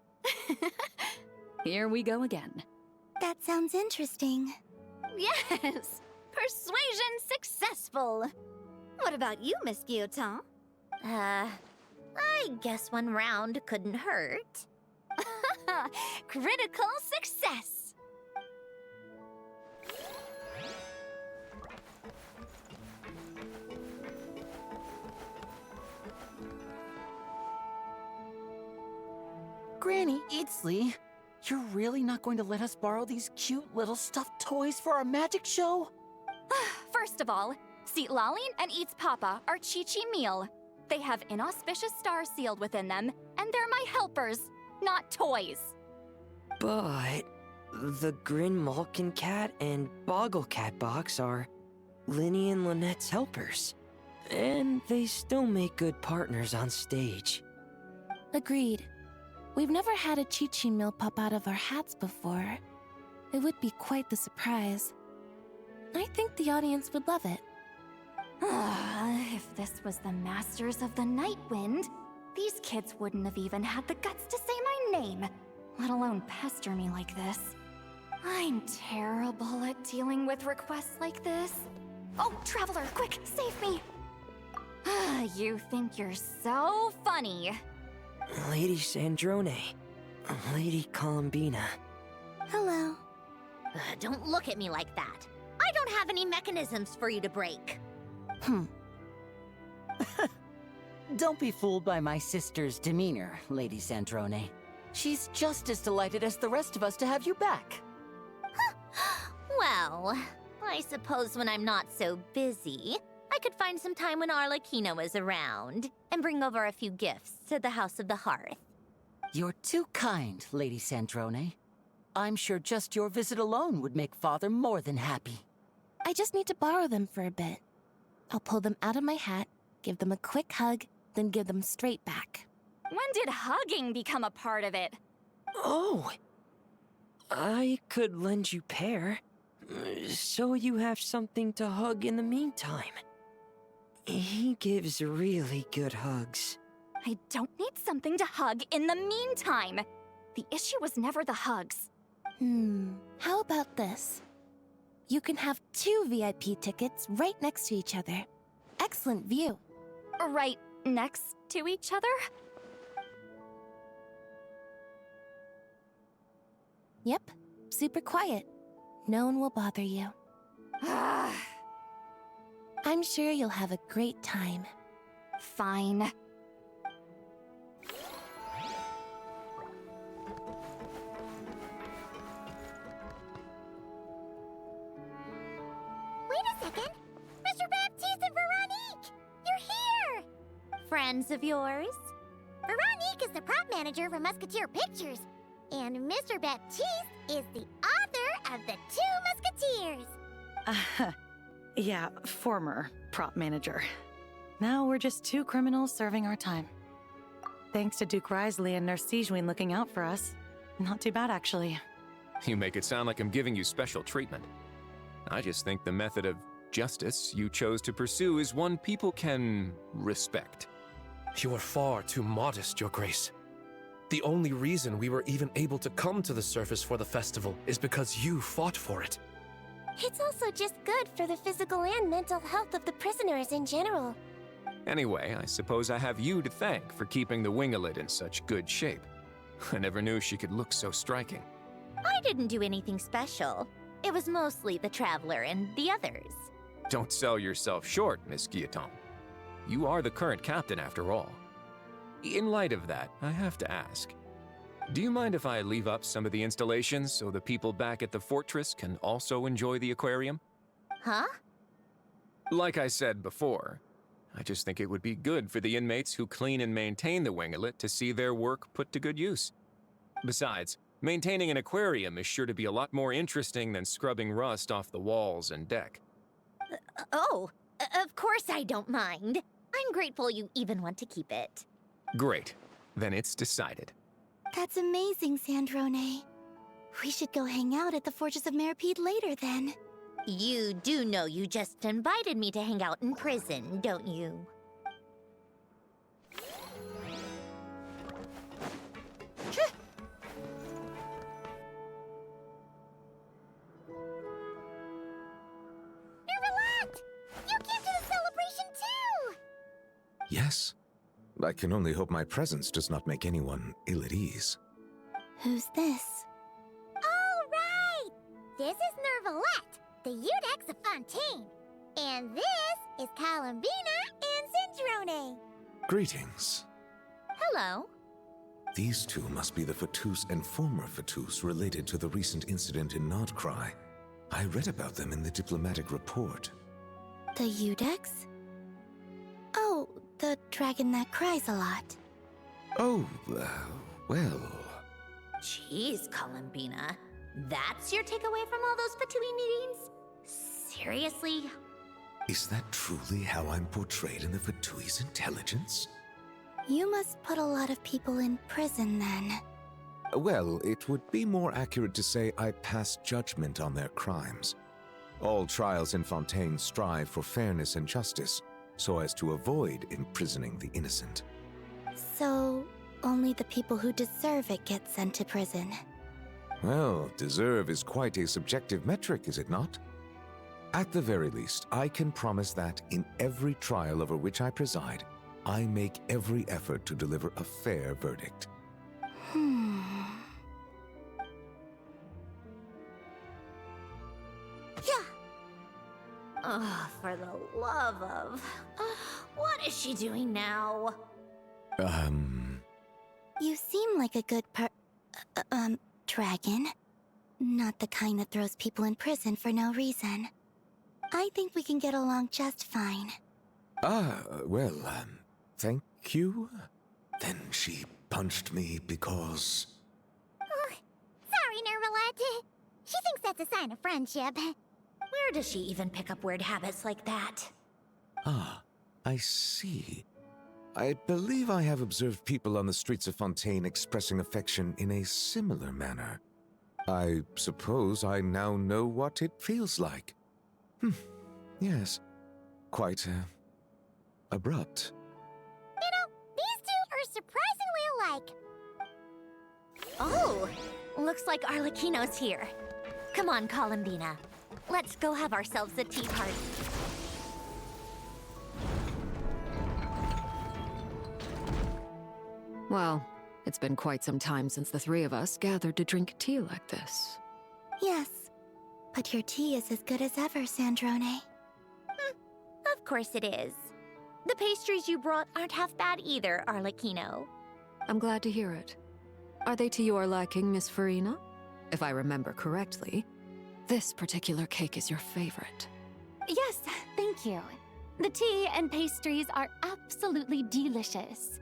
Here we go again. That sounds interesting. Yes! Persuasion successful! What about you, Miss Guillotin? I guess one round couldn't hurt. Critical success! Granny, it's Lee. You're really not going to let us borrow these cute little stuffed toys for our magic show? First of all, Seat Laline and Eats Papa are Chi-Chi meal. They have inauspicious stars sealed within them, and they're my helpers, not toys. But the Grin Malkin Cat and Boggle Cat box are Linny and Lynette's helpers. And they still make good partners on stage. Agreed. We've never had a Chi-Chi meal pop out of our hats before. It would be quite the surprise. I think the audience would love it. If this was the Masters of the Night Wind, these kids wouldn't have even had the guts to say my name, let alone pester me like this. I'm terrible at dealing with requests like this. Oh, Traveler, quick, save me! You think you're so funny. Lady Sandrone. Lady Columbina. Hello. Don't look at me like that. I don't have any mechanisms for you to break. Don't be fooled by my sister's demeanor, Lady Sandrone. She's just as delighted as the rest of us to have you back. Well, I suppose when I'm not so busy, I could find some time when Arlecchino is around and bring over a few gifts to the House of the Hearth. You're too kind, Lady Sandrone. I'm sure just your visit alone would make Father more than happy. I just need to borrow them for a bit. I'll pull them out of my hat, give them a quick hug, then give them straight back. When did hugging become a part of it? Oh! I could lend you Pear, so you have something to hug in the meantime. He gives really good hugs. I don't need something to hug in the meantime. The issue was never the hugs. How about this? You can have 2 VIP tickets right next to each other. Excellent view. Right next to each other? Yep, super quiet. No one will bother you. I'm sure you'll have a great time. Fine. Wait a second! Mr. Baptiste and Veronique! You're here! Friends of yours? Veronique is the prop manager for Musketeer Pictures, and Mr. Baptiste is the author of The 2 Musketeers. Yeah, former prop manager. Now we're just 2 criminals serving our time. Thanks to Duke Risley and Nurse Sigewinne looking out for us. Not too bad, actually. You make it sound like I'm giving you special treatment. I just think the method of justice you chose to pursue is one people can respect. You are far too modest, Your Grace. The only reason we were even able to come to the surface for the festival is because you fought for it. It's also just good for the physical and mental health of the prisoners in general. Anyway, I suppose I have you to thank for keeping the Winglet in such good shape. I never knew she could look so striking. I didn't do anything special. It was mostly the Traveler and the others. Don't sell yourself short, Miss Guillotin. You are the current captain, after all. In light of that, I have to ask, do you mind if I leave up some of the installations so the people back at the fortress can also enjoy the aquarium? Huh? Like I said before, I just think it would be good for the inmates who clean and maintain the Winglet to see their work put to good use. Besides, maintaining an aquarium is sure to be a lot more interesting than scrubbing rust off the walls and deck. Of course I don't mind. I'm grateful you even want to keep it. Great. Then it's decided. That's amazing, Sandrone. We should go hang out at the Fortress of Meripede later, then. You do know you just invited me to hang out in prison, don't you? Nervalette! You came to the celebration too! Yes. I can only hope my presence does not make anyone ill at ease. Who's this? All right! This is Nervalette, the Eudex of Fontaine. And this is Columbina and Cendrone. Greetings. Hello. These 2 must be the Fatus and former Fatus related to the recent incident in Notcry. I read about them in the diplomatic report. The Eudex? Oh, the dragon that cries a lot. Oh, well... Jeez, Columbina. That's your takeaway from all those Fatui meetings? Seriously? Is that truly how I'm portrayed in the Fatui's intelligence? You must put a lot of people in prison, then. Well, it would be more accurate to say I pass judgment on their crimes. All trials in Fontaine strive for fairness and justice, so as to avoid imprisoning the innocent. So, only the people who deserve it get sent to prison. Well, deserve is quite a subjective metric, is it not? At the very least, I can promise that in every trial over which I preside, I make every effort to deliver a fair verdict. Oh, for the love of... what is she doing now? You seem like a good dragon. Not the kind that throws people in prison for no reason. I think we can get along just fine. Well, thank you. Then she punched me because... Sorry, Nermalette. She thinks that's a sign of friendship. Where does she even pick up weird habits like that? Ah, I see. I believe I have observed people on the streets of Fontaine expressing affection in a similar manner. I suppose I now know what it feels like. Yes. Quite, abrupt. You know, these two are surprisingly alike. Oh, looks like Arlecchino's here. Come on, Columbina. Let's go have ourselves a tea party. Well, it's been quite some time since the three of us gathered to drink tea like this. Yes, but your tea is as good as ever, Sandrone. Of course it is. The pastries you brought aren't half bad either, Arlecchino. I'm glad to hear it. Are they to your liking, Miss Farina? If I remember correctly, this particular cake is your favorite. Yes, thank you. The tea and pastries are absolutely delicious.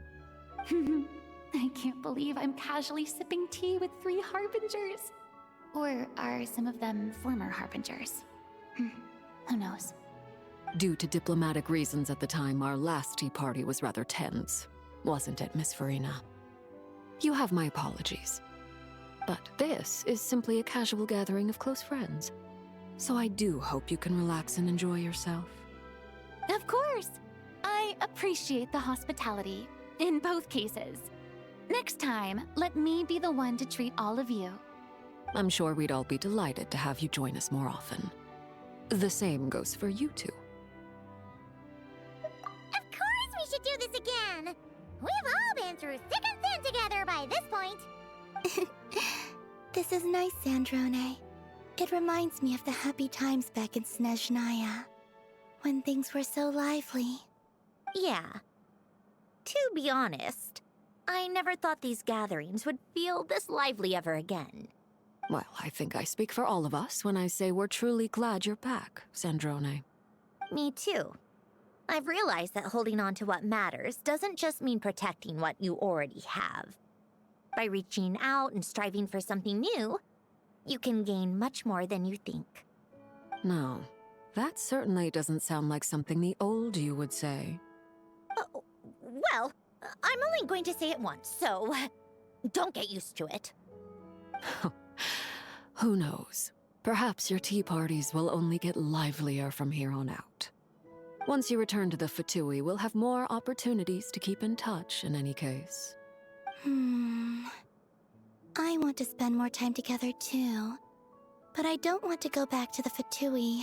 I can't believe I'm casually sipping tea with 3 harbingers. Or are some of them former harbingers? Who knows? Due to diplomatic reasons at the time, our last tea party was rather tense. Wasn't it, Miss Farina? You have my apologies. But this is simply a casual gathering of close friends. So I do hope you can relax and enjoy yourself. Of course! I appreciate the hospitality, in both cases. Next time, let me be the one to treat all of you. I'm sure we'd all be delighted to have you join us more often. The same goes for you two. Of course we should do this again! We've all been through thick and thin together by this point. This is nice, Sandrone. It reminds me of the happy times back in Snezhnaya, when things were so lively. Yeah. To be honest, I never thought these gatherings would feel this lively ever again. Well, I think I speak for all of us when I say we're truly glad you're back, Sandrone. Me too. I've realized that holding on to what matters doesn't just mean protecting what you already have. By reaching out and striving for something new, you can gain much more than you think. No, that certainly doesn't sound like something the old you would say. Well, I'm only going to say it once, so don't get used to it. Who knows? Perhaps your tea parties will only get livelier from here on out. Once you return to the Fatui, we'll have more opportunities to keep in touch in any case. I want to spend more time together too. But I don't want to go back to the Fatui.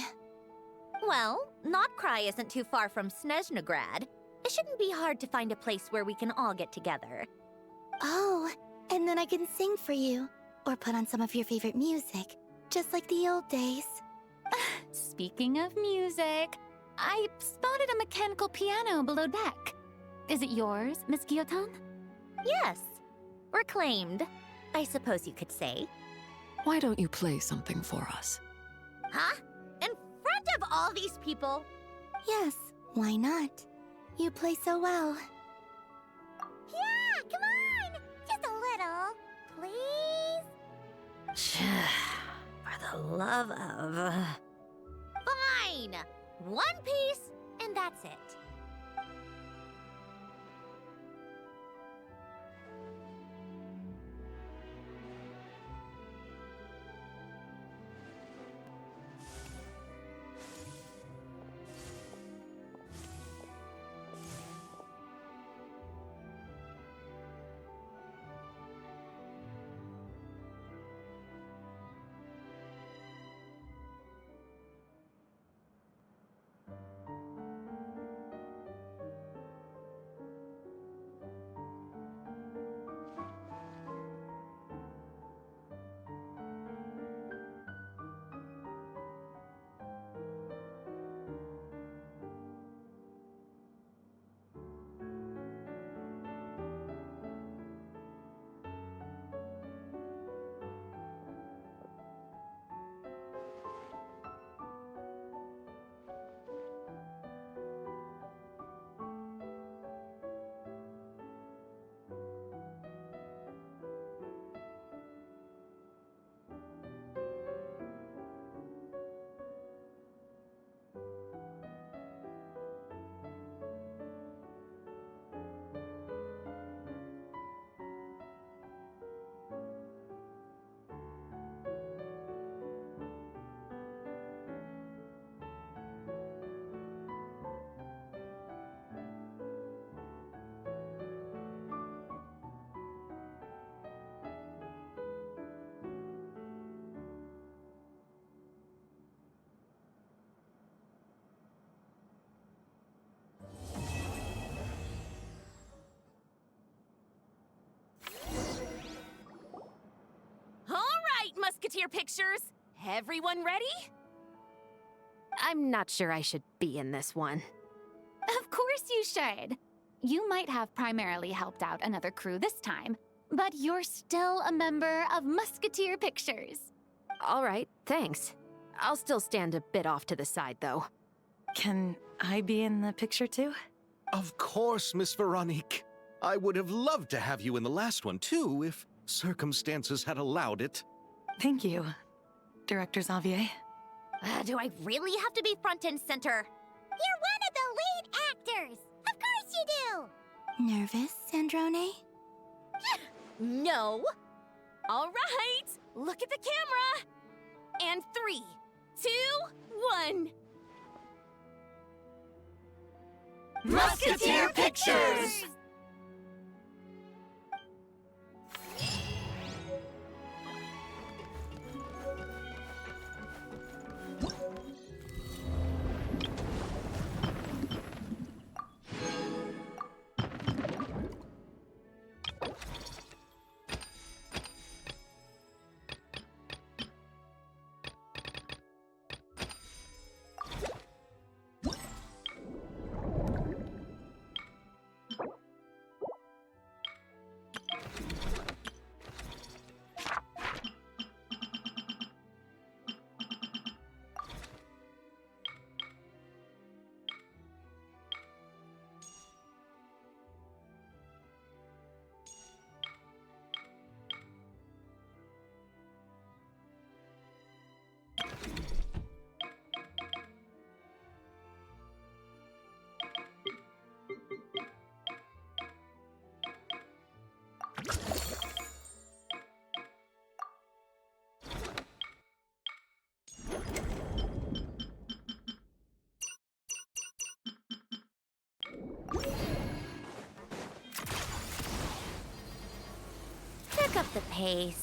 Well, Notcry isn't too far from Snezhnograd. It shouldn't be hard to find a place where we can all get together. Oh, and then I can sing for you. Or put on some of your favorite music. Just like the old days. Speaking of music, I spotted a mechanical piano below deck. Is it yours, Miss Guillotin? Yes. Reclaimed, I suppose you could say. Why don't you play something for us? Huh? In front of all these people? Yes, why not? You play so well. Yeah, come on! Just a little, please? For the love of... Fine! One piece, and that's it. Musketeer Pictures! Everyone ready? I'm not sure I should be in this one. Of course you should. You might have primarily helped out another crew this time, but you're still a member of Musketeer Pictures. All right, thanks. I'll still stand a bit off to the side, though. Can I be in the picture too? Of course, Miss Veronique. I would have loved to have you in the last one, too, if circumstances had allowed it. Thank you, Director Xavier. Do I really have to be front and center? You're one of the lead actors! Of course you do! Nervous, Sandrone? No! All right! Look at the camera! And 3, 2, 1... Musketeer Pictures! Pick up the pace.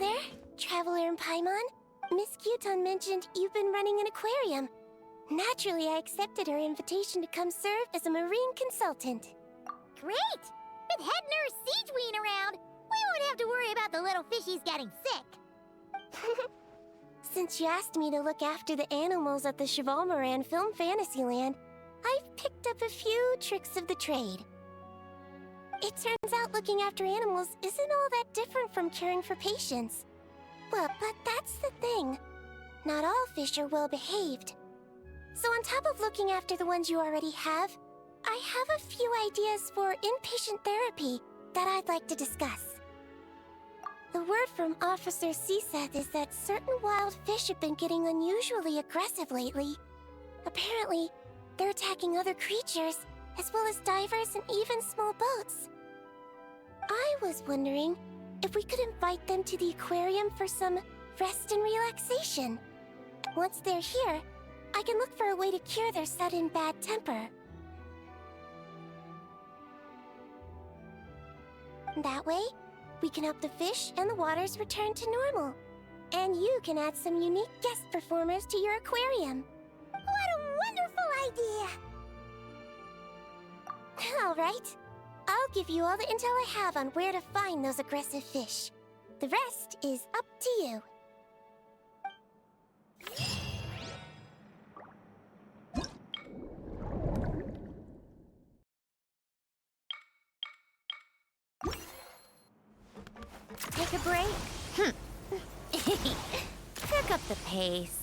there, Traveler and Paimon. Miss Gyuton mentioned you've been running an aquarium. Naturally, I accepted her invitation to come serve as a marine consultant. Great! With head nurse Siegeween around, we won't have to worry about the little fishies getting sick. Since you asked me to look after the animals at the Chevalmoran Film Fantasyland, I've picked up a few tricks of the trade. It turns out looking after animals isn't all that different from caring for patients. Well, but that's the thing. Not all fish are well behaved. So on top of looking after the ones you already have, I have a few ideas for inpatient therapy that I'd like to discuss. The word from Officer Seaseth is that certain wild fish have been getting unusually aggressive lately. Apparently, they're attacking other creatures, as well as divers and even small boats. I was wondering if we could invite them to the aquarium for some rest and relaxation. Once they're here, I can look for a way to cure their sudden bad temper. That way, we can help the fish and the waters return to normal. And you can add some unique guest performers to your aquarium. What a wonderful idea! All right. I'll give you all the intel I have on where to find those aggressive fish. The rest is up to you. Take a break? Pick up the pace.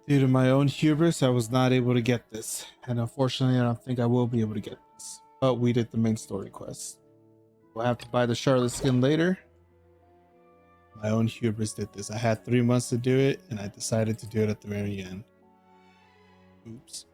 Due to my own hubris, I was not able to get this, and unfortunately I don't think I will be able to get this. But we did the main story quest. We'll have to buy the Charlotte skin later. My own hubris did this. I had 3 months to do it, and I decided to do it at the very end. Oops.